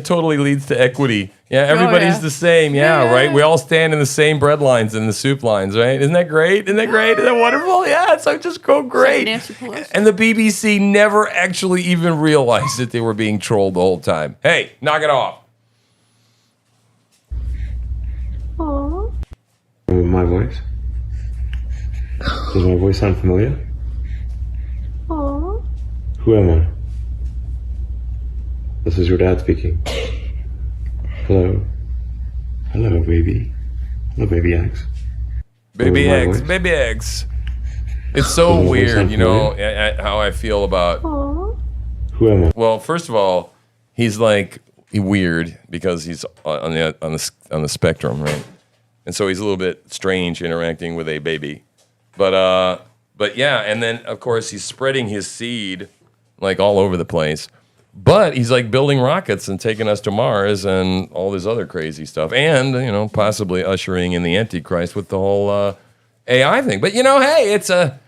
[SPEAKER 2] totally leads to equity. Yeah, everybody's the same. Yeah, right. We all stand in the same bread lines and the soup lines, right? Isn't that great? Isn't that great? Isn't that wonderful? Yeah, it's like just go great. And the BBC never actually even realized that they were being trolled the whole time. Hey, knock it off.
[SPEAKER 6] Aww. My voice. Does my voice sound familiar?
[SPEAKER 15] Aww.
[SPEAKER 6] Who am I? This is your dad speaking. Hello. Hello, baby. Hello, baby X.
[SPEAKER 2] Baby X. Baby X. It's so weird, you know, how I feel about...
[SPEAKER 6] Who am I?
[SPEAKER 2] Well, first of all, he's like weird because he's on the spectrum, right? And so he's a little bit strange interacting with a baby. But yeah, and then of course he's spreading his seed like all over the place. But he's like building rockets and taking us to Mars and all this other crazy stuff, and you know, possibly ushering in the Antichrist with the whole AI thing. But you know, hey, it's a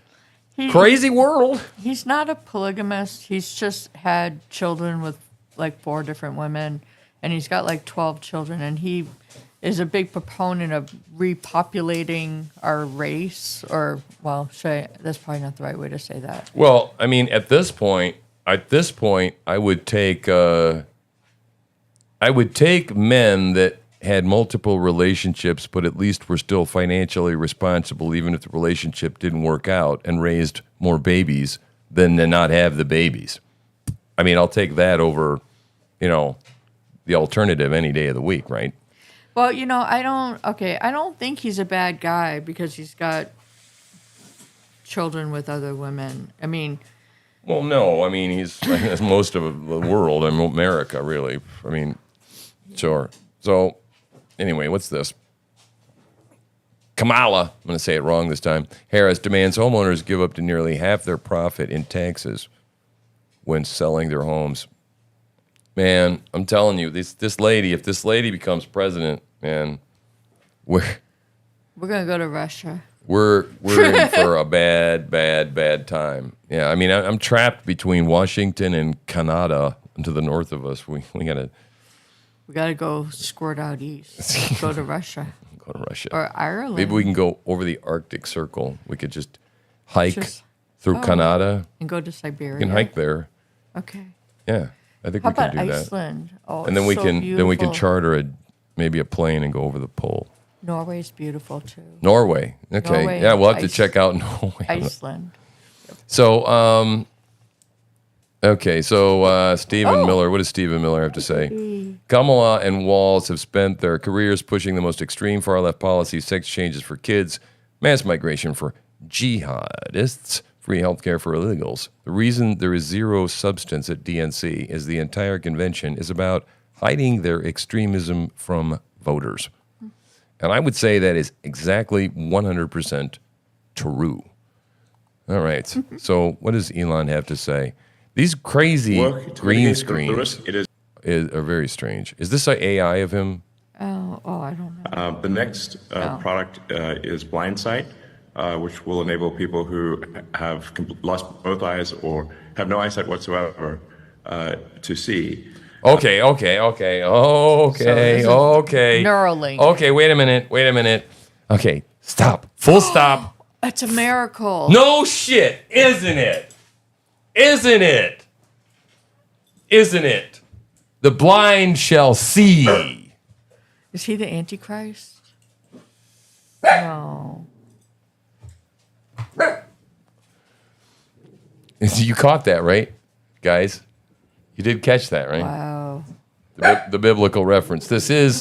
[SPEAKER 2] crazy world.
[SPEAKER 1] He's not a polygamist. He's just had children with like 4 different women, and he's got like 12 children, and he is a big proponent of repopulating our race, or, well, that's probably not the right way to say that.
[SPEAKER 2] Well, I mean, at this point, I would take men that had multiple relationships, but at least were still financially responsible, even if the relationship didn't work out, and raised more babies than to not have the babies. I mean, I'll take that over, you know, the alternative any day of the week, right?
[SPEAKER 1] Well, you know, I don't think he's a bad guy because he's got children with other women. I mean...
[SPEAKER 2] Well, no. I mean, he's like most of the world, and America, really. I mean, sure. So, anyway, what's this? Kamala, I'm going to say it wrong this time, Harris demands homeowners give up to nearly half their profit in taxes when selling their homes. Man, I'm telling you, this lady, if this lady becomes president, man, we're
[SPEAKER 1] going to go to Russia.
[SPEAKER 2] We're in for a bad time. Yeah, I mean, I'm trapped between Washington and Canada to the north of us. We gotta.
[SPEAKER 1] We got to go squirt out east. Go to Russia.
[SPEAKER 2] Go to Russia.
[SPEAKER 1] Or Ireland.
[SPEAKER 2] Maybe we can go over the Arctic Circle. We could just hike through Canada.
[SPEAKER 1] And go to Siberia.
[SPEAKER 2] We can hike there.
[SPEAKER 1] Okay.
[SPEAKER 2] Yeah. I think
[SPEAKER 1] How
[SPEAKER 2] we can
[SPEAKER 1] about
[SPEAKER 2] do that.
[SPEAKER 1] Iceland? Oh,
[SPEAKER 2] and then
[SPEAKER 1] it's
[SPEAKER 2] we
[SPEAKER 1] so
[SPEAKER 2] can
[SPEAKER 1] beautiful.
[SPEAKER 2] charter maybe a plane and go over the pole.
[SPEAKER 1] Norway's beautiful too.
[SPEAKER 2] Norway. Okay.
[SPEAKER 1] Norway,
[SPEAKER 2] yeah, we'll have to check out Norway.
[SPEAKER 1] Iceland.
[SPEAKER 2] So, Stephen Miller, what does Stephen Miller have to say? Kamala and Walz have spent their careers pushing the most extreme far-left policies, sex changes for kids, mass migration for jihadists, free healthcare for illegals. The reason there is zero substance at DNC is the entire convention is about hiding their extremism from voters. And I would say that is exactly 100% true. All right. So what does Elon have to say? These crazy green screens are very strange. Is this an AI of him?
[SPEAKER 1] Oh, I don't know.
[SPEAKER 10] The next product is Blindsight, which will enable people who have lost both eyes or have no eyesight whatsoever to see.
[SPEAKER 2] Okay.
[SPEAKER 1] Neuralink.
[SPEAKER 2] Okay, wait a minute. Okay, stop. Full stop.
[SPEAKER 1] It's a miracle.
[SPEAKER 2] No shit, isn't it? The blind shall see.
[SPEAKER 1] Is he the Antichrist? No.
[SPEAKER 2] You caught that, right, guys? You did catch that, right?
[SPEAKER 1] Wow.
[SPEAKER 2] The biblical reference. This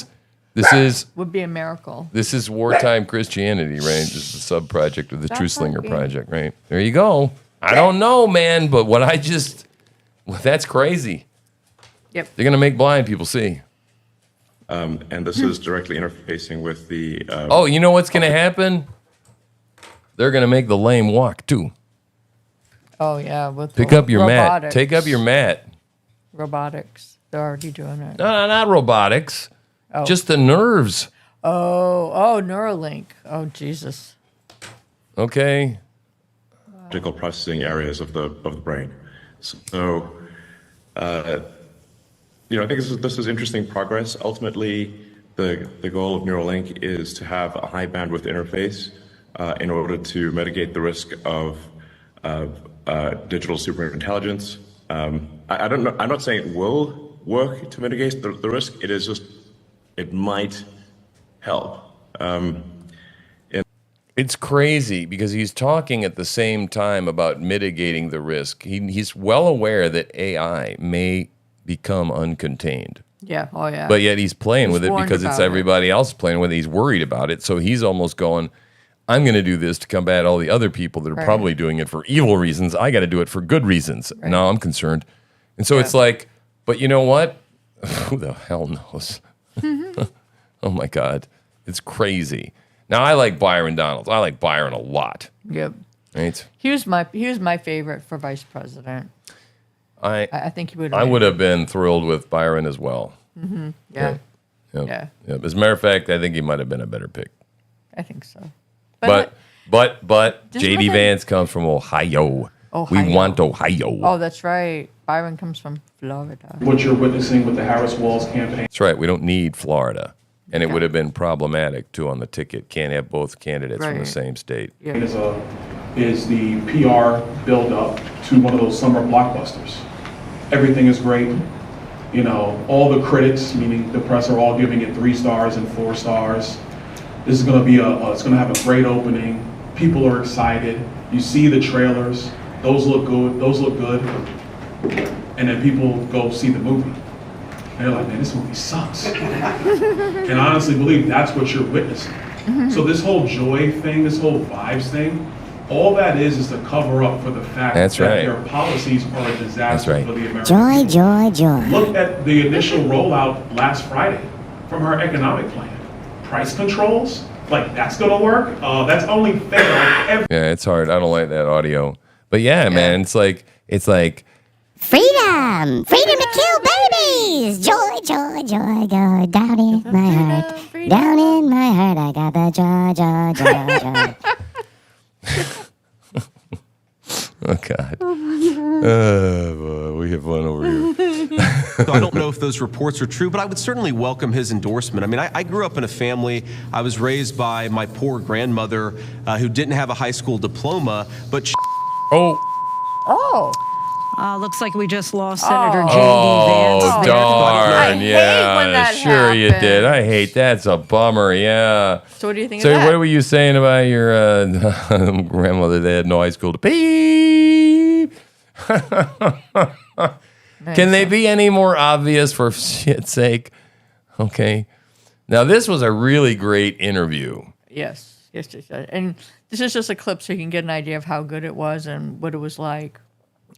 [SPEAKER 1] would be a miracle.
[SPEAKER 2] This is wartime Christianity, right? This is the sub-project of the TruthSlinger project, right? There you go. I don't know, man, but that's crazy.
[SPEAKER 1] Yep.
[SPEAKER 2] They're going to make blind people see.
[SPEAKER 10] And this is directly interfacing with the...
[SPEAKER 2] you know what's going to happen? They're going to make the lame walk, too.
[SPEAKER 1] Oh, yeah. With
[SPEAKER 2] Pick up your
[SPEAKER 1] robotics.
[SPEAKER 2] mat. Take up your mat.
[SPEAKER 1] Robotics. They're already doing it.
[SPEAKER 2] No, not robotics.
[SPEAKER 1] Oh.
[SPEAKER 2] Just the nerves.
[SPEAKER 1] Oh, Neuralink. Oh, Jesus.
[SPEAKER 2] Okay.
[SPEAKER 10] Logical processing areas of the brain. So, I think this is interesting progress. Ultimately, the goal of Neuralink is to have a high bandwidth interface in order to mitigate the risk of digital superintelligence. I don't know. I'm not saying it will work to mitigate the risk. It is just, it might help.
[SPEAKER 2] It's crazy because he's talking at the same time about mitigating the risk. He's well aware that AI may become uncontained.
[SPEAKER 1] Yeah. Oh, yeah.
[SPEAKER 2] But yet he's playing with it
[SPEAKER 1] warned
[SPEAKER 2] because it's
[SPEAKER 1] about
[SPEAKER 2] everybody else playing with it. He's worried about it. So he's almost going, I'm going to do this to combat all the other people that are probably doing it for evil reasons. I got to do it for good reasons.
[SPEAKER 1] Right.
[SPEAKER 2] No, I'm concerned. And so it's like, but you know what? Who the hell knows? Oh, my God. It's crazy. Now, I like Byron Donalds. I like Byron a lot.
[SPEAKER 1] Yep.
[SPEAKER 2] Right?
[SPEAKER 1] He was my favorite for vice president. I think he would.
[SPEAKER 2] I would have been thrilled with Byron as well.
[SPEAKER 1] Mm-hmm. Yeah.
[SPEAKER 2] Yeah. As a matter of fact, I think he might have been a better pick.
[SPEAKER 1] I think so.
[SPEAKER 2] But
[SPEAKER 1] Doesn't
[SPEAKER 2] J.D.
[SPEAKER 1] that-
[SPEAKER 2] Vance comes from Ohio. We want Ohio.
[SPEAKER 1] Oh, that's right. Byron comes from Florida.
[SPEAKER 11] What you're witnessing with the Harris-Walz campaign.
[SPEAKER 2] That's right. We don't need Florida. And it would have been problematic, too, on the ticket. Can't have both candidates from the
[SPEAKER 1] Right.
[SPEAKER 2] same state.
[SPEAKER 11] Is the PR build-up to one of those summer blockbusters. Everything is great. You know, all the critics, meaning the press, are all giving it 3 stars and 4 stars. This is going to be it's going to have a great opening. People are excited. You see the trailers. Those look good. Those look good. And then people go see the movie. And they're like, man, this movie sucks. And I honestly believe that's what you're witnessing. So this whole joy thing, this whole vibes thing, all that is to cover up for the fact that their policies are a disaster for the American
[SPEAKER 21] Joy,
[SPEAKER 11] people.
[SPEAKER 21] joy, joy.
[SPEAKER 11] Look at the initial rollout last Friday from her economic plan. Price controls, like that's gonna work? That's only fair.
[SPEAKER 2] Yeah, it's hard. I don't like that audio. But yeah, man, it's like
[SPEAKER 21] Freedom! Freedom to kill babies! Joy, joy, joy, go down in my heart. Down in my heart, I got the joy, joy, joy, joy.
[SPEAKER 2] Oh, God. Oh, boy. we have fun over here.
[SPEAKER 12] So I don't know if those reports are true, but I would certainly welcome his endorsement. I mean, I grew up in a family. I was raised by my poor grandmother who didn't have a high school diploma, but
[SPEAKER 14] Looks like we just lost Senator J.D. Vance.
[SPEAKER 2] Oh, darn. Yeah, sure you did. I hate that's a bummer. Yeah.
[SPEAKER 1] So what do you think
[SPEAKER 2] So
[SPEAKER 1] of that?
[SPEAKER 2] what were you saying about your grandmother that had no high school to beep? Can they be any more obvious for shit's sake? Okay. Now, this was a really great interview.
[SPEAKER 1] Yes. And this is just a clip so you can get an idea of how good it was and what it was like.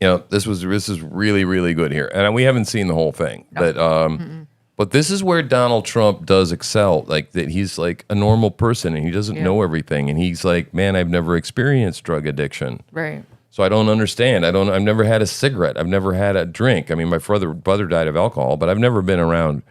[SPEAKER 2] Yeah, this is really, really good here. And we haven't seen the whole thing.
[SPEAKER 1] No.
[SPEAKER 2] But this is where Donald Trump does excel. Like, that he's like a normal person and he doesn't know everything. And he's like, man, I've never experienced drug addiction.
[SPEAKER 1] Right.
[SPEAKER 2] So I don't understand. I've never had a cigarette. I've never had a drink. I mean, my brother died of alcohol, but I've never been around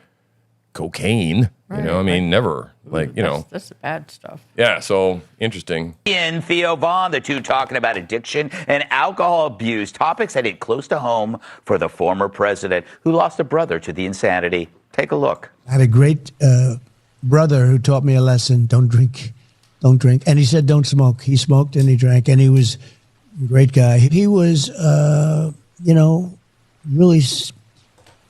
[SPEAKER 2] cocaine.
[SPEAKER 1] Right,
[SPEAKER 2] you know, I mean, never. Like, you know.
[SPEAKER 1] That's the bad stuff.
[SPEAKER 2] Yeah, so interesting.
[SPEAKER 23] And Theo Vaughn, the two talking about addiction and alcohol abuse, topics that hit close to home for the former president who lost a brother to the insanity. Take a look.
[SPEAKER 24] I had a great brother who taught me a lesson. Don't drink. And he said, don't smoke. He smoked and he drank, and he was a great guy. He was, really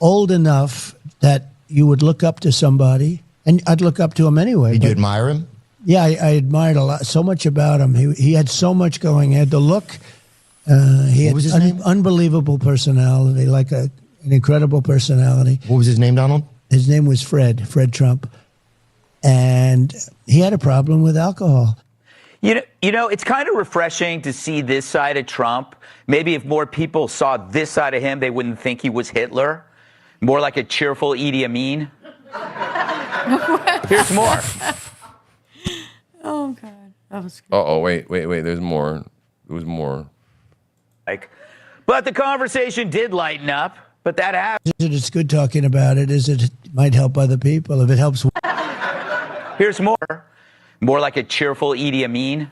[SPEAKER 24] old enough that you would look up to somebody, and I'd look up to him anyway.
[SPEAKER 25] Did you admire him?
[SPEAKER 24] Yeah, I admired so much about him. He had so much going. He had the look. He had
[SPEAKER 25] was his name?
[SPEAKER 24] Unbelievable personality, like an incredible personality.
[SPEAKER 25] What was his name, Donald?
[SPEAKER 24] His name was Fred Trump. And he had a problem with alcohol.
[SPEAKER 23] You know, it's kind of refreshing to see this side of Trump. Maybe if more people saw this side of him, they wouldn't think he was Hitler. More like a cheerful Idi Amin. Here's more.
[SPEAKER 1] Oh, God. That was good.
[SPEAKER 2] Uh-oh, wait. There's more. There was more.
[SPEAKER 23] But the conversation did lighten up. But that happened.
[SPEAKER 24] It's good talking about it. It might help other people. If it helps.
[SPEAKER 23] Here's more. More like a cheerful Idi Amin.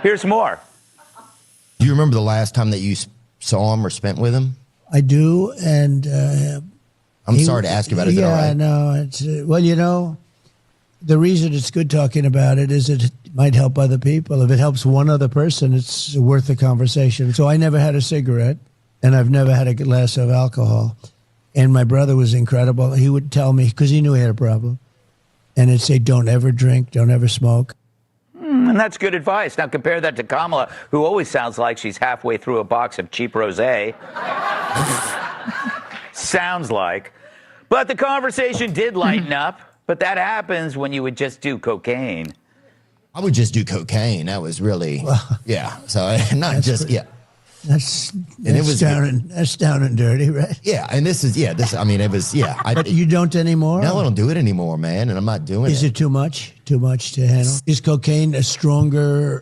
[SPEAKER 23] Here's more.
[SPEAKER 25] Do you remember the last time that you saw him or spent with him?
[SPEAKER 24] I do, and
[SPEAKER 25] I'm sorry to ask you about it. Is that all right?
[SPEAKER 24] Yeah, no. It's the reason it's good talking about it is it might help other people. If it helps one other person, it's worth the conversation. So I never had a cigarette, and I've never had a glass of alcohol. And my brother was incredible. He would tell me, because he knew he had a problem, and he'd say, don't ever drink, don't ever smoke.
[SPEAKER 23] And that's good advice. Now compare that to Kamala, who always sounds like she's halfway through a box of cheap rosé. Sounds like. But the conversation did lighten up. But that happens when you would just do cocaine.
[SPEAKER 25] I would just do cocaine. That was really, yeah. So not just, yeah.
[SPEAKER 24] That's down and dirty, right?
[SPEAKER 25] Yeah, and this is, I mean, it was, yeah.
[SPEAKER 24] But you don't anymore?
[SPEAKER 25] No, I don't do it anymore, man, and I'm not doing it.
[SPEAKER 24] Is it too much? Too much to handle? Is cocaine a stronger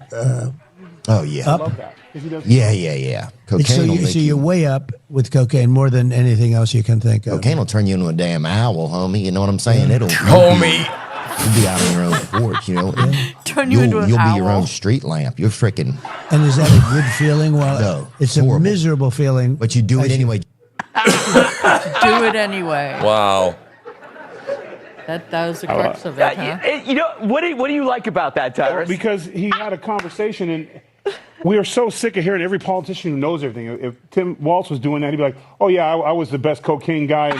[SPEAKER 25] oh, yeah.
[SPEAKER 24] up?
[SPEAKER 25] Yeah. Cocaine will make
[SPEAKER 24] you're way up with cocaine more than anything else you can think of.
[SPEAKER 25] Cocaine will turn you into a damn owl, homie. You know what I'm saying?
[SPEAKER 24] Yeah.
[SPEAKER 25] It'll
[SPEAKER 2] Homie.
[SPEAKER 25] You'll be out on your own porch, you know.
[SPEAKER 1] Turn you into an
[SPEAKER 25] You'll
[SPEAKER 1] owl.
[SPEAKER 25] be your own street lamp. You're freaking.
[SPEAKER 24] And is that a good feeling? Well,
[SPEAKER 25] no,
[SPEAKER 24] it's a miserable feeling.
[SPEAKER 25] But you do it anyway.
[SPEAKER 1] Do it anyway.
[SPEAKER 2] Wow.
[SPEAKER 1] That was the crux of it, huh?
[SPEAKER 23] You know, what do you like about that, Tyrus?
[SPEAKER 11] Because he had a conversation, and we are so sick of hearing every politician who knows everything. If Tim Walz was doing that, he'd be like, oh, yeah, I was the best cocaine guy.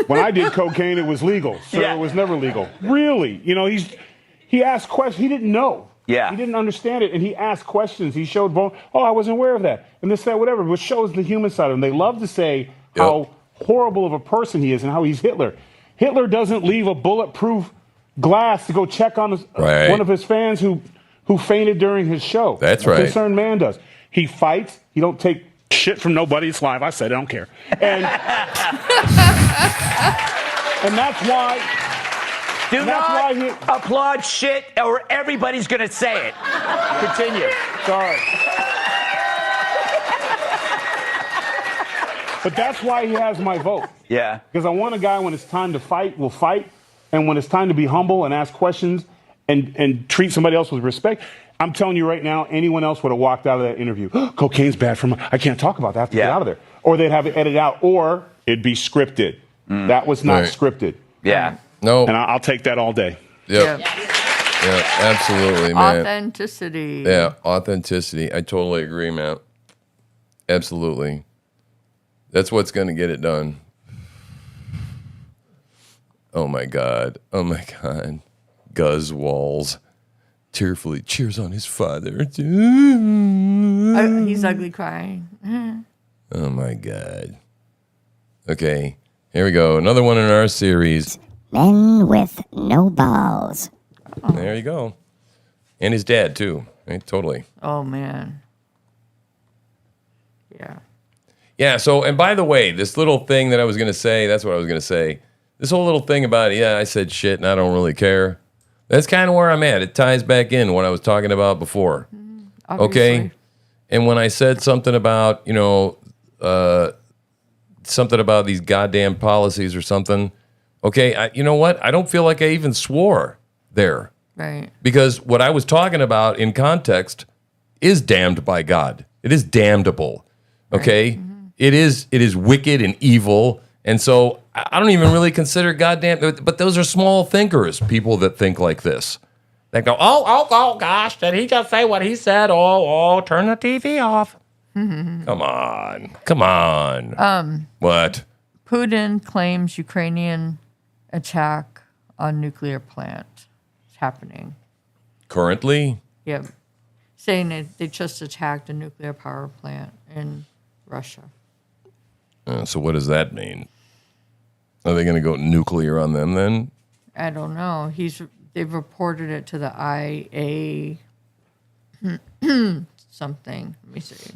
[SPEAKER 11] When I did cocaine, it was legal. Sir, it was never legal. Really? You know, he asked questions. He didn't know.
[SPEAKER 23] Yeah.
[SPEAKER 11] He didn't understand it, and he asked questions. He showed, I wasn't aware of that. And this, that, whatever, which shows the human side of him. They love to say how horrible of a person he is and how he's Hitler. Hitler doesn't leave a bulletproof glass to go check on one of his fans who fainted during his show.
[SPEAKER 2] That's right.
[SPEAKER 11] A concerned man does. He fights. He don't take shit from nobody. It's live. I said it. I don't care. And that's why.
[SPEAKER 23] Do not applaud shit, or everybody's going to say it. Continue.
[SPEAKER 11] Sorry. But that's why he has my vote.
[SPEAKER 23] Yeah.
[SPEAKER 11] Because I want a guy, when it's time to fight, will fight. And when it's time to be humble and ask questions and treat somebody else with respect.
[SPEAKER 4] I'm telling you right now, anyone else would have walked out of that interview. Cocaine's bad for I can't talk about that. I have to get out of there. Or they'd have it edited out, or it'd be scripted. That was not scripted.
[SPEAKER 23] Yeah.
[SPEAKER 2] No.
[SPEAKER 4] And I'll take that all day.
[SPEAKER 2] Yep. Yeah, absolutely, man.
[SPEAKER 1] Authenticity.
[SPEAKER 2] Yeah, authenticity. I totally agree, man. Absolutely. That's what's going to get it done. Oh, my God. Oh, my God. Guz Walls tearfully cheers on his father.
[SPEAKER 1] He's ugly crying.
[SPEAKER 2] Oh, my God. Okay, here we go. Another one in our series.
[SPEAKER 21] Men with no balls.
[SPEAKER 2] There you go. And his dad, too. Right? Totally.
[SPEAKER 1] Oh, man. Yeah.
[SPEAKER 2] Yeah, so, and by the way, this little thing that I was going to say, that's what I was going to say. This whole little thing about, I said shit and I don't really care. That's kind of where I'm at. It ties back in what I was talking about before.
[SPEAKER 1] Obviously.
[SPEAKER 2] Okay? And when I said something about, something about these goddamn policies or something, okay, you know what? I don't feel like I even swore there.
[SPEAKER 1] Right.
[SPEAKER 2] Because what I was talking about in context is damned by God. It is damnable. Okay? Right. It is wicked and evil. And so I don't even really consider goddamn, but those are small thinkers, people that think like this. They go, oh, gosh, did he just say what he said? Oh, turn the TV off. Come on. What?
[SPEAKER 1] Putin claims Ukrainian attack on nuclear plant is happening.
[SPEAKER 2] Currently?
[SPEAKER 1] Yeah. Saying that they just attacked a nuclear power plant in Russia.
[SPEAKER 2] So what does that mean? Are they going to go nuclear on them then?
[SPEAKER 1] I don't know. They've reported it to the IA something. Let me see.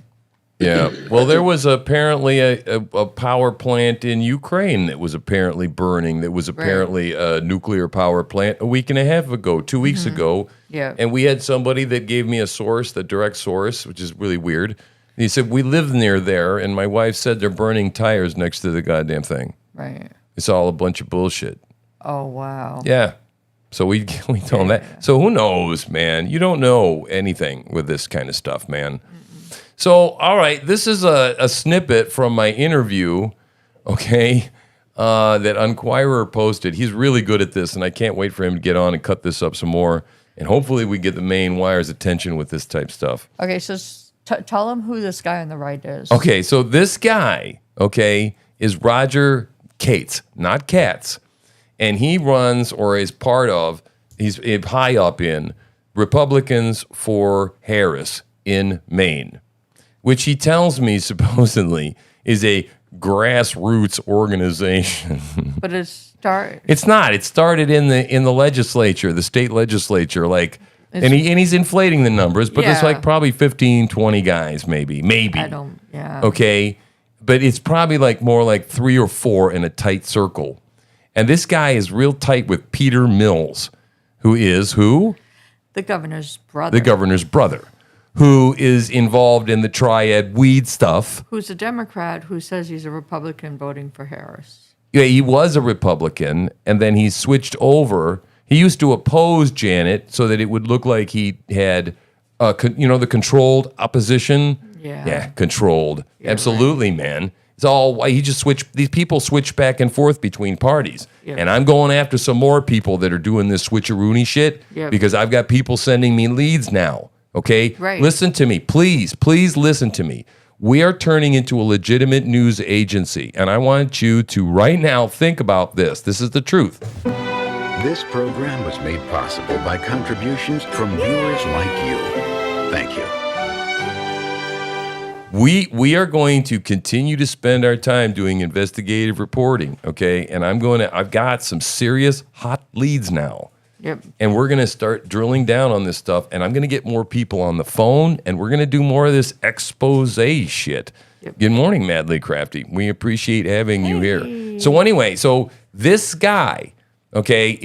[SPEAKER 2] Yeah. Well, there was apparently a power plant in Ukraine that was apparently burning. That was apparently a nuclear power plant a week and a half ago, 2 weeks ago.
[SPEAKER 1] Yeah.
[SPEAKER 2] And we had somebody that gave me a source, the direct source, which is really weird. He said, we live near there, and my wife said they're burning tires next to the goddamn thing.
[SPEAKER 1] Right.
[SPEAKER 2] It's all a bunch of bullshit.
[SPEAKER 1] Oh, wow.
[SPEAKER 2] Yeah. So we told him that. So who knows, man? You don't know anything with this kind of stuff, man. So, all right, this is a snippet from my interview, okay, that Unquirer posted. He's really good at this, and I can't wait for him to get on and cut this up some more. And hopefully we get the main wire's attention with this type stuff.
[SPEAKER 1] Okay, so tell him who this guy on the right is.
[SPEAKER 2] Okay, so this guy, okay, is Roger Cates, not Katz. And he runs or is part of, he's high up in Republicans for Harris in Maine, which he tells me supposedly is a grassroots organization.
[SPEAKER 1] But it's
[SPEAKER 2] not. It started in the legislature, the state legislature, and he's inflating the numbers, but it's like probably 15, 20 guys, maybe. Okay, but it's probably more like 3 or 4 in a tight circle. And this guy is real tight with Peter Mills, who is who?
[SPEAKER 1] The governor's brother.
[SPEAKER 2] The governor's brother, who is involved in the triad weed stuff.
[SPEAKER 1] Who's a Democrat who says he's a Republican voting for Harris.
[SPEAKER 2] Yeah, he was a Republican, and then he switched over. He used to oppose Janet so that it would look like he had, the controlled opposition. Yeah, controlled. Yeah, absolutely, right. Man. It's all, he just switched, these people switch back and forth between parties. Yeah. And I'm going after some more people that are doing this switcheroony shit because I've got people sending me leads now. Okay?
[SPEAKER 1] Right.
[SPEAKER 2] Listen to me. Please listen to me. We are turning into a legitimate news agency. And I want you to right now think about this. This is the truth.
[SPEAKER 8] This program was made possible by contributions from viewers like you. Thank you.
[SPEAKER 2] We are going to continue to spend our time doing investigative reporting, okay? And I've got some serious hot leads now.
[SPEAKER 1] Yep.
[SPEAKER 2] And we're going to start drilling down on this stuff, and I'm going to get more people on the phone, and we're going to do more of this expose shit. Yep. Good morning, Madly Crafty. We appreciate having you here. So anyway, this guy, okay,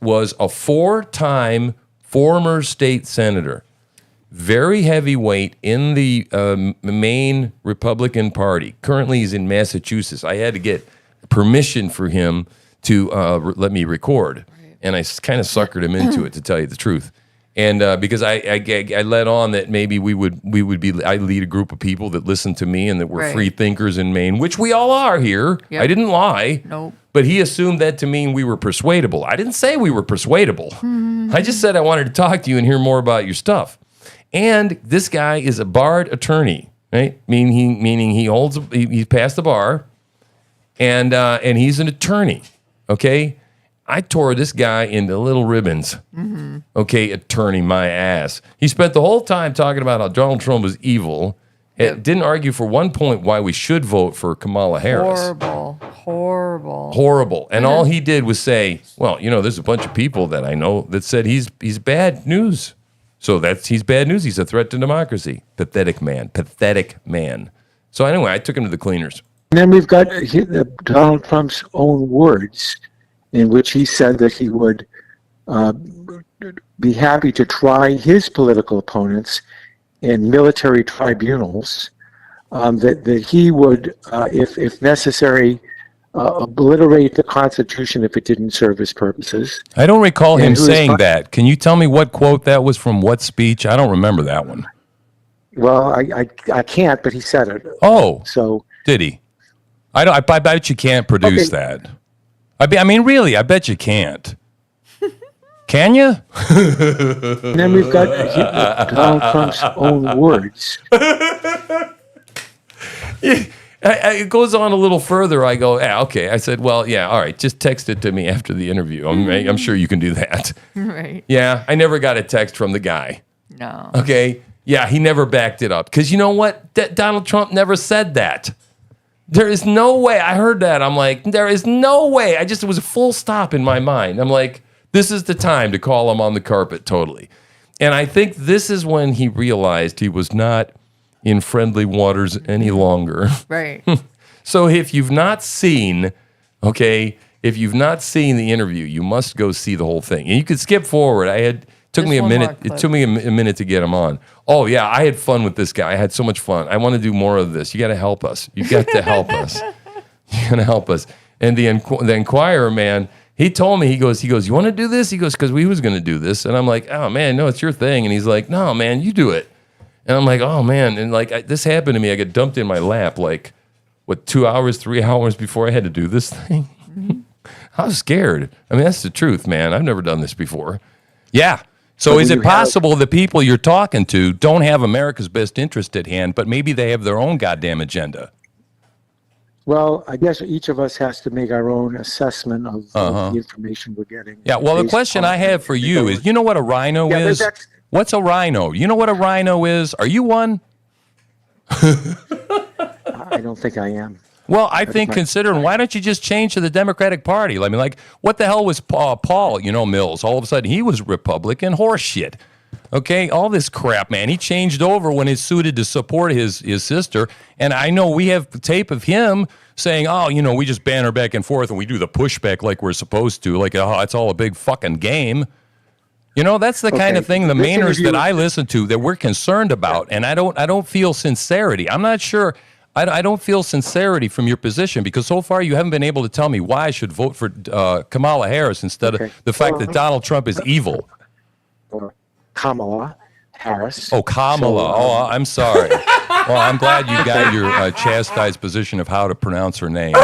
[SPEAKER 2] was a 4-time former state senator. Very heavyweight in the Maine Republican Party. Currently, he's in Massachusetts. I had to get permission for him to let me record, and I kind of suckered him into it, to tell you the truth. And because I let on that maybe I lead a group of people that listen to me and that we're free thinkers in Maine, which we all are here. Yep. I didn't lie.
[SPEAKER 1] Nope.
[SPEAKER 2] But he assumed that to mean we were persuadable. I didn't say we were persuadable. I just said I wanted to talk to you and hear more about your stuff. And this guy is a barred attorney, right? Meaning he's passed the bar, and he's an attorney. Okay. I tore this guy into little ribbons. Mm-hmm. Okay, attorney, my ass. He spent the whole time talking about how Donald Trump was evil. Yep. It didn't argue for one point why we should vote for Kamala Harris. Horrible. And all he did was say, well, there's a bunch of people that I know that said he's bad news. So he's bad news. He's a threat to democracy. Pathetic man. So anyway, I took him to the cleaners.
[SPEAKER 16] And then we've got Donald Trump's own words, in which he said that he would be happy to try his political opponents in military tribunals, that he would, if necessary, obliterate the Constitution if it didn't serve his purposes.
[SPEAKER 17] I don't recall him saying that. Can you tell me what quote that was from, what speech? I don't remember that one.
[SPEAKER 16] Well, I can't, but he said it.
[SPEAKER 17] Oh,
[SPEAKER 16] so
[SPEAKER 17] did he? I bet you can't produce that. I mean, really, I bet you can't. Can you?
[SPEAKER 16] And then we've got Donald Trump's own words.
[SPEAKER 2] It goes on a little further. I go, okay. I said, well, yeah, all right. Just text it to me after the interview. I'm sure you can do that.
[SPEAKER 1] Right.
[SPEAKER 2] Yeah, I never got a text from the guy.
[SPEAKER 1] No.
[SPEAKER 2] Okay. Yeah, he never backed it up. Because you know what? Donald Trump never said that. There is no way. I heard that. I'm like, there is no way. It was a full stop in my mind. I'm like, this is the time to call him on the carpet totally. And I think this is when he realized he was not in friendly waters any longer.
[SPEAKER 1] Right.
[SPEAKER 2] So if you've not seen the interview, you must go see the whole thing. And you could skip forward. It took me a minute to get him on. Oh yeah, I had fun with this guy. I had so much fun. I want to do more of this. You got to help us. You got to help us. You got to help us. And the Inquirer man, he told me, he goes, you want to do this? He goes, because we was going to do this. And I'm like, oh man, no, it's your thing. And he's like, no, man, you do it. And I'm like, oh man. And this happened to me. I got dumped in my lap 3 hours before I had to do this thing. Mm-hmm. I was scared. I mean, that's the truth, man. I've never done this before.
[SPEAKER 17] Yeah. So is it possible the people you're talking to don't have America's best interest at hand, but maybe they have their own goddamn agenda?
[SPEAKER 16] Well, I guess each of us has to make our own assessment of the information we're getting.
[SPEAKER 17] Yeah, well, the question I have for you is, you know what a rhino is? What's a rhino? You know what a rhino is? Are you one?
[SPEAKER 16] I don't think I am.
[SPEAKER 17] Well, I think considering, why don't you just change to the Democratic Party? I mean, what the hell was Paul, Mills? All of a sudden, he was Republican. Horse shit. Okay, all this crap, man. He changed over when it suited to support his sister. And I know we have tape of him saying, we just banter back and forth and we do the pushback like we're supposed to. It's all a big fucking game. That's the kind of thing the Mainers that I listen to that we're concerned about. And I don't feel sincerity. I'm not sure. I don't feel sincerity from your position because so far you haven't been able to tell me why I should vote for Kamala Harris instead of the fact that Donald Trump is evil.
[SPEAKER 16] Kamala Harris.
[SPEAKER 17] Oh, Kamala. I'm sorry. Well, I'm glad you got your chastised position of how to pronounce her name.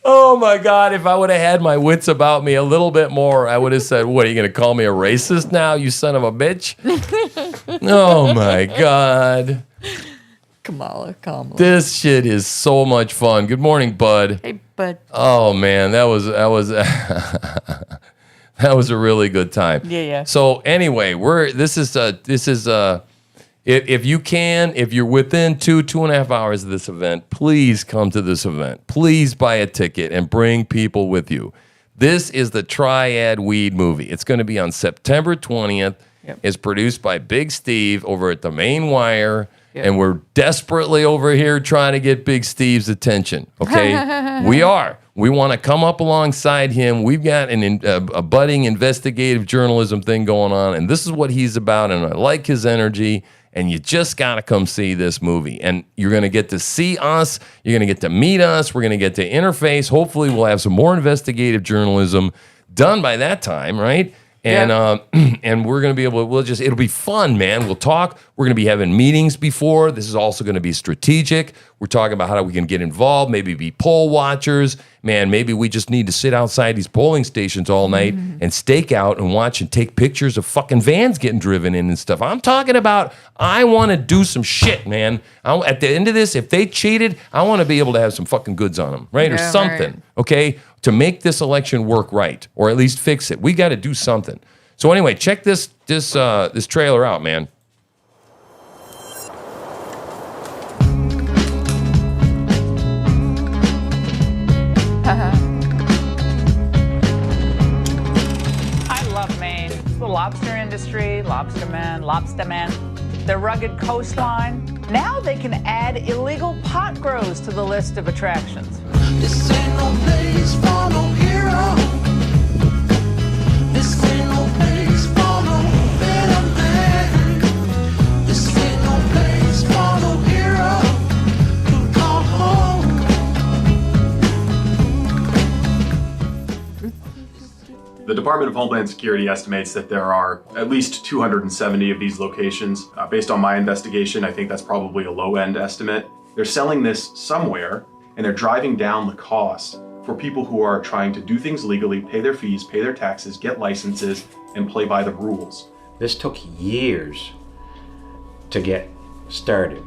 [SPEAKER 2] Oh my God, if I would have had my wits about me a little bit more, I would have said, what, are you going to call me a racist now, you son of a bitch? Oh my God.
[SPEAKER 1] Kamala.
[SPEAKER 2] This shit is so much fun. Good morning, bud.
[SPEAKER 1] Hey, bud.
[SPEAKER 2] Oh man, that was that was a really good time.
[SPEAKER 1] Yeah.
[SPEAKER 2] So anyway, if you're within 2.5 hours of this event, please come to this event. Please buy a ticket and bring people with you. This is the Triad Weed movie. It's going to be on September 20th. Yep. It's produced by Big Steve over at the Main Wire. Yep. And we're desperately over here trying to get Big Steve's attention. Okay, we are. We want to come up alongside him. We've got a budding investigative journalism thing going on, and this is what he's about. And I like his energy. And you just got to come see this movie. And you're going to get to see us. You're going to get to meet us. We're going to get to interface. Hopefully, we'll have some more investigative journalism done by that time, right? And and we're going to be able to, it'll be fun, man. We'll talk. We're going to be having meetings before. This is also going to be strategic. We're talking about how we can get involved, maybe be poll watchers. Man, maybe we just need to sit outside these polling stations all night and stake out and watch and take pictures of fucking vans getting driven in and stuff. I'm talking about, I want to do some shit, man. At the end of this, if they cheated, I want to be able to have some fucking goods on them, right? Or something, right. Okay? To make this election work right, or at least fix it. We got to do something. So anyway, check this trailer out, man.
[SPEAKER 7] I love Maine. It's the lobster industry, lobstermen, their rugged coastline. Now they can add illegal pot grows to the list of attractions.
[SPEAKER 9] This ain't no place for no hero. This ain't no place for no better man. This ain't no place for no hero to call home.
[SPEAKER 18] The Department of Homeland Security estimates that there are at least 270 of these locations. Based on my investigation, I think that's probably a low-end estimate. They're selling this somewhere, and they're driving down the cost for people who are trying to do things legally, pay their fees, pay their taxes, get licenses, and play by the rules.
[SPEAKER 19] This took years to get started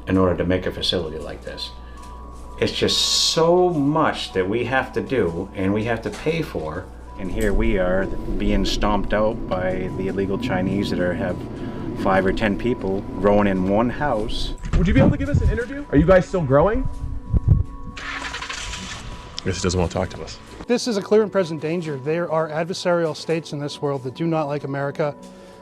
[SPEAKER 19] in order to make a facility like this. It's just so much that we have to do and we have to pay for.
[SPEAKER 20] And here we are being stomped out by the illegal Chinese that have 5 or 10 people growing in one house.
[SPEAKER 11] Would you be able to give us an interview? Are you guys still growing? I guess he doesn't want to talk to us.
[SPEAKER 26] This is a clear and present danger. There are adversarial states in this world that do not like America.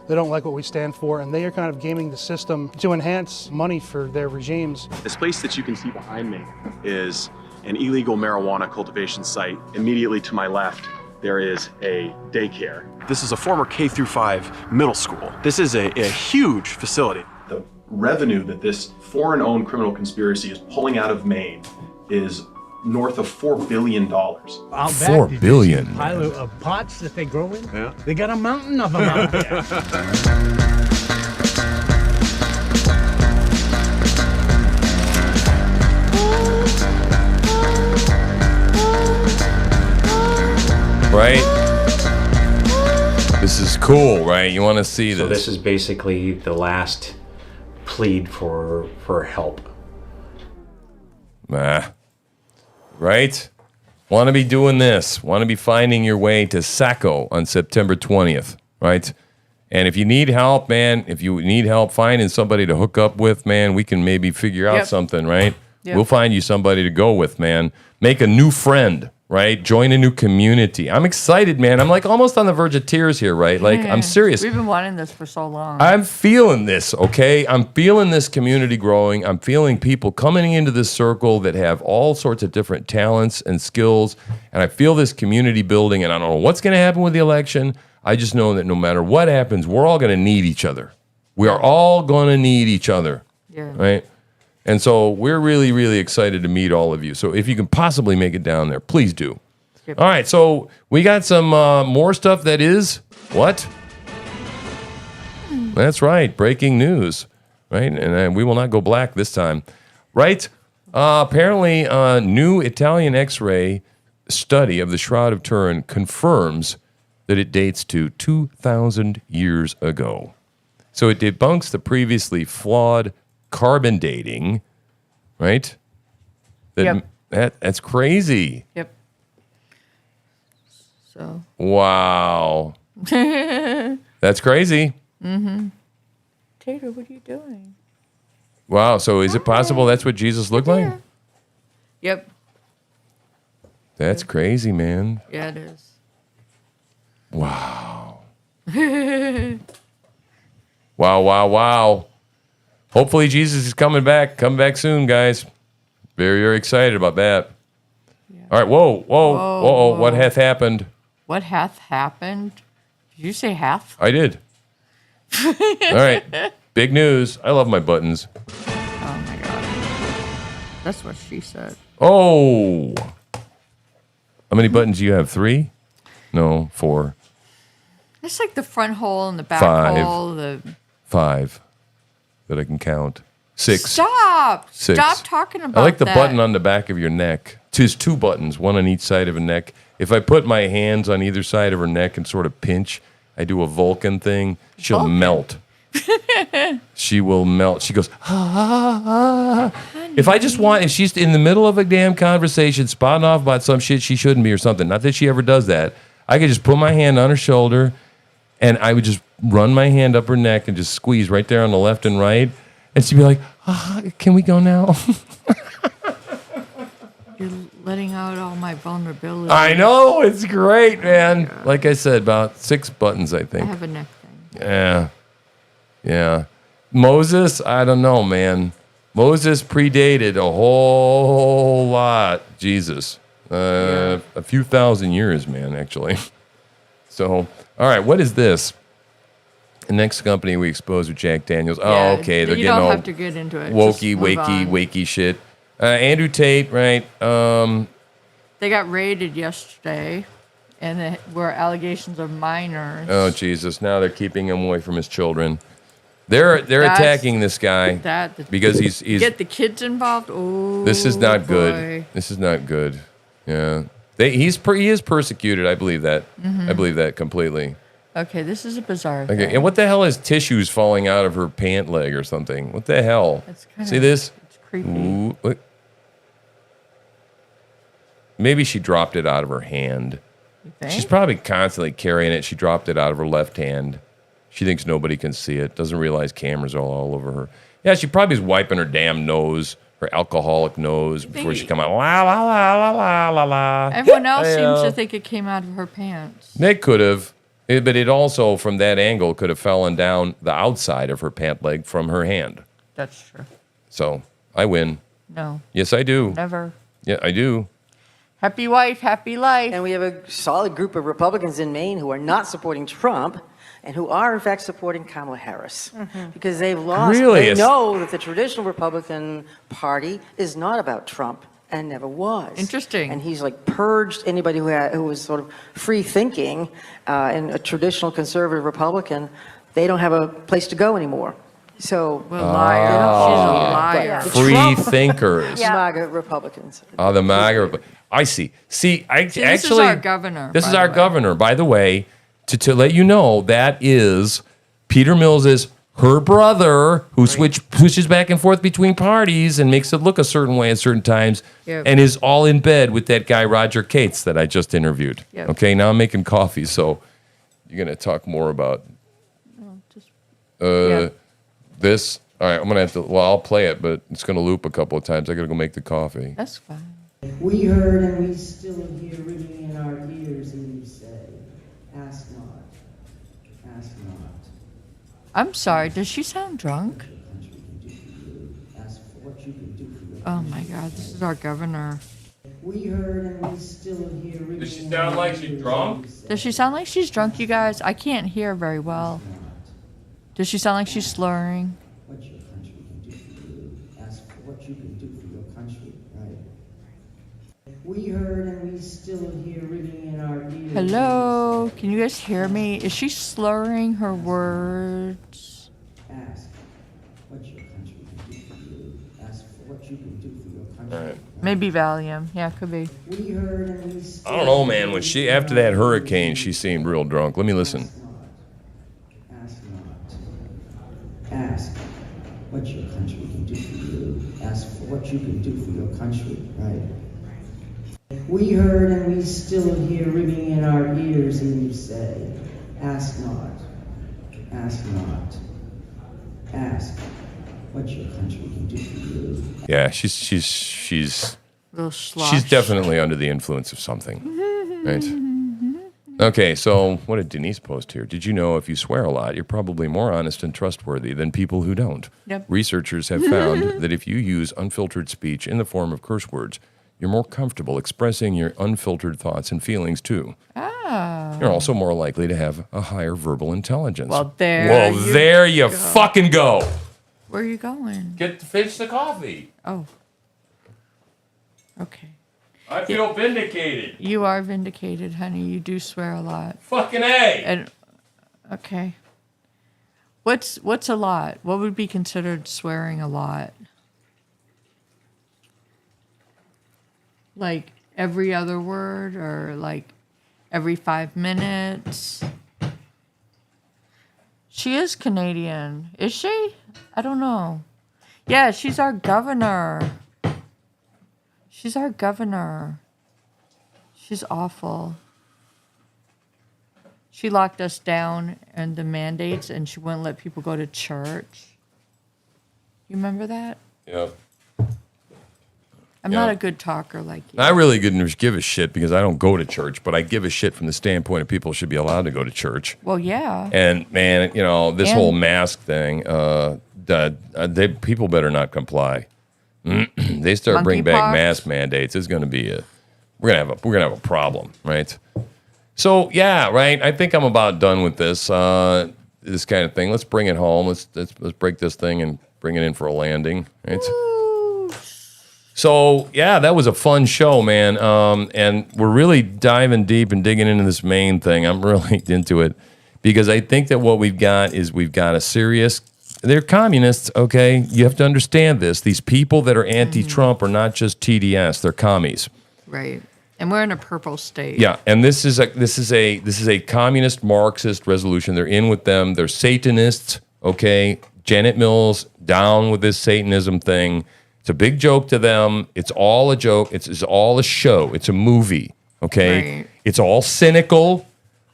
[SPEAKER 26] They don't like what we stand for, and they are kind of gaming the system to enhance money for their regimes.
[SPEAKER 18] This place that you can see behind me is an illegal marijuana cultivation site. Immediately to my left, there is a daycare. This is a former K-5 middle school. This is a huge facility. The revenue that this foreign-owned criminal conspiracy is pulling out of Maine is north of $4 billion.
[SPEAKER 2] $4 billion.
[SPEAKER 27] Pile of pots that they grow in. Yeah. They got a mountain of them out there.
[SPEAKER 2] Right? This is cool, right? You want to see this.
[SPEAKER 19] So this is basically the last plead for help.
[SPEAKER 2] Right? Want to be doing this. Want to be finding your way to Saco on September 20th, right? And if you need help, man, if you need help finding somebody to hook up with, man, we can maybe figure out something, right?
[SPEAKER 1] Yep.
[SPEAKER 2] We'll find you somebody to go with, man. Make a new friend, right? Join a new community. I'm excited, man. I'm like almost on the verge of tears here, right? Like, I'm serious.
[SPEAKER 1] We've been wanting this for so long.
[SPEAKER 2] I'm feeling this, okay? I'm feeling this community growing. I'm feeling people coming into this circle that have all sorts of different talents and skills. And I feel this community building, and I don't know what's going to happen with the election. I just know that no matter what happens, we're all going to need each other. We are all going to need each other, right? And so we're really, really excited to meet all of you. So if you can possibly make it down there, please do. All right, so we got some more stuff that is what? That's right, breaking news, right? And we will not go black this time, right? Apparently, a new Italian X-ray study of the Shroud of Turin confirms that it dates to 2,000 years ago. So it debunks the previously flawed carbon dating, right? That's crazy.
[SPEAKER 1] Yep. So.
[SPEAKER 2] Wow. That's crazy.
[SPEAKER 1] Mm-hmm. Tater, what are you doing?
[SPEAKER 2] Wow. So is it possible that's what Jesus looked like?
[SPEAKER 1] Yep.
[SPEAKER 2] That's crazy, man.
[SPEAKER 1] Yeah, it is.
[SPEAKER 2] Wow. Wow. Hopefully Jesus is coming back. Come back soon, guys. Very, very excited about that. Yeah. All right. Whoa. What hath happened?
[SPEAKER 1] What hath happened? Did you say hath?
[SPEAKER 2] I did. All right. Big news. I love my buttons.
[SPEAKER 1] Oh my god. That's what she said.
[SPEAKER 2] Oh. How many buttons do you have? 3? No, 4.
[SPEAKER 1] It's like the front hole and the back
[SPEAKER 2] 5.
[SPEAKER 1] hole.
[SPEAKER 2] 5 that I can count. 6.
[SPEAKER 1] Stop!
[SPEAKER 2] 6.
[SPEAKER 1] Stop talking about that.
[SPEAKER 2] I like the button on the back of your neck. There's 2 buttons, one on each side of a neck. If I put my hands on either side of her neck and sort of pinch, I do a Vulcan thing, she'll melt. She will melt. She goes, if she's in the middle of a damn conversation, spotting off about some shit she shouldn't be or something, not that she ever does that, I could just put my hand on her shoulder and I would just run my hand up her neck and just squeeze right there on the left and right. And she'd be like, can we go now?
[SPEAKER 1] You're letting out all my vulnerability.
[SPEAKER 2] I know. It's great, man. Like I said, about 6 buttons, I think.
[SPEAKER 1] I have a neck thing.
[SPEAKER 2] Yeah. Moses, I don't know, man. Moses predated a whole lot. Jesus. A few thousand years, man, actually. So, all right, what is this? The next company we exposed with Jack Daniels.
[SPEAKER 1] Yeah,
[SPEAKER 2] Oh, okay. They're
[SPEAKER 1] you
[SPEAKER 2] getting
[SPEAKER 1] don't
[SPEAKER 2] all
[SPEAKER 1] have to get into it.
[SPEAKER 2] wokey,
[SPEAKER 1] Just move on.
[SPEAKER 2] wakey shit. Andrew Tate, right?
[SPEAKER 1] They got raided yesterday, and there were allegations of minors.
[SPEAKER 2] Oh, Jesus. Now they're keeping him away from his children. They're attacking this guy because he's
[SPEAKER 1] get the kids involved. Oh,
[SPEAKER 2] this is not
[SPEAKER 1] boy.
[SPEAKER 2] good. This is not good. Yeah, he is persecuted. I believe that.
[SPEAKER 1] Mhm.
[SPEAKER 2] I believe that completely.
[SPEAKER 1] Okay, this is a bizarre
[SPEAKER 2] Okay,
[SPEAKER 1] thing.
[SPEAKER 2] and what the hell is tissues falling out of her pant leg or something? What the hell? See this?
[SPEAKER 1] It's creepy.
[SPEAKER 2] Ooh, look. Maybe she dropped it out of her hand.
[SPEAKER 1] You think?
[SPEAKER 2] She's probably constantly carrying it. She dropped it out of her left hand. She thinks nobody can see it. Doesn't realize cameras are all over her. Yeah, she probably is wiping her damn nose, her alcoholic nose, before she come out. La la la la la la la.
[SPEAKER 1] Everyone else seems to think it came out of her pants.
[SPEAKER 2] They could have, but it also, from that angle, could have fallen down the outside of her pant leg from her hand.
[SPEAKER 1] That's true.
[SPEAKER 2] So I win.
[SPEAKER 1] No.
[SPEAKER 2] Yes, I do.
[SPEAKER 1] Never.
[SPEAKER 2] Yeah, I do.
[SPEAKER 1] Happy wife, happy life.
[SPEAKER 3] And we have a solid group of Republicans in Maine who are not supporting Trump and who are, in fact, supporting Kamala Harris. Because they've lost.
[SPEAKER 2] Really?
[SPEAKER 3] They know that the traditional Republican Party is not about Trump and never was.
[SPEAKER 1] Interesting.
[SPEAKER 3] And he's like purged anybody who was sort of free thinking and a traditional conservative Republican. They don't have a place to go anymore. So,
[SPEAKER 1] liar. She's a liar.
[SPEAKER 2] Free thinkers.
[SPEAKER 3] MAGA Republicans.
[SPEAKER 2] Oh, the MAGA. I see. See,
[SPEAKER 1] this is our governor,
[SPEAKER 2] This
[SPEAKER 1] by
[SPEAKER 2] is
[SPEAKER 1] the
[SPEAKER 2] our
[SPEAKER 1] way.
[SPEAKER 2] governor, by the way. To let you know, that is Peter Mills's her brother, who switches back and forth between parties and makes it look a certain way at certain times,
[SPEAKER 1] Yep.
[SPEAKER 2] and is all in bed with that guy Roger Cates that I just interviewed.
[SPEAKER 1] Yep.
[SPEAKER 2] Okay, now I'm making coffee, so you're gonna talk more about this. All right, I'm gonna have to. Well, I'll play it, but it's gonna loop a couple of times. I gotta go make the coffee.
[SPEAKER 1] That's fine.
[SPEAKER 5] We heard and we still hear ringing in our ears, and you say, ask not, ask not.
[SPEAKER 1] I'm sorry. Does she sound drunk?
[SPEAKER 5] Ask for what you can do for your
[SPEAKER 1] Oh my God, this is our governor.
[SPEAKER 5] We heard and we still hear ringing.
[SPEAKER 2] Does she sound like she's drunk?
[SPEAKER 1] Does she sound like she's drunk, you guys? I can't hear very well. Does she sound like she's slurring?
[SPEAKER 5] What your country can do for you. Ask for what you can do for your country, right? We heard and we still hear ringing in our ears.
[SPEAKER 1] Hello? Can you guys hear me? Is she slurring her words?
[SPEAKER 5] Ask what your country can do for you. Ask for what you can do for your country.
[SPEAKER 2] All right.
[SPEAKER 1] Maybe Valium. Yeah, could be.
[SPEAKER 5] We heard and we still
[SPEAKER 2] I don't know, man. When she after that hurricane, she seemed real drunk. Let me listen.
[SPEAKER 5] ask not. Ask what your country can do for you. Ask for what you can do for your country, right? We heard and we still hear ringing in our ears, and you say, ask not, ask not, ask what your country can do for you.
[SPEAKER 2] Yeah, she's
[SPEAKER 1] Little slosh.
[SPEAKER 2] she's definitely under the influence of something, right? Okay, so what did Denise post here? Did you know if you swear a lot, you're probably more honest and trustworthy than people who don't?
[SPEAKER 1] Yep.
[SPEAKER 2] Researchers have found that if you use unfiltered speech in the form of curse words, you're more comfortable expressing your unfiltered thoughts and feelings too. you're also more likely to have a higher verbal intelligence.
[SPEAKER 1] Well, there
[SPEAKER 2] there you
[SPEAKER 1] go.
[SPEAKER 2] fucking go.
[SPEAKER 1] Where are you going?
[SPEAKER 2] Finish the coffee.
[SPEAKER 1] Oh. Okay.
[SPEAKER 2] I feel vindicated.
[SPEAKER 1] You are vindicated, honey. You do swear a lot.
[SPEAKER 2] Fucking A.
[SPEAKER 1] And okay. What's a lot? What would be considered swearing a lot? Like every other word, or like every 5 minutes? She is Canadian. Is she? I don't know. Yeah, she's our governor. She's our governor. She's awful. She locked us down and the mandates, and she wouldn't let people go to church. You remember that?
[SPEAKER 2] Yeah.
[SPEAKER 1] I'm not a good talker like you.
[SPEAKER 2] I really couldn't give a shit because I don't go to church, but I give a shit from the standpoint of people should be allowed to go to church.
[SPEAKER 1] Well, yeah.
[SPEAKER 2] And man, this whole mask thing, people better not comply. They start bringing back mask mandates. It's going to be we're gonna have a problem, right? So yeah, right. I think I'm about done with this this kind of thing. Let's bring it home. Let's break this thing and bring it in for a landing, right? So yeah, that was a fun show, man. And we're really diving deep and digging into this main thing. I'm really into it because I think that what we've got a serious. They're communists, okay? You have to understand this. These people that are anti-Trump are not just TDS; they're commies.
[SPEAKER 1] Right. And we're in a purple state.
[SPEAKER 2] Yeah, and this is a communist Marxist resolution. They're in with them. They're Satanists, okay? Janet Mills down with this Satanism thing. It's a big joke to them. It's all a joke. It's all a show. It's a movie, okay?
[SPEAKER 1] Right.
[SPEAKER 2] It's all cynical.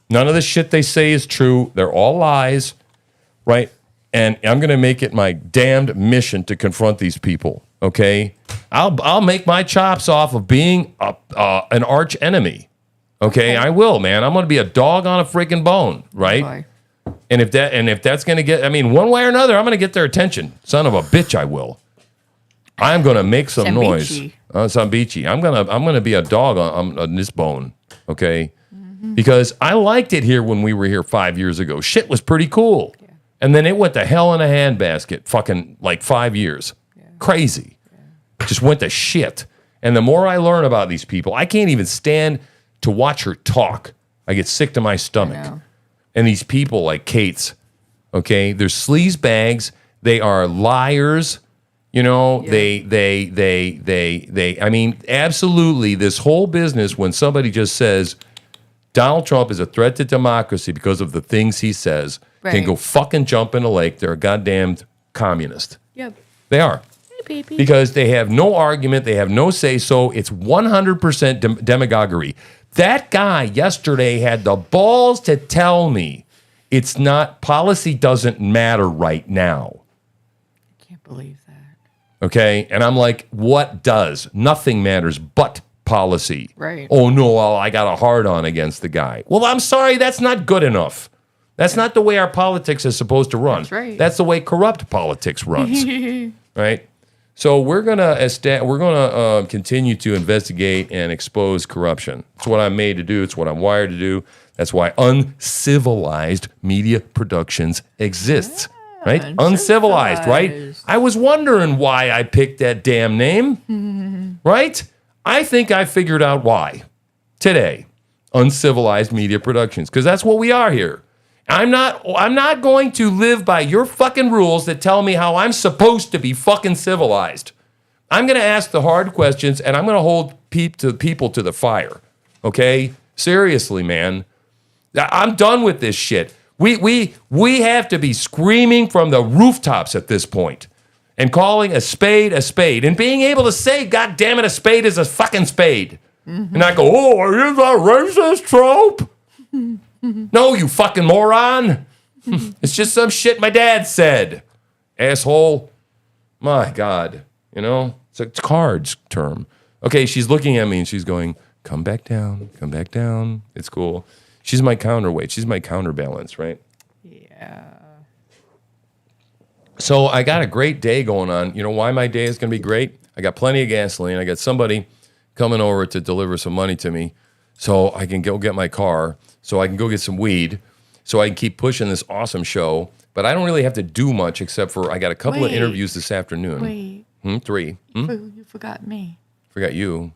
[SPEAKER 2] None of the shit they say is true. They're all lies, right? And I'm going to make it my damned mission to confront these people, okay? I'll make my chops off of being an arch enemy, okay? I will, man. I'm going to be a dog on a freaking bone, right?
[SPEAKER 1] Boy.
[SPEAKER 2] And if that's going to get, one way or another, I'm going to get their attention. Son of a bitch, I will. I'm going to make some noise. Sambichi. I'm going to be a dog on this bone, okay? Mm-hmm. Because I liked it here when we were here 5 years ago. Shit was pretty cool. Yeah. And then it went to hell in a handbasket, fucking like 5 years. Yeah. Crazy. Yeah. Just went to shit. And the more I learn about these people, I can't even stand to watch her talk. I get sick to my stomach. And these people like Kate's, okay, they're sleaze bags. They are liars. You know, they, I mean, absolutely, this whole business, when somebody just says Donald Trump is a threat to democracy because of the things he says, can go fucking jump in a lake. They're a goddamn communist.
[SPEAKER 1] Yep.
[SPEAKER 2] They are.
[SPEAKER 1] Hey, baby.
[SPEAKER 2] Because they have no argument. They have no say-so. It's 100% demagoguery. That guy yesterday had the balls to tell me it's not, policy doesn't matter right now.
[SPEAKER 1] I can't believe that.
[SPEAKER 2] Okay, and I'm like, what does? Nothing matters but policy.
[SPEAKER 1] Right.
[SPEAKER 2] Oh, no, well, I got a hard-on against the guy. Well, I'm sorry, that's not good enough. That's not the way our politics is supposed to run.
[SPEAKER 1] That's right.
[SPEAKER 2] That's the way corrupt politics runs. Right? So we're gonna continue to investigate and expose corruption. It's what I'm made to do. It's what I'm wired to do. That's why uncivilized media productions exists. Right? Uncivilized, right? I was wondering why I picked that damn name. Right? I think I figured out why. Today. Uncivilized media productions. Because that's what we are here. I'm not going to live by your fucking rules that tell me how I'm supposed to be fucking civilized. I'm going to ask the hard questions, and I'm going to hold people to the fire. Okay? Seriously, man. I'm done with this shit. We have to be screaming from the rooftops at this point and calling a spade and being able to say, God damn it, a spade is a fucking spade. Mm-hmm. And not go, oh, are you the racist, Trump? No, you fucking moron. It's just some shit my dad said. Asshole. My God. You know, it's a cards term. Okay, she's looking at me and she's going, come back down, come back down. It's cool. She's my counterweight. She's my counterbalance, right?
[SPEAKER 1] Yeah.
[SPEAKER 2] So I got a great day going on. You know why my day is going to be great? I got plenty of gasoline. I got somebody coming over to deliver some money to me. so I can go get my car, so I can go get some weed, so I can keep pushing this awesome show. But I don't really have to do much except for I got a couple of interviews this afternoon.
[SPEAKER 1] Wait.
[SPEAKER 2] 3.
[SPEAKER 1] You forgot me.
[SPEAKER 2] Forgot you.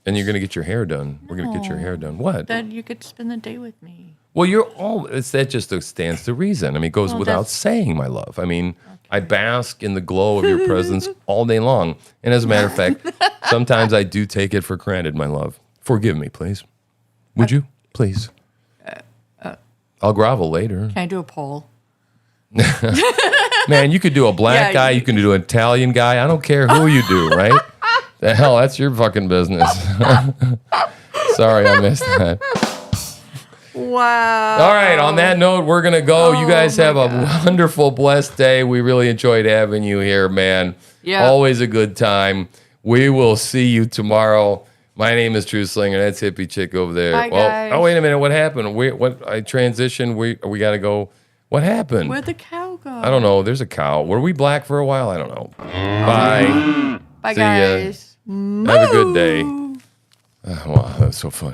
[SPEAKER 2] And you're going to get your hair done. We're going to get your hair done. What?
[SPEAKER 1] Then you could spend the day with me.
[SPEAKER 2] Well, that just stands to reason. I mean, it goes without saying, my love. I mean, I bask in the glow of your presence all day long. And as a matter of fact, sometimes I do take it for granted, my love. Forgive me, please. Would you? Please. I'll grovel later.
[SPEAKER 1] Can I do a poll?
[SPEAKER 2] Man, you could do a black guy. You can do an Italian guy. I don't care who you do, right? The hell, that's your fucking business. Sorry, I missed that.
[SPEAKER 1] Wow.
[SPEAKER 2] All right, on that note, we're going to go. You guys have a wonderful, blessed day. We really enjoyed having you here, man.
[SPEAKER 1] Yeah.
[SPEAKER 2] Always a good time. We will see you tomorrow. My name is TruthSlinger. That's hippie chick over there.
[SPEAKER 1] Bye, guys.
[SPEAKER 2] Oh, wait a minute. What happened? I transitioned. We got to go. What happened?
[SPEAKER 1] Where'd the cow go?
[SPEAKER 2] I don't know. There's a cow. Were we black for a while? I don't know. Bye.
[SPEAKER 1] Bye,
[SPEAKER 2] See ya.
[SPEAKER 1] guys.
[SPEAKER 2] Have a good day. Wow, that was so fun.